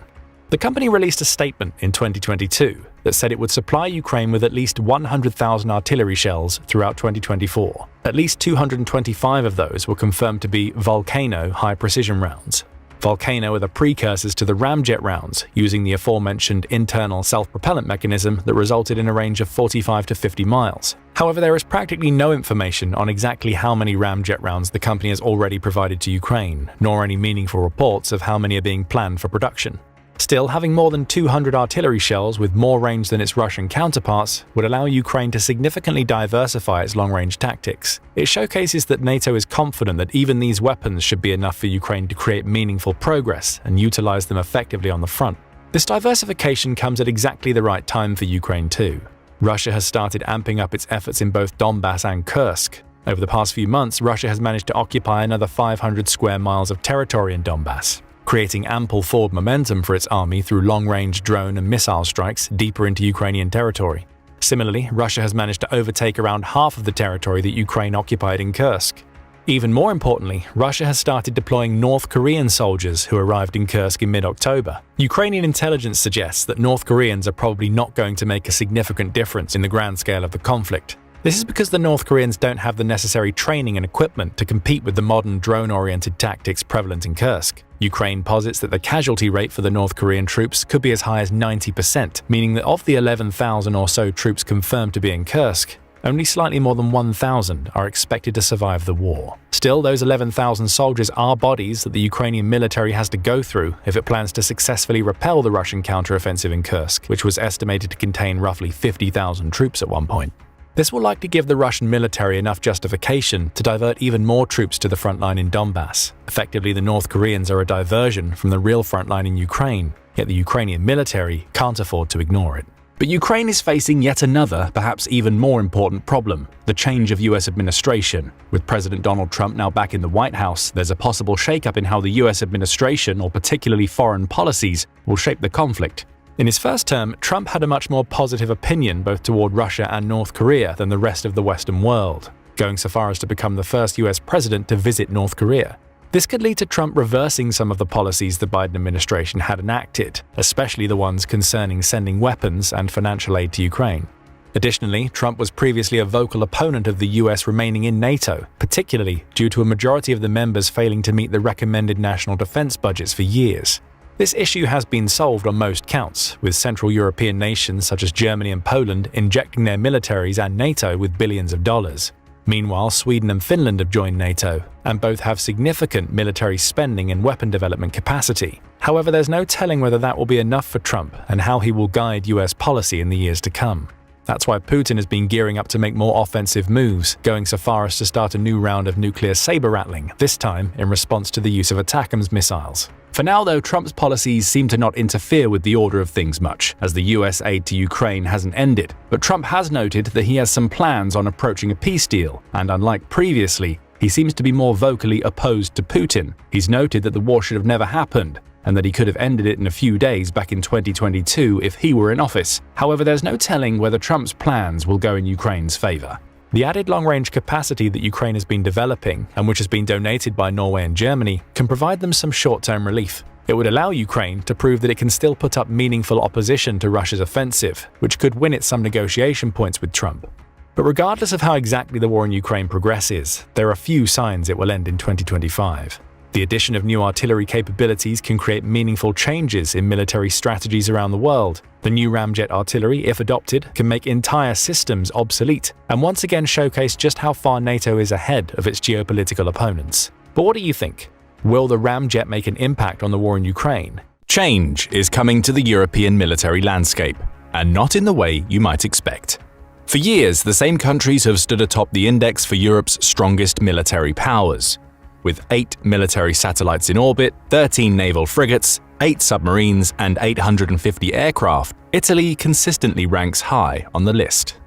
The company released a statement in 2022 that said it would supply Ukraine with at least 100,000 artillery shells throughout 2024. At least 225 of those were confirmed to be Volcano high-precision rounds. Volcano are the precursors to the ramjet rounds, using the aforementioned internal self-propellant mechanism that resulted in a range of 45 to 50 miles. However, there is practically no information on exactly how many ramjet rounds the company has already provided to Ukraine, nor any meaningful reports of how many are being planned for production. Still, having more than 200 artillery shells with more range than its Russian counterparts would allow Ukraine to significantly diversify its long-range tactics. It showcases that NATO is confident that even these weapons should be enough for Ukraine to create meaningful progress and utilize them effectively on the front. This diversification comes at exactly the right time for Ukraine too. Russia has started amping up its efforts in both Donbass and Kursk. Over the past few months, Russia has managed to occupy another 500 square miles of territory in Donbass, creating ample forward momentum for its army through long-range drone and missile strikes deeper into Ukrainian territory. Similarly, Russia has managed to overtake around half of the territory that Ukraine occupied in Kursk. Even more importantly, Russia has started deploying North Korean soldiers who arrived in Kursk in mid-October. Ukrainian intelligence suggests that North Koreans are probably not going to make a significant difference in the grand scale of the conflict. This is because the North Koreans don't have the necessary training and equipment to compete with the modern drone-oriented tactics prevalent in Kursk. Ukraine posits that the casualty rate for the North Korean troops could be as high as 90%, meaning that of the 11,000 or so troops confirmed to be in Kursk, only slightly more than 1,000 are expected to survive the war. Still, those 11,000 soldiers are bodies that the Ukrainian military has to go through if it plans to successfully repel the Russian counteroffensive in Kursk, which was estimated to contain roughly 50,000 troops at one point. This will likely give the Russian military enough justification to divert even more troops to the front line in Donbass. Effectively, the North Koreans are a diversion from the real front line in Ukraine, yet the Ukrainian military can't afford to ignore it. But Ukraine is facing yet another, perhaps even more important problem: the change of US administration. With President Donald Trump now back in the White House, there's a possible shakeup in how the US administration, or particularly foreign policies, will shape the conflict. In his first term, Trump had a much more positive opinion both toward Russia and North Korea than the rest of the Western world, going so far as to become the first US president to visit North Korea. This could lead to Trump reversing some of the policies the Biden administration had enacted, especially the ones concerning sending weapons and financial aid to Ukraine. Additionally, Trump was previously a vocal opponent of the US remaining in NATO, particularly due to a majority of the members failing to meet the recommended national defense budgets for years. This issue has been solved on most counts, with Central European nations such as Germany and Poland injecting their militaries and NATO with billions of dollars. Meanwhile, Sweden and Finland have joined NATO, and both have significant military spending and weapon development capacity. However, there's no telling whether that will be enough for Trump and how he will guide US policy in the years to come. That's why Putin has been gearing up to make more offensive moves, going so far as to start a new round of nuclear saber-rattling, this time in response to the use of ATACMS missiles. For now, though, Trump's policies seem to not interfere with the order of things much, as the US aid to Ukraine hasn't ended. But Trump has noted that he has some plans on approaching a peace deal, and unlike previously, he seems to be more vocally opposed to Putin. He's noted that the war should have never happened, and that he could have ended it in a few days back in 2022 if he were in office. However, there's no telling whether Trump's plans will go in Ukraine's favor. The added long-range capacity that Ukraine has been developing, and which has been donated by Norway and Germany, can provide them some short-term relief. It would allow Ukraine to prove that it can still put up meaningful opposition to Russia's offensive, which could win it some negotiation points with Trump. But regardless of how exactly the war in Ukraine progresses, there are few signs it will end in 2025. The addition of new artillery capabilities can create meaningful changes in military strategies around the world. The new ramjet artillery, if adopted, can make entire systems obsolete, and once again showcase just how far NATO is ahead of its geopolitical opponents. But what do you think? Will the ramjet make an impact on the war in Ukraine? Change is coming to the European military landscape, and not in the way you might expect. For years, the same countries have stood atop the index for Europe's strongest military powers. With 8 military satellites in orbit, 13 naval frigates, 8 submarines, and 850 aircraft, Italy consistently ranks high on the list.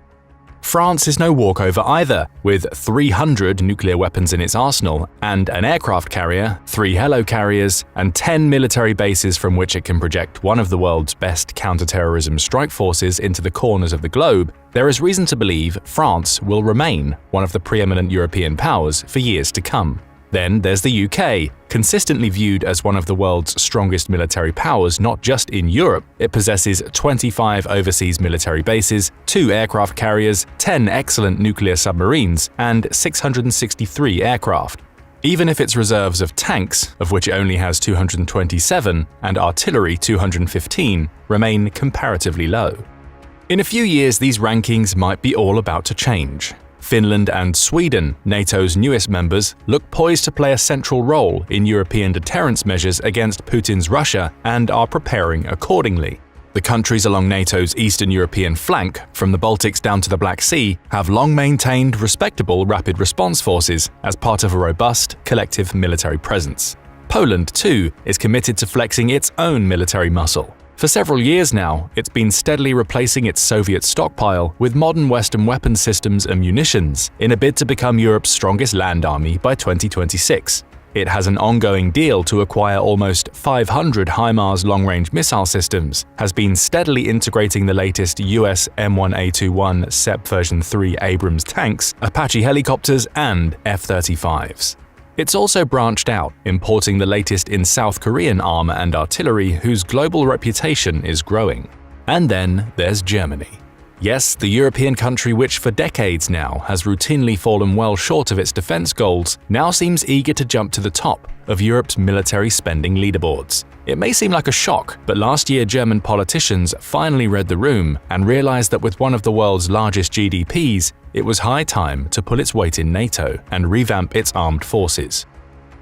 France is no walkover either, with 300 nuclear weapons in its arsenal, and an aircraft carrier, 3 helicarriers, and 10 military bases from which it can project one of the world's best counter-terrorism strike forces into the corners of the globe. There is reason to believe France will remain one of the preeminent European powers for years to come. Then there's the UK, consistently viewed as one of the world's strongest military powers not just in Europe. It possesses 25 overseas military bases, 2 aircraft carriers, 10 excellent nuclear submarines, and 663 aircraft. Even if its reserves of tanks, of which it only has 227, and artillery 215, remain comparatively low. In a few years, these rankings might be all about to change. Finland and Sweden, NATO's newest members, look poised to play a central role in European deterrence measures against Putin's Russia and are preparing accordingly. The countries along NATO's Eastern European flank, from the Baltics down to the Black Sea, have long maintained respectable rapid response forces as part of a robust, collective military presence. Poland, too, is committed to flexing its own military muscle. For several years now, it's been steadily replacing its Soviet stockpile with modern Western weapons systems and munitions in a bid to become Europe's strongest land army by 2026. It has an ongoing deal to acquire almost 500 HIMARS long-range missile systems, has been steadily integrating the latest US M1A21 SEP version 3 Abrams tanks, Apache helicopters, and F-35s. It's also branched out, importing the latest in South Korean armor and artillery whose global reputation is growing. And then there's Germany. Yes, the European country which for decades now has routinely fallen well short of its defense goals now seems eager to jump to the top of Europe's military spending leaderboards. It may seem like a shock, but last year German politicians finally read the room and realized that with one of the world's largest GDPs, it was high time to pull its weight in NATO and revamp its armed forces.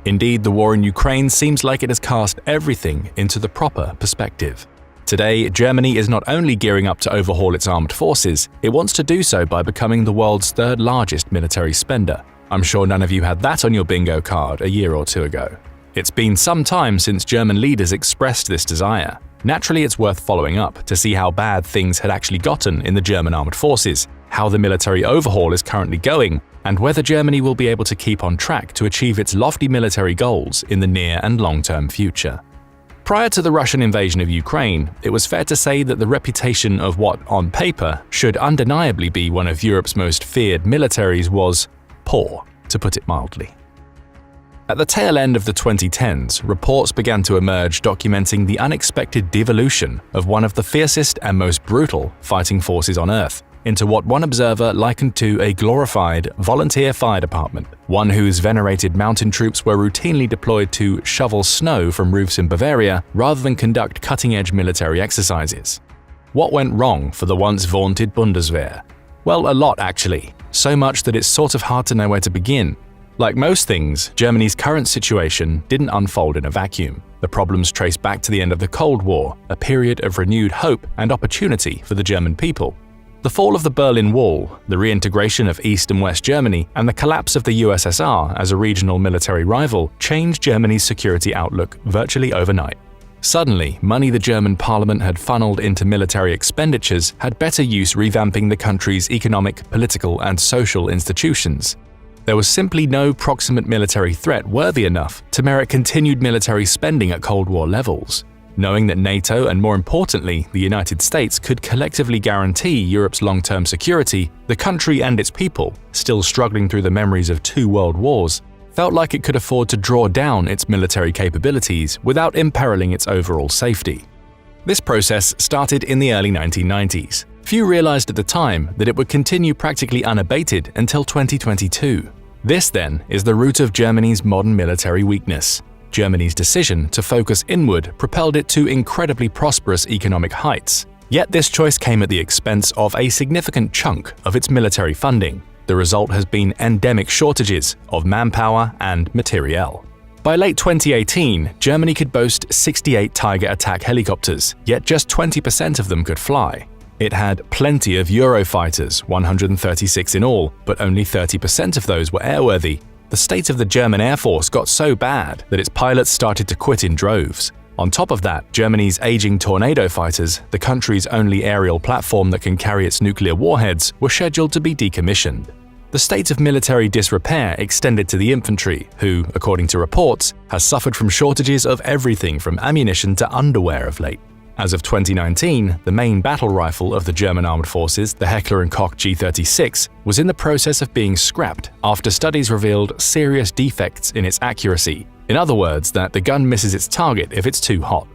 Indeed, the war in Ukraine seems like it has cast everything into the proper perspective. Today, Germany is not only gearing up to overhaul its armed forces, it wants to do so by becoming the world's third largest military spender. I'm sure none of you had that on your bingo card a year or two ago. It's been some time since German leaders expressed this desire. Naturally, it's worth following up to see how bad things had actually gotten in the German armed forces, how the military overhaul is currently going, and whether Germany will be able to keep on track to achieve its lofty military goals in the near and long-term future. Prior to the Russian invasion of Ukraine, it was fair to say that the reputation of what, on paper, should undeniably be one of Europe's most feared militaries was poor, to put it mildly. At the tail end of the 2010s, reports began to emerge documenting the unexpected devolution of one of the fiercest and most brutal fighting forces on Earth into what one observer likened to a glorified volunteer fire department, one whose venerated mountain troops were routinely deployed to shovel snow from roofs in Bavaria rather than conduct cutting-edge military exercises. What went wrong for the once vaunted Bundeswehr? Well, a lot actually, so much that it's sort of hard to know where to begin. Like most things, Germany's current situation didn't unfold in a vacuum. The problems trace back to the end of the Cold War, a period of renewed hope and opportunity for the German people. The fall of the Berlin Wall, the reintegration of East and West Germany, and the collapse of the USSR as a regional military rival changed Germany's security outlook virtually overnight. Suddenly, money the German parliament had funneled into military expenditures had better use revamping the country's economic, political, and social institutions. There was simply no proximate military threat worthy enough to merit continued military spending at Cold War levels. Knowing that NATO and, more importantly, the United States could collectively guarantee Europe's long-term security, the country and its people, still struggling through the memories of 2 world wars, felt like it could afford to draw down its military capabilities without imperiling its overall safety. This process started in the early 1990s. Few realized at the time that it would continue practically unabated until 2022. This, then, is the root of Germany's modern military weakness. Germany's decision to focus inward propelled it to incredibly prosperous economic heights. Yet this choice came at the expense of a significant chunk of its military funding. The result has been endemic shortages of manpower and materiel. By late 2018, Germany could boast 68 Tiger attack helicopters, yet just 20% of them could fly. It had plenty of Eurofighters, 136 in all, but only 30% of those were airworthy. The state of the German Air Force got so bad that its pilots started to quit in droves. On top of that, Germany's aging Tornado fighters, the country's only aerial platform that can carry its nuclear warheads, were scheduled to be decommissioned. The state of military disrepair extended to the infantry, who, according to reports, has suffered from shortages of everything from ammunition to underwear of late. As of 2019, the main battle rifle of the German armed forces, the Heckler & Koch G36, was in the process of being scrapped after studies revealed serious defects in its accuracy. In other words, that the gun misses its target if it's too hot.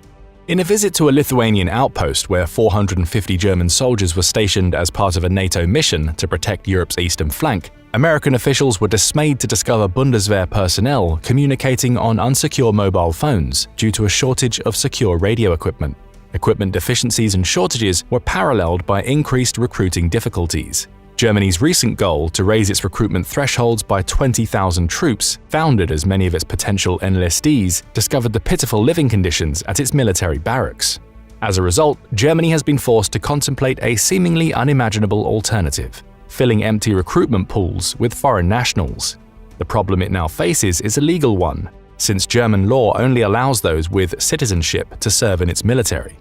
In a visit to a Lithuanian outpost where 450 German soldiers were stationed as part of a NATO mission to protect Europe's eastern flank, American officials were dismayed to discover Bundeswehr personnel communicating on unsecure mobile phones due to a shortage of secure radio equipment. Equipment deficiencies and shortages were paralleled by increased recruiting difficulties. Germany's recent goal to raise its recruitment thresholds by 20,000 troops, founded as many of its potential enlistees, discovered the pitiful living conditions at its military barracks. As a result, Germany has been forced to contemplate a seemingly unimaginable alternative, filling empty recruitment pools with foreign nationals. The problem it now faces is a legal one, since German law only allows those with citizenship to serve in its military.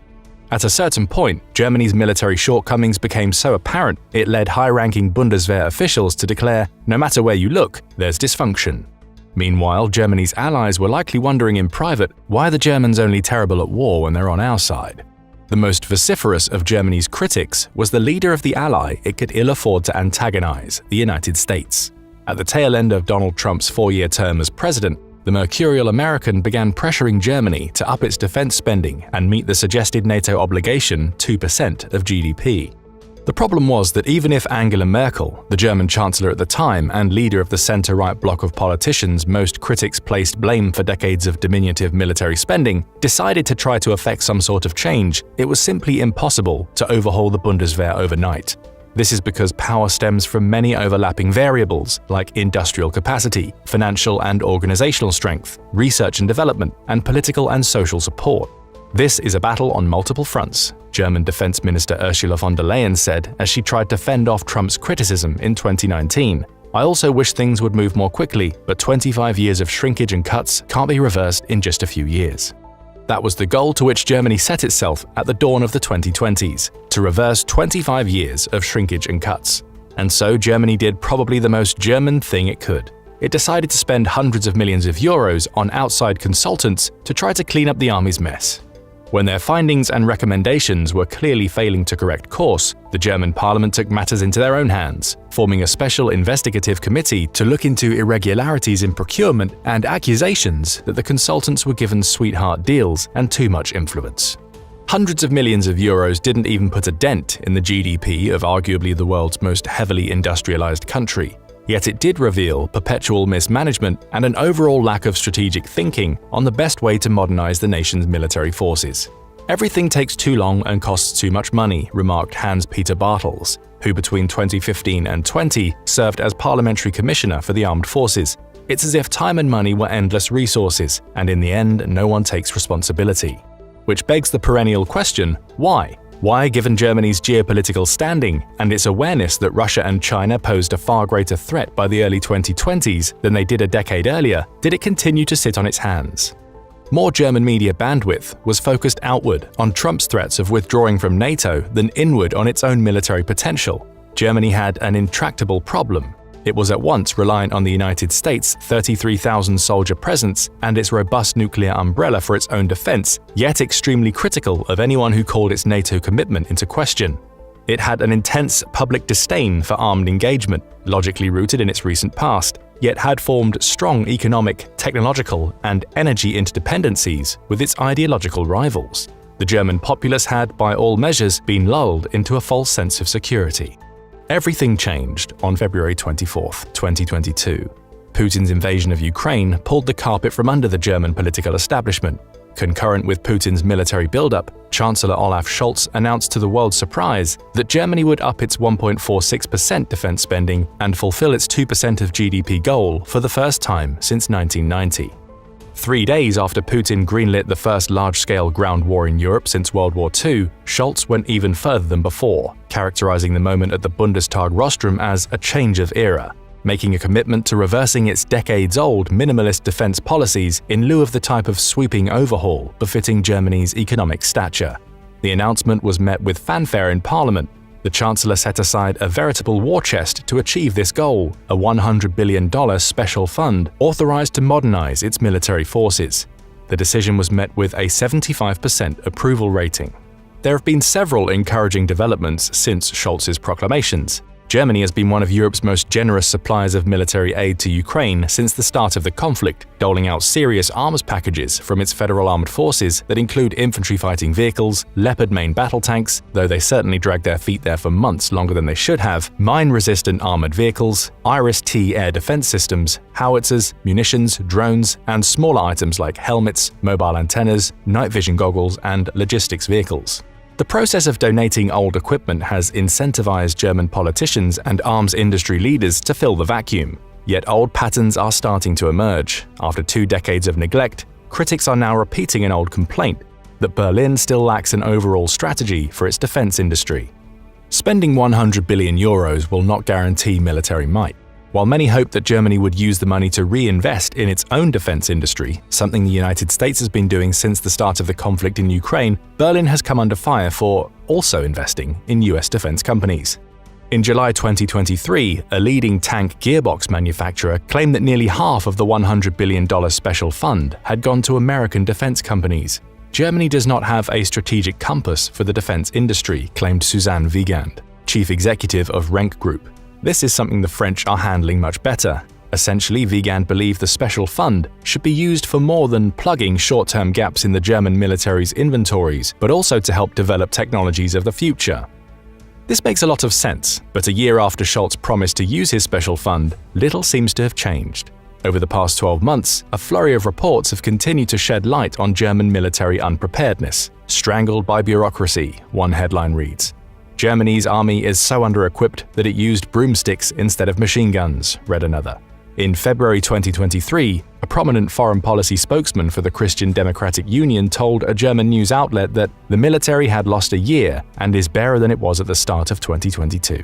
At a certain point, Germany's military shortcomings became so apparent it led high-ranking Bundeswehr officials to declare, no matter where you look, there's dysfunction. Meanwhile, Germany's allies were likely wondering in private why are the Germans only terrible at war when they're on our side. The most vociferous of Germany's critics was the leader of the ally it could ill afford to antagonize, the United States. At the tail end of Donald Trump's 4-year term as president, the mercurial American began pressuring Germany to up its defense spending and meet the suggested NATO obligation 2% of GDP. The problem was that even if Angela Merkel, the German chancellor at the time and leader of the center-right bloc of politicians most critics placed blame for decades of diminutive military spending, decided to try to effect some sort of change, it was simply impossible to overhaul the Bundeswehr overnight. This is because power stems from many overlapping variables like industrial capacity, financial and organizational strength, research and development, and political and social support. This is a battle on multiple fronts, German Defense Minister Ursula von der Leyen said as she tried to fend off Trump's criticism in 2019. I also wish things would move more quickly, but 25 years of shrinkage and cuts can't be reversed in just a few years. That was the goal to which Germany set itself at the dawn of the 2020s, to reverse 25 years of shrinkage and cuts. And so Germany did probably the most German thing it could. It decided to spend hundreds of millions of euros on outside consultants to try to clean up the army's mess. When their findings and recommendations were clearly failing to correct course, the German parliament took matters into their own hands, forming a special investigative committee to look into irregularities in procurement and accusations that the consultants were given sweetheart deals and too much influence. Hundreds of millions of euros didn't even put a dent in the GDP of arguably the world's most heavily industrialized country. Yet it did reveal perpetual mismanagement and an overall lack of strategic thinking on the best way to modernize the nation's military forces. Everything takes too long and costs too much money, remarked Hans-Peter Bartels, who between 2015 and 20 served as parliamentary commissioner for the armed forces. It's as if time and money were endless resources, and in the end, no one takes responsibility. Which begs the perennial question, why? Why, given Germany's geopolitical standing and its awareness that Russia and China posed a far greater threat by the early 2020s than they did a decade earlier, did it continue to sit on its hands? More German media bandwidth was focused outward on Trump's threats of withdrawing from NATO than inward on its own military potential. Germany had an intractable problem. It was at once reliant on the United States' 33,000-soldier presence and its robust nuclear umbrella for its own defense, yet extremely critical of anyone who called its NATO commitment into question. It had an intense public disdain for armed engagement, logically rooted in its recent past, yet had formed strong economic, technological, and energy interdependencies with its ideological rivals. The German populace had, by all measures, been lulled into a false sense of security. Everything changed on February 24, 2022. Putin's invasion of Ukraine pulled the carpet from under the German political establishment. Concurrent with Putin's military buildup, Chancellor Olaf Scholz announced to the world's surprise that Germany would up its 1.46% defense spending and fulfill its 2% of GDP goal for the first time since 1990. 3 days after Putin greenlit the first large-scale ground war in Europe since World War II, Scholz went even further than before, characterizing the moment at the Bundestag rostrum as a change of era, making a commitment to reversing its decades-old minimalist defense policies in lieu of the type of sweeping overhaul befitting Germany's economic stature. The announcement was met with fanfare in Parliament. The Chancellor set aside a veritable war chest to achieve this goal, a $100 billion special fund authorized to modernize its military forces. The decision was met with a 75% approval rating. There have been several encouraging developments since Scholz's proclamations. Germany has been one of Europe's most generous suppliers of military aid to Ukraine since the start of the conflict, doling out serious arms packages from its federal armed forces that include infantry fighting vehicles, Leopard main battle tanks, though they certainly dragged their feet there for months longer than they should have, mine-resistant armored vehicles, Iris-T air defense systems, howitzers, munitions, drones, and smaller items like helmets, mobile antennas, night vision goggles, and logistics vehicles. The process of donating old equipment has incentivized German politicians and arms industry leaders to fill the vacuum. Yet old patterns are starting to emerge. After 2 decades of neglect, critics are now repeating an old complaint that Berlin still lacks an overall strategy for its defense industry. Spending 100 billion euros will not guarantee military might. While many hope that Germany would use the money to reinvest in its own defense industry, something the United States has been doing since the start of the conflict in Ukraine, Berlin has come under fire for also investing in US defense companies. In July 2023, a leading tank gearbox manufacturer claimed that nearly half of the $100 billion special fund had gone to American defense companies. Germany does not have a strategic compass for the defense industry, claimed Suzanne Wiegand, chief executive of Renk Group. This is something the French are handling much better. Essentially, Wiegand believed the special fund should be used for more than plugging short-term gaps in the German military's inventories, but also to help develop technologies of the future. This makes a lot of sense, but a year after Scholz promised to use his special fund, little seems to have changed. Over the past 12 months, a flurry of reports have continued to shed light on German military unpreparedness. Strangled by bureaucracy, one headline reads. Germany's army is so under-equipped that it used broomsticks instead of machine guns, read another. In February 2023, a prominent foreign policy spokesman for the Christian Democratic Union told a German news outlet that the military had lost a year and is barer than it was at the start of 2022.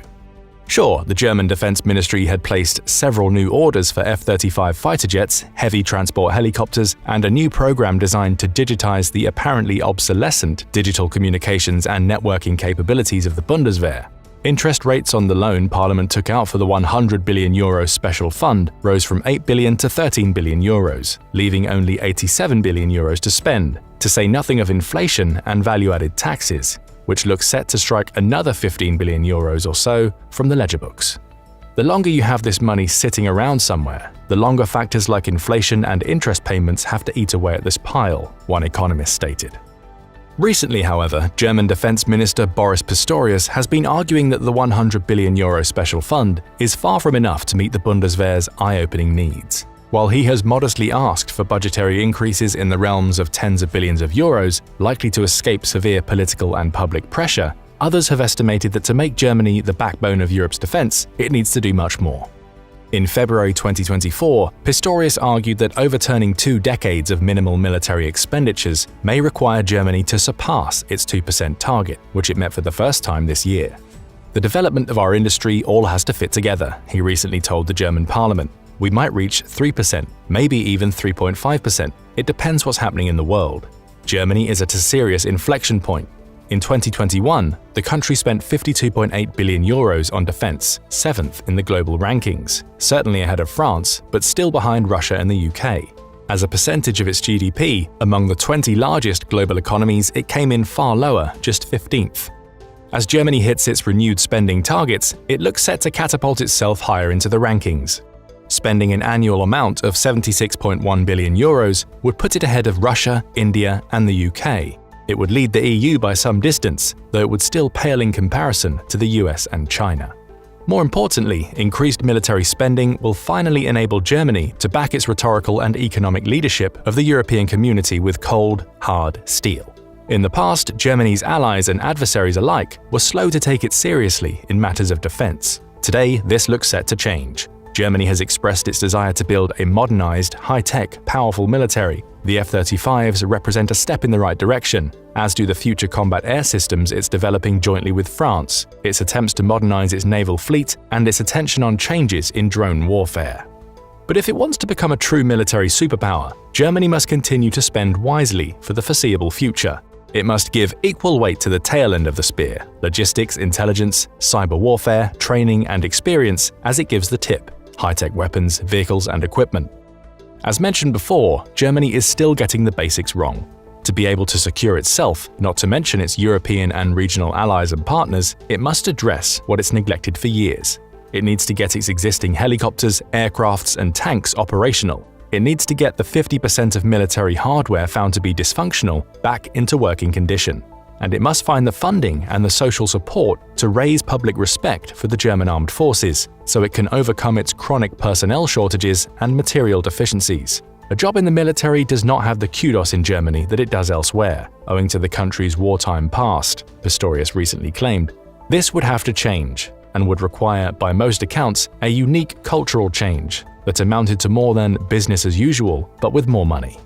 Sure, the German Defense Ministry had placed several new orders for F-35 fighter jets, heavy transport helicopters, and a new program designed to digitize the apparently obsolescent digital communications and networking capabilities of the Bundeswehr. Interest rates on the loan Parliament took out for the €100 billion special fund rose from 8 billion to 13 billion euros, leaving only 87 billion euros to spend, to say nothing of inflation and value-added taxes, which looks set to strike another 15 billion euros or so from the ledger books. The longer you have this money sitting around somewhere, the longer factors like inflation and interest payments have to eat away at this pile, one economist stated. Recently, however, German Defense Minister Boris Pistorius has been arguing that the €100 billion special fund is far from enough to meet the Bundeswehr's eye-opening needs. While he has modestly asked for budgetary increases in the realms of tens of billions of euros, likely to escape severe political and public pressure, others have estimated that to make Germany the backbone of Europe's defense, it needs to do much more. In February 2024, Pistorius argued that overturning 2 decades of minimal military expenditures may require Germany to surpass its 2% target, which it met for the first time this year. The development of our industry all has to fit together, he recently told the German parliament. We might reach 3%, maybe even 3.5%. It depends what's happening in the world. Germany is at a serious inflection point. In 2021, the country spent €52.8 billion on defense, 7th in the global rankings, certainly ahead of France, but still behind Russia and the UK. As a percentage of its GDP, among the 20 largest global economies, it came in far lower, just 15th. As Germany hits its renewed spending targets, it looks set to catapult itself higher into the rankings. Spending an annual amount of €76.1 billion would put it ahead of Russia, India, and the UK. It would lead the EU by some distance, though it would still pale in comparison to the US and China. More importantly, increased military spending will finally enable Germany to back its rhetorical and economic leadership of the European community with cold, hard steel. In the past, Germany's allies and adversaries alike were slow to take it seriously in matters of defense. Today, this looks set to change. Germany has expressed its desire to build a modernized, high-tech, powerful military. The F-35s represent a step in the right direction, as do the future combat air systems it's developing jointly with France, its attempts to modernize its naval fleet, and its attention on changes in drone warfare. But if it wants to become a true military superpower, Germany must continue to spend wisely for the foreseeable future. It must give equal weight to the tail end of the spear, logistics, intelligence, cyber warfare, training, and experience, as it gives the tip, high-tech weapons, vehicles, and equipment. As mentioned before, Germany is still getting the basics wrong. To be able to secure itself, not to mention its European and regional allies and partners, it must address what it's neglected for years. It needs to get its existing helicopters, aircrafts, and tanks operational. It needs to get the 50% of military hardware found to be dysfunctional back into working condition. And it must find the funding and the social support to raise public respect for the German armed forces, so it can overcome its chronic personnel shortages and material deficiencies. A job in the military does not have the kudos in Germany that it does elsewhere, owing to the country's wartime past, Pistorius recently claimed. This would have to change, and would require, by most accounts, a unique cultural change that amounted to more than business as usual, but with more money.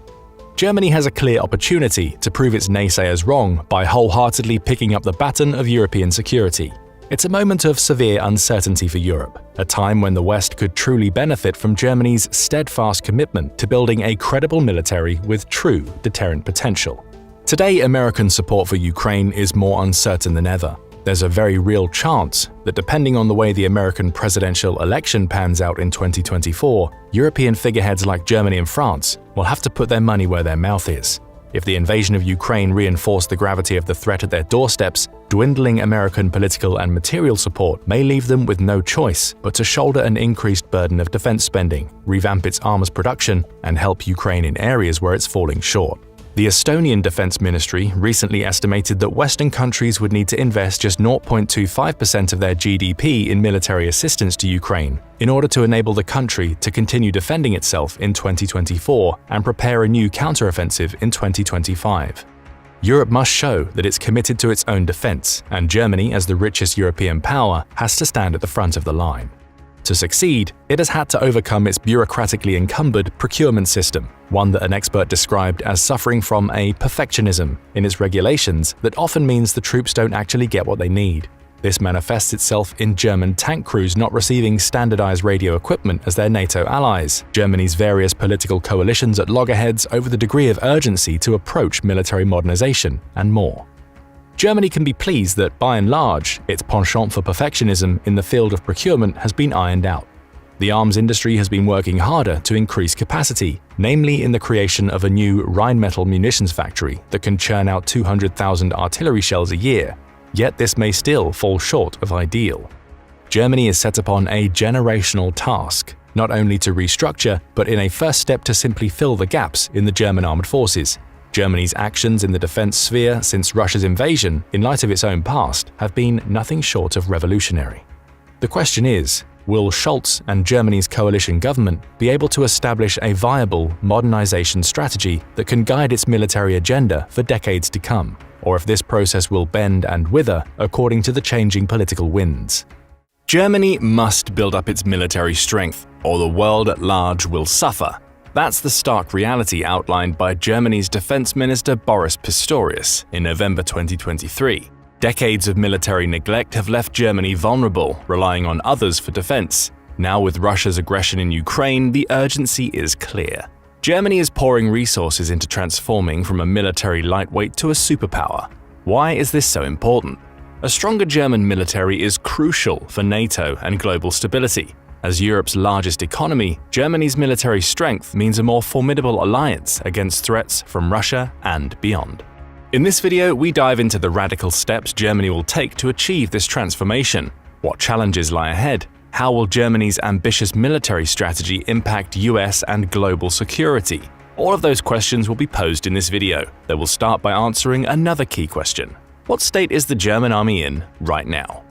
Germany has a clear opportunity to prove its naysayers wrong by wholeheartedly picking up the baton of European security. It's a moment of severe uncertainty for Europe, a time when the West could truly benefit from Germany's steadfast commitment to building a credible military with true deterrent potential. Today, American support for Ukraine is more uncertain than ever. There's a very real chance that depending on the way the American presidential election pans out in 2024, European figureheads like Germany and France will have to put their money where their mouth is. If the invasion of Ukraine reinforced the gravity of the threat at their doorsteps, dwindling American political and material support may leave them with no choice but to shoulder an increased burden of defense spending, revamp its arms production, and help Ukraine in areas where it's falling short. The Estonian Defense Ministry recently estimated that Western countries would need to invest just 0.25% of their GDP in military assistance to Ukraine in order to enable the country to continue defending itself in 2024 and prepare a new counteroffensive in 2025. Europe must show that it's committed to its own defense, and Germany, as the richest European power, has to stand at the front of the line. To succeed, it has had to overcome its bureaucratically encumbered procurement system, one that an expert described as suffering from a perfectionism in its regulations that often means the troops don't actually get what they need. This manifests itself in German tank crews not receiving standardized radio equipment as their NATO allies, Germany's various political coalitions at loggerheads over the degree of urgency to approach military modernization, and more. Germany can be pleased that, by and large, its penchant for perfectionism in the field of procurement has been ironed out. The arms industry has been working harder to increase capacity, namely in the creation of a new Rheinmetall munitions factory that can churn out 200,000 artillery shells a year, yet this may still fall short of ideal. Germany is set upon a generational task, not only to restructure, but in a first step to simply fill the gaps in the German armed forces. Germany's actions in the defense sphere since Russia's invasion, in light of its own past, have been nothing short of revolutionary. The question is, will Scholz and Germany's coalition government be able to establish a viable modernization strategy that can guide its military agenda for decades to come, or if this process will bend and wither according to the changing political winds? Germany must build up its military strength, or the world at large will suffer. That's the stark reality outlined by Germany's Defense Minister Boris Pistorius in November 2023. Decades of military neglect have left Germany vulnerable, relying on others for defense. Now, with Russia's aggression in Ukraine, the urgency is clear. Germany is pouring resources into transforming from a military lightweight to a superpower. Why is this so important? A stronger German military is crucial for NATO and global stability. As Europe's largest economy, Germany's military strength means a more formidable alliance against threats from Russia and beyond. In this video, we dive into the radical steps Germany will take to achieve this transformation. What challenges lie ahead? How will Germany's ambitious military strategy impact US and global security? All of those questions will be posed in this video, that will start by answering another key question. What state is the German army in right now?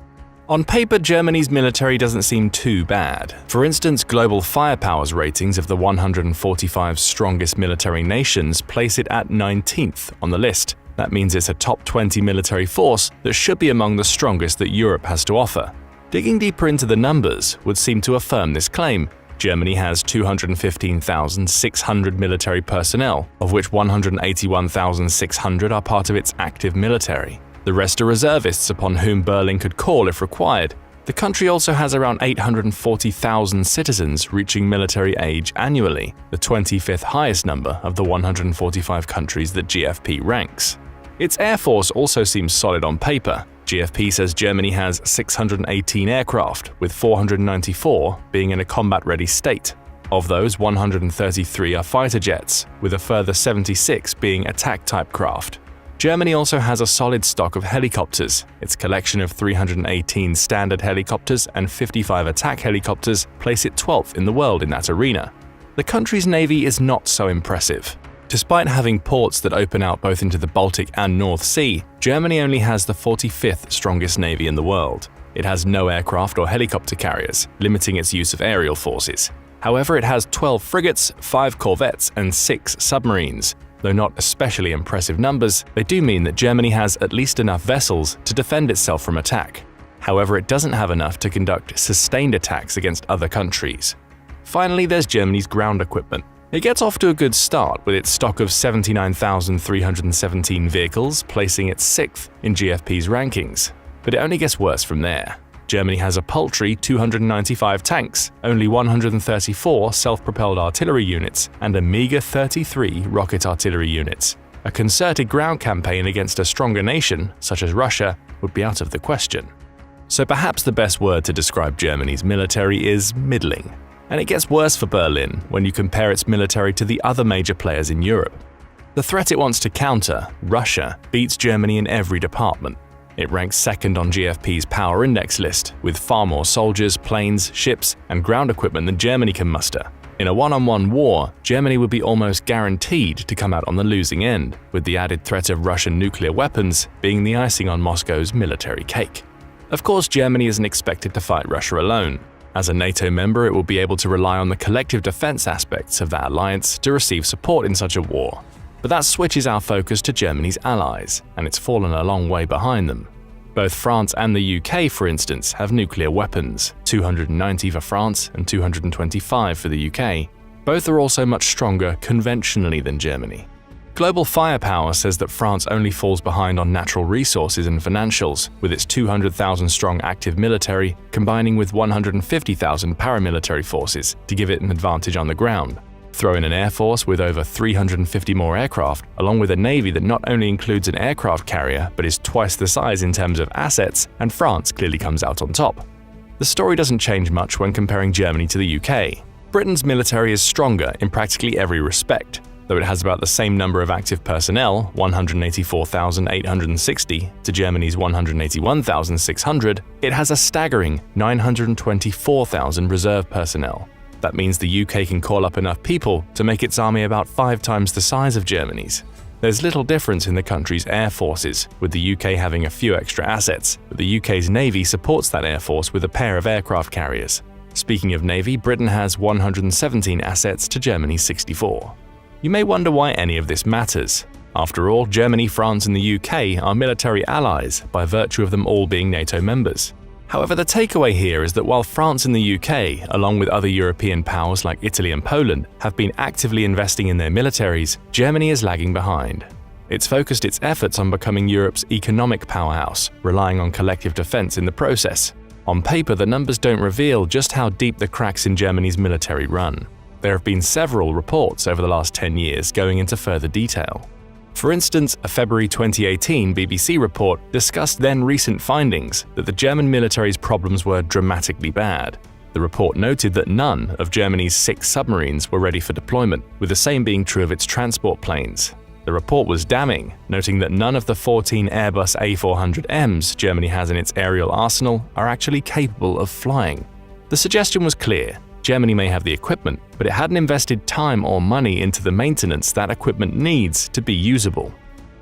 On paper, Germany's military doesn't seem too bad. For instance, Global Firepower's ratings of the 145 strongest military nations place it at 19th on the list. That means it's a top 20 military force that should be among the strongest that Europe has to offer. Digging deeper into the numbers would seem to affirm this claim. Germany has 215,600 military personnel, of which 181,600 are part of its active military. The rest are reservists upon whom Berlin could call if required. The country also has around 840,000 citizens reaching military age annually, the 25th highest number of the 145 countries that GFP ranks. Its air force also seems solid on paper. GFP says Germany has 618 aircraft, with 494 being in a combat-ready state. Of those, 133 are fighter jets, with a further 76 being attack-type craft. Germany also has a solid stock of helicopters. Its collection of 318 standard helicopters and 55 attack helicopters place it 12th in the world in that arena. The country's navy is not so impressive. Despite having ports that open out both into the Baltic and North Sea, Germany only has the 45th strongest navy in the world. It has no aircraft or helicopter carriers, limiting its use of aerial forces. However, it has 12 frigates, 5 corvettes, and 6 submarines. Though not especially impressive numbers, they do mean that Germany has at least enough vessels to defend itself from attack. However, it doesn't have enough to conduct sustained attacks against other countries. Finally, there's Germany's ground equipment. It gets off to a good start with its stock of 79,317 vehicles, placing it 6th in GFP's rankings. But it only gets worse from there. Germany has a paltry 295 tanks, only 134 self-propelled artillery units, and a meager 33 rocket artillery units. A concerted ground campaign against a stronger nation, such as Russia, would be out of the question. So perhaps the best word to describe Germany's military is middling. And it gets worse for Berlin when you compare its military to the other major players in Europe. The threat it wants to counter, Russia, beats Germany in every department. It ranks second on GFP's Power Index list, with far more soldiers, planes, ships, and ground equipment than Germany can muster. In a one-on-one war, Germany would be almost guaranteed to come out on the losing end, with the added threat of Russian nuclear weapons being the icing on Moscow's military cake. Of course, Germany isn't expected to fight Russia alone. As a NATO member, it will be able to rely on the collective defense aspects of that alliance to receive support in such a war. But that switches our focus to Germany's allies, and it's fallen a long way behind them. Both France and the UK, for instance, have nuclear weapons, 290 for France and 225 for the UK. Both are also much stronger conventionally than Germany. Global Firepower says that France only falls behind on natural resources and financials, with its 200,000-strong active military combining with 150,000 paramilitary forces to give it an advantage on the ground. Throw in an air force with over 350 more aircraft, along with a navy that not only includes an aircraft carrier but is twice the size in terms of assets, and France clearly comes out on top. The story doesn't change much when comparing Germany to the UK. Britain's military is stronger in practically every respect. Though it has about the same number of active personnel, 184,860, to Germany's 181,600, it has a staggering 924,000 reserve personnel. That means the UK can call up enough people to make its army about 5 times the size of Germany's. There's little difference in the country's air forces, with the UK having a few extra assets, but the UK's navy supports that air force with a pair of aircraft carriers. Speaking of navy, Britain has 117 assets to Germany's 64. You may wonder why any of this matters. After all, Germany, France, and the UK are military allies by virtue of them all being NATO members. However, the takeaway here is that while France and the UK, along with other European powers like Italy and Poland, have been actively investing in their militaries, Germany is lagging behind. It's focused its efforts on becoming Europe's economic powerhouse, relying on collective defense in the process. On paper, the numbers don't reveal just how deep the cracks in Germany's military run. There have been several reports over the last 10 years going into further detail. For instance, a February 2018 BBC report discussed then recent findings that the German military's problems were dramatically bad. The report noted that none of Germany's 6 submarines were ready for deployment, with the same being true of its transport planes. The report was damning, noting that none of the 14 Airbus A400Ms Germany has in its aerial arsenal are actually capable of flying. The suggestion was clear. Germany may have the equipment, but it hadn't invested time or money into the maintenance that equipment needs to be usable.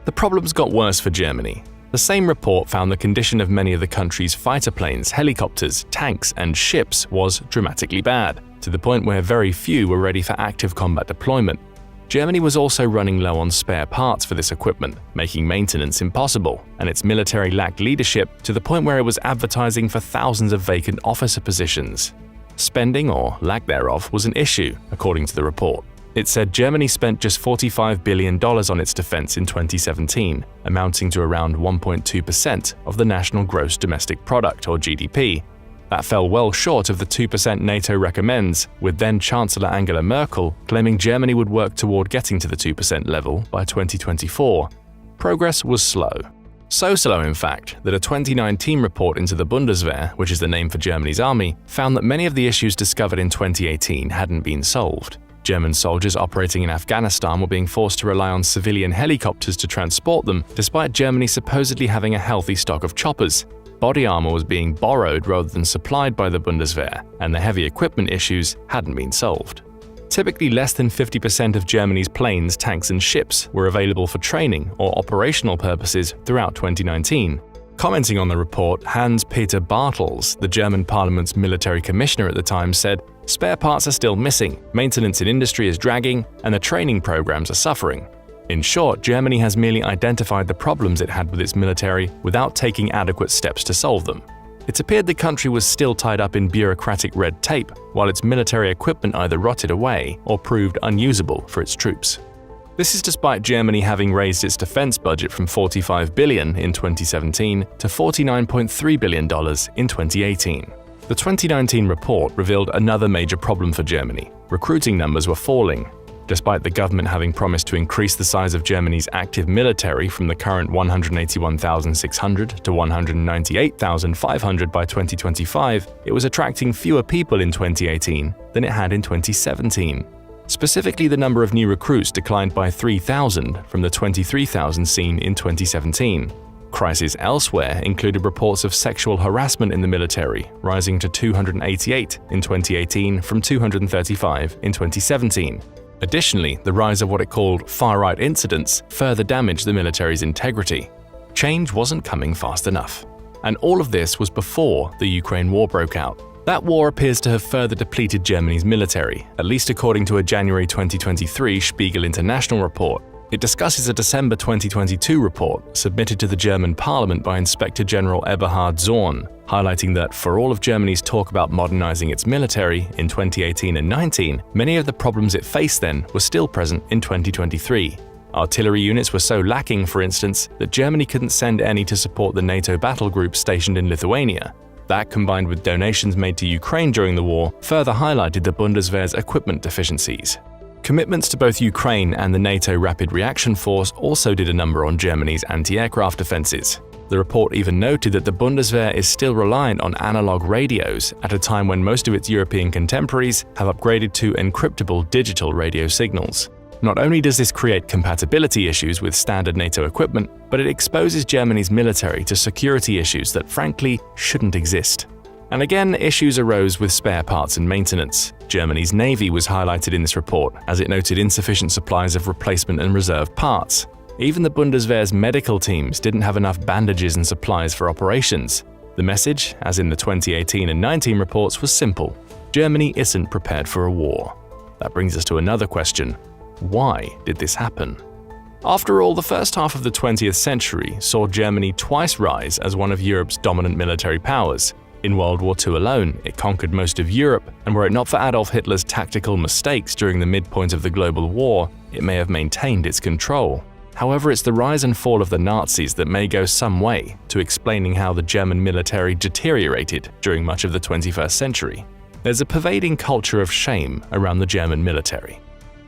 The problems got worse for Germany. The same report found the condition of many of the country's fighter planes, helicopters, tanks, and ships was dramatically bad, to the point where very few were ready for active combat deployment. Germany was also running low on spare parts for this equipment, making maintenance impossible, and its military lacked leadership to the point where it was advertising for thousands of vacant officer positions. Spending, or lack thereof, was an issue, according to the report. It said Germany spent just $45 billion on its defense in 2017, amounting to around 1.2% of the national gross domestic product, or GDP. That fell well short of the 2% NATO recommends, with then-Chancellor Angela Merkel claiming Germany would work toward getting to the 2% level by 2024. Progress was slow. So slow, in fact, that a 2019 report into the Bundeswehr, which is the name for Germany's army, found that many of the issues discovered in 2018 hadn't been solved. German soldiers operating in Afghanistan were being forced to rely on civilian helicopters to transport them, despite Germany supposedly having a healthy stock of choppers. Body armor was being borrowed rather than supplied by the Bundeswehr, and the heavy equipment issues hadn't been solved. Typically, less than 50% of Germany's planes, tanks, and ships were available for training or operational purposes throughout 2019. Commenting on the report, Hans-Peter Bartels, the German parliament's military commissioner at the time, said, "Spare parts are still missing, maintenance in industry is dragging, and the training programs are suffering." In short, Germany has merely identified the problems it had with its military without taking adequate steps to solve them. It appeared the country was still tied up in bureaucratic red tape, while its military equipment either rotted away or proved unusable for its troops. This is despite Germany having raised its defense budget from $45 billion in 2017 to $49.3 billion in 2018. The 2019 report revealed another major problem for Germany. Recruiting numbers were falling. Despite the government having promised to increase the size of Germany's active military from the current 181,600 to 198,500 by 2025, it was attracting fewer people in 2018 than it had in 2017. Specifically, the number of new recruits declined by 3,000 from the 23,000 seen in 2017. Crises elsewhere included reports of sexual harassment in the military, rising to 288 in 2018 from 235 in 2017. Additionally, the rise of what it called far-right incidents further damaged the military's integrity. Change wasn't coming fast enough. And all of this was before the Ukraine war broke out. That war appears to have further depleted Germany's military, at least according to a January 2023 Spiegel International report. It discusses a December 2022 report submitted to the German parliament by Inspector General Eberhard Zorn, highlighting that for all of Germany's talk about modernizing its military in 2018 and 19, many of the problems it faced then were still present in 2023. Artillery units were so lacking, for instance, that Germany couldn't send any to support the NATO battle group stationed in Lithuania. That, combined with donations made to Ukraine during the war, further highlighted the Bundeswehr's equipment deficiencies. Commitments to both Ukraine and the NATO Rapid Reaction Force also did a number on Germany's anti-aircraft defenses. The report even noted that the Bundeswehr is still reliant on analog radios at a time when most of its European contemporaries have upgraded to encryptable digital radio signals. Not only does this create compatibility issues with standard NATO equipment, but it exposes Germany's military to security issues that frankly shouldn't exist. And again, issues arose with spare parts and maintenance. Germany's navy was highlighted in this report, as it noted insufficient supplies of replacement and reserve parts. Even the Bundeswehr's medical teams didn't have enough bandages and supplies for operations. The message, as in the 2018 and 19 reports, was simple: Germany isn't prepared for a war. That brings us to another question: why did this happen? After all, the first half of the 20th century saw Germany twice rise as one of Europe's dominant military powers. In World War II alone, it conquered most of Europe, and were it not for Adolf Hitler's tactical mistakes during the midpoint of the global war, it may have maintained its control. However, it's the rise and fall of the Nazis that may go some way to explaining how the German military deteriorated during much of the 21st century. There's a pervading culture of shame around the German military.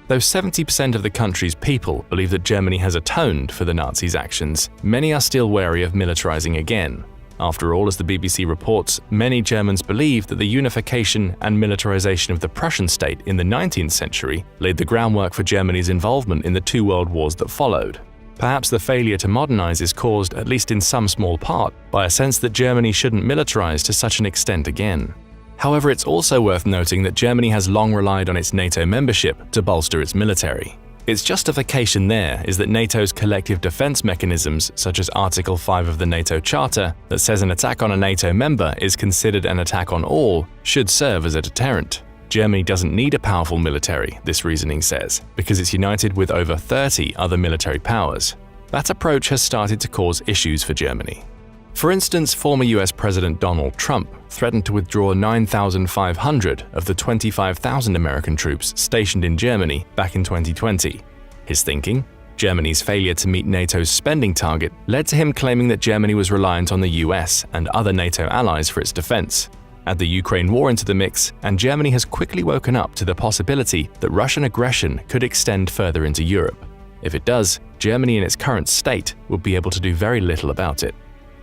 Though 70% of the country's people believe that Germany has atoned for the Nazis' actions, many are still wary of militarizing again. After all, as the BBC reports, many Germans believe that the unification and militarization of the Prussian state in the 19th century laid the groundwork for Germany's involvement in the two world wars that followed. Perhaps the failure to modernize is caused, at least in some small part, by a sense that Germany shouldn't militarize to such an extent again. However, it's also worth noting that Germany has long relied on its NATO membership to bolster its military. Its justification there is that NATO's collective defense mechanisms, such as Article 5 of the NATO Charter, that says an attack on a NATO member is considered an attack on all, should serve as a deterrent. Germany doesn't need a powerful military, this reasoning says, because it's united with over 30 other military powers. That approach has started to cause issues for Germany. For instance, former US President Donald Trump threatened to withdraw 9,500 of the 25,000 American troops stationed in Germany back in 2020. His thinking? Germany's failure to meet NATO's spending target led to him claiming that Germany was reliant on the US and other NATO allies for its defense. Add the Ukraine war into the mix, and Germany has quickly woken up to the possibility that Russian aggression could extend further into Europe. If it does, Germany in its current state would be able to do very little about it.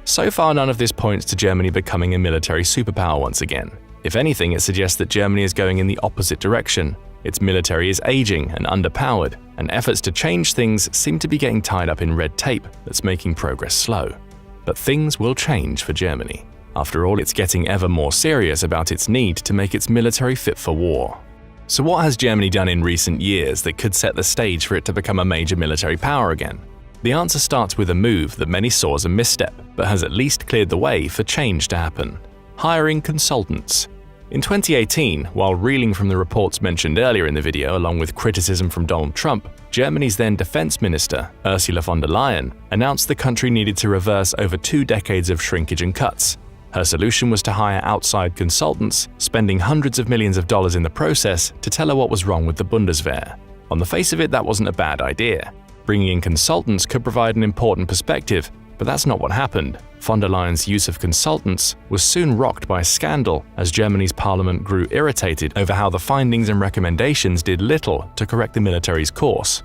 So far, none of this points to Germany becoming a military superpower once again. If anything, it suggests that Germany is going in the opposite direction. Its military is aging and underpowered, and efforts to change things seem to be getting tied up in red tape that's making progress slow. But things will change for Germany. After all, it's getting ever more serious about its need to make its military fit for war. So what has Germany done in recent years that could set the stage for it to become a major military power again? The answer starts with a move that many saw as a misstep, but has at least cleared the way for change to happen: hiring consultants. In 2018, while reeling from the reports mentioned earlier in the video along with criticism from Donald Trump, Germany's then defense minister, Ursula von der Leyen, announced the country needed to reverse over 2 decades of shrinkage and cuts. Her solution was to hire outside consultants, spending hundreds of millions of dollars in the process to tell her what was wrong with the Bundeswehr. On the face of it, that wasn't a bad idea. Bringing in consultants could provide an important perspective, But that's not what happened. Von der Leyen's use of consultants was soon rocked by scandal as Germany's parliament grew irritated over how the findings and recommendations did little to correct the military's course.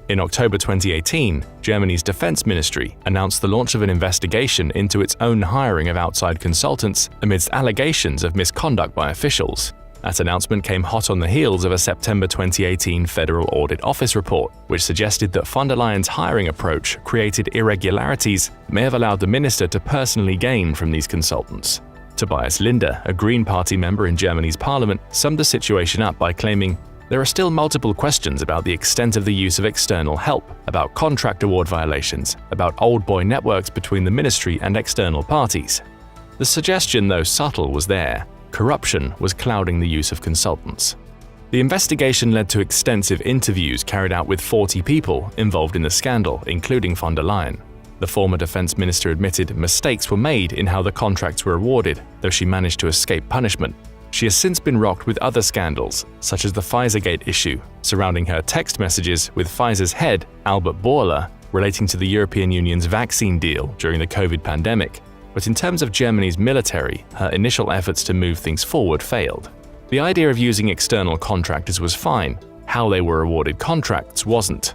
In October 2018, Germany's defense ministry announced the launch of an investigation into its own hiring of outside consultants amidst allegations of misconduct by officials. That announcement came hot on the heels of a September 2018 Federal Audit Office report, which suggested that von der Leyen's hiring approach created irregularities that may have allowed the minister to personally gain from these consultants. Tobias Linde, a Green Party member in Germany's parliament, summed the situation up by claiming, "There are still multiple questions about the extent of the use of external help, about contract award violations, about old boy networks between the ministry and external parties." The suggestion, though subtle, was there. Corruption was clouding the use of consultants. The investigation led to extensive interviews carried out with 40 people involved in the scandal, including von der Leyen. The former defense minister admitted mistakes were made in how the contracts were awarded, though she managed to escape punishment. She has since been rocked with other scandals, such as the Pfizergate issue, surrounding her text messages with Pfizer's head, Albert Bourla, relating to the European Union's vaccine deal during the COVID pandemic. But in terms of Germany's military, her initial efforts to move things forward failed. The idea of using external contractors was fine. How they were awarded contracts wasn't.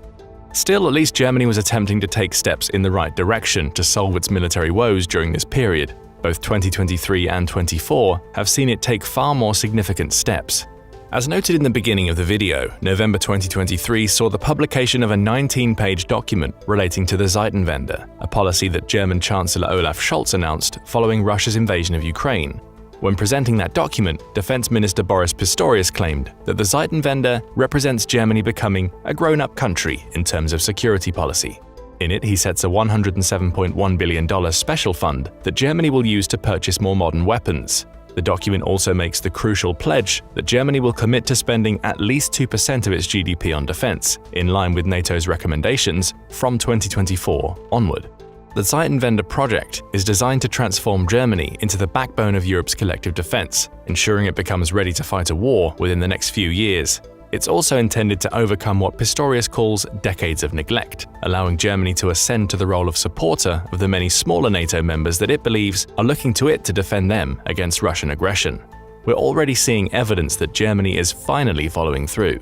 Still, at least Germany was attempting to take steps in the right direction to solve its military woes during this period. Both 2023 and 24 have seen it take far more significant steps. As noted in the beginning of the video, November 2023 saw the publication of a 19-page document relating to the Zeitenwende, a policy that German Chancellor Olaf Scholz announced following Russia's invasion of Ukraine. When presenting that document, Defense Minister Boris Pistorius claimed that the Zeitenwende represents Germany becoming a grown-up country in terms of security policy. In it, he sets a $107.1 billion special fund that Germany will use to purchase more modern weapons. The document also makes the crucial pledge that Germany will commit to spending at least 2% of its GDP on defense, in line with NATO's recommendations, from 2024 onward. The Zeitenwende project is designed to transform Germany into the backbone of Europe's collective defense, ensuring it becomes ready to fight a war within the next few years. It's also intended to overcome what Pistorius calls decades of neglect, allowing Germany to ascend to the role of supporter of the many smaller NATO members that it believes are looking to it to defend them against Russian aggression. We're already seeing evidence that Germany is finally following through.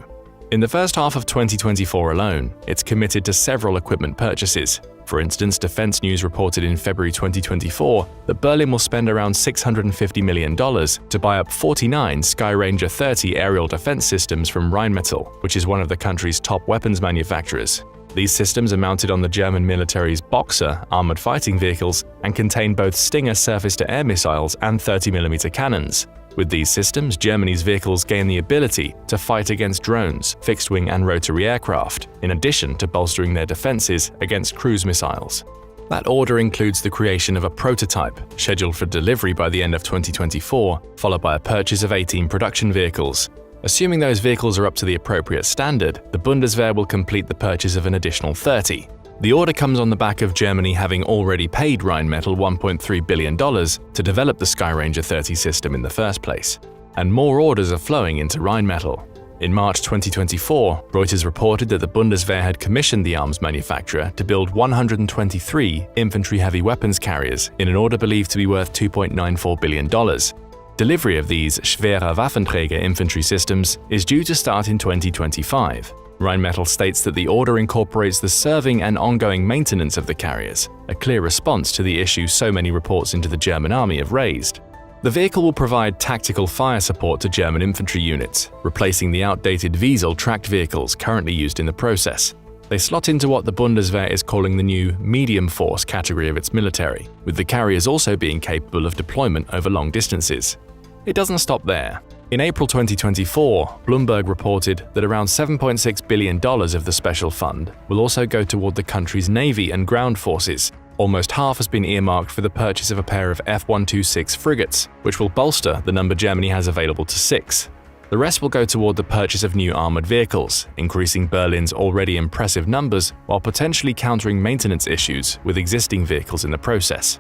In the first half of 2024 alone, it's committed to several equipment purchases. For instance, Defense News reported in February 2024 that Berlin will spend around $650 million to buy up 49 Skyranger 30 aerial defense systems from Rheinmetall, which is one of the country's top weapons manufacturers. These systems are mounted on the German military's Boxer armored fighting vehicles and contain both Stinger surface-to-air missiles and 30mm cannons. With these systems, Germany's vehicles gain the ability to fight against drones, fixed-wing and rotary aircraft, in addition to bolstering their defenses against cruise missiles. That order includes the creation of a prototype, scheduled for delivery by the end of 2024, followed by a purchase of 18 production vehicles. Assuming those vehicles are up to the appropriate standard, the Bundeswehr will complete the purchase of an additional 30. The order comes on the back of Germany having already paid Rheinmetall $1.3 billion to develop the Skyranger 30 system in the first place. And more orders are flowing into Rheinmetall. In March 2024, Reuters reported that the Bundeswehr had commissioned the arms manufacturer to build 123 infantry heavy weapons carriers in an order believed to be worth $2.94 billion. Delivery of these schwere Waffenträger infantry systems is due to start in 2025. Rheinmetall states that the order incorporates the serving and ongoing maintenance of the carriers, a clear response to the issue so many reports into the German army have raised. The vehicle will provide tactical fire support to German infantry units, replacing the outdated Wiesel tracked vehicles currently used in the process. They slot into what the Bundeswehr is calling the new medium force category of its military, with the carriers also being capable of deployment over long distances. It doesn't stop there. In April 2024, Bloomberg reported that around $7.6 billion of the special fund will also go toward the country's navy and ground forces. Almost half has been earmarked for the purchase of a pair of F-126 frigates, which will bolster the number Germany has available to 6. The rest will go toward the purchase of new armored vehicles, increasing Berlin's already impressive numbers while potentially countering maintenance issues with existing vehicles in the process.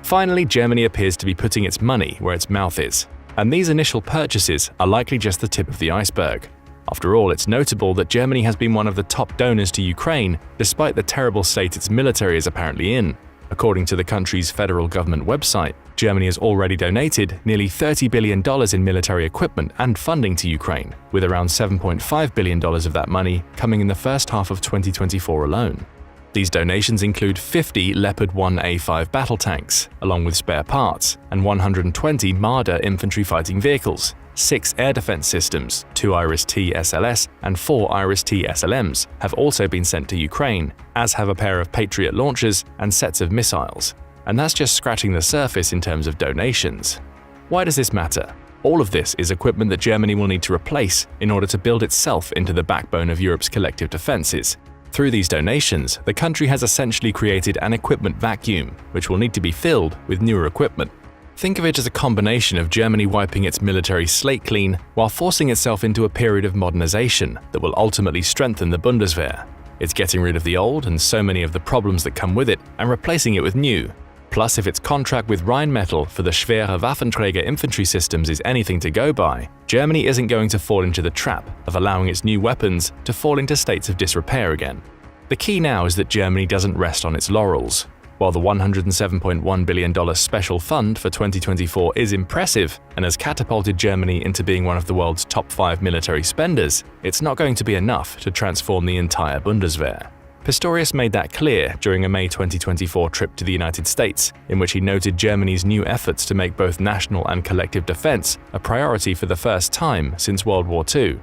Finally, Germany appears to be putting its money where its mouth is. And these initial purchases are likely just the tip of the iceberg. After all, it's notable that Germany has been one of the top donors to Ukraine, despite the terrible state its military is apparently in. According to the country's federal government website, Germany has already donated nearly $30 billion in military equipment and funding to Ukraine, with around $7.5 billion of that money coming in the first half of 2024 alone. These donations include 50 Leopard 1A5 battle tanks, along with spare parts, and 120 Marder infantry fighting vehicles, 6 air defense systems, 2 Iris-T SLS and 4 Iris-T SLMs have also been sent to Ukraine, as have a pair of Patriot launchers and sets of missiles. And that's just scratching the surface in terms of donations. Why does this matter? All of this is equipment that Germany will need to replace in order to build itself into the backbone of Europe's collective defenses. Through these donations, the country has essentially created an equipment vacuum, which will need to be filled with newer equipment. Think of it as a combination of Germany wiping its military slate clean while forcing itself into a period of modernization that will ultimately strengthen the Bundeswehr. It's getting rid of the old and so many of the problems that come with it and replacing it with new. Plus, if its contract with Rheinmetall for the Schwere Waffenträger infantry systems is anything to go by, Germany isn't going to fall into the trap of allowing its new weapons to fall into states of disrepair again. The key now is that Germany doesn't rest on its laurels. While the $107.1 billion special fund for 2024 is impressive and has catapulted Germany into being one of the world's top 5 military spenders, it's not going to be enough to transform the entire Bundeswehr. Pistorius made that clear during a May 2024 trip to the United States, in which he noted Germany's new efforts to make both national and collective defense a priority for the first time since World War II.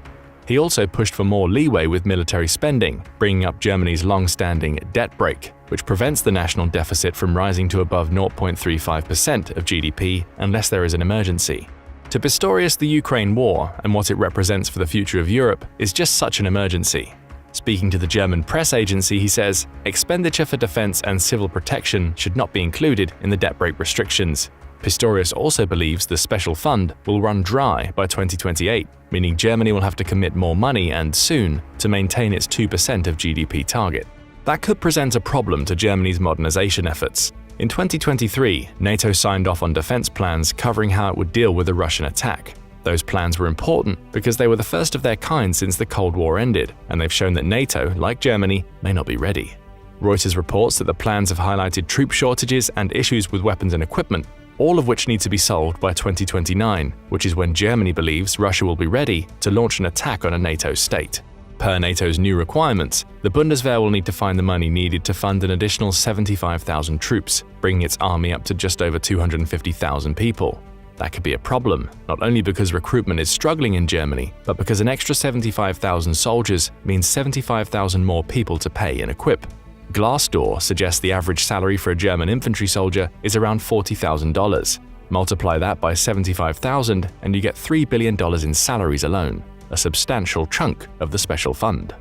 He also pushed for more leeway with military spending, bringing up Germany's long-standing debt brake, which prevents the national deficit from rising to above 0.35% of GDP unless there is an emergency. To Pistorius, the Ukraine war and what it represents for the future of Europe is just such an emergency. Speaking to the German press agency, he says, expenditure for defense and civil protection should not be included in the debt brake restrictions. Pistorius also believes the special fund will run dry by 2028, meaning Germany will have to commit more money and soon to maintain its 2% of GDP target. That could present a problem to Germany's modernization efforts. In 2023, NATO signed off on defense plans covering how it would deal with a Russian attack. Those plans were important because they were the first of their kind since the Cold War ended, and they've shown that NATO, like Germany, may not be ready. Reuters reports that the plans have highlighted troop shortages and issues with weapons and equipment, all of which need to be solved by 2029, which is when Germany believes Russia will be ready to launch an attack on a NATO state. Per NATO's new requirements, the Bundeswehr will need to find the money needed to fund an additional 75,000 troops, bringing its army up to just over 250,000 people. That could be a problem, not only because recruitment is struggling in Germany, but because an extra 75,000 soldiers means 75,000 more people to pay and equip. Glassdoor suggests the average salary for a German infantry soldier is around $40,000. Multiply that by 75,000 and you get $3 billion in salaries alone, a substantial chunk of the special fund.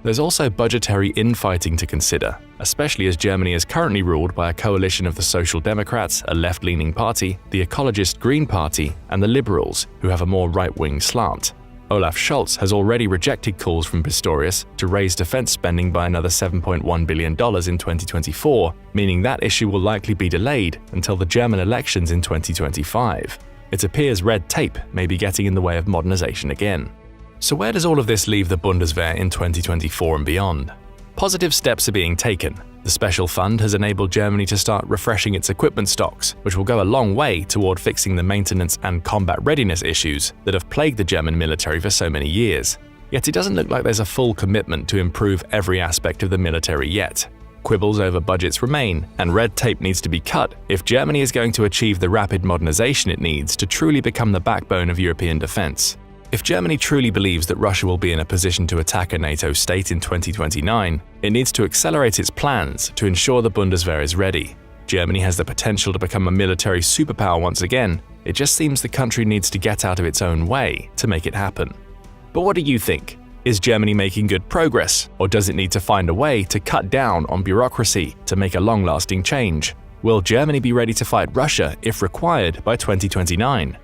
There's also budgetary infighting to consider, especially as Germany is currently ruled by a coalition of the Social Democrats, a left-leaning party, the Ecologist Green Party, and the Liberals, who have a more right-wing slant. Olaf Scholz has already rejected calls from Pistorius to raise defense spending by another $7.1 billion in 2024, meaning that issue will likely be delayed until the German elections in 2025. It appears red tape may be getting in the way of modernization again. So where does all of this leave the Bundeswehr in 2024 and beyond? Positive steps are being taken. The special fund has enabled Germany to start refreshing its equipment stocks, which will go a long way toward fixing the maintenance and combat readiness issues that have plagued the German military for so many years. Yet it doesn't look like there's a full commitment to improve every aspect of the military yet. Quibbles over budgets remain, and red tape needs to be cut if Germany is going to achieve the rapid modernization it needs to truly become the backbone of European defense. If Germany truly believes that Russia will be in a position to attack a NATO state in 2029, it needs to accelerate its plans to ensure the Bundeswehr is ready. Germany has the potential to become a military superpower once again. It just seems the country needs to get out of its own way to make it happen. But what do you think? Is Germany making good progress, or does it need to find a way to cut down on bureaucracy to make a long-lasting change? Will Germany be ready to fight Russia if required by 2029?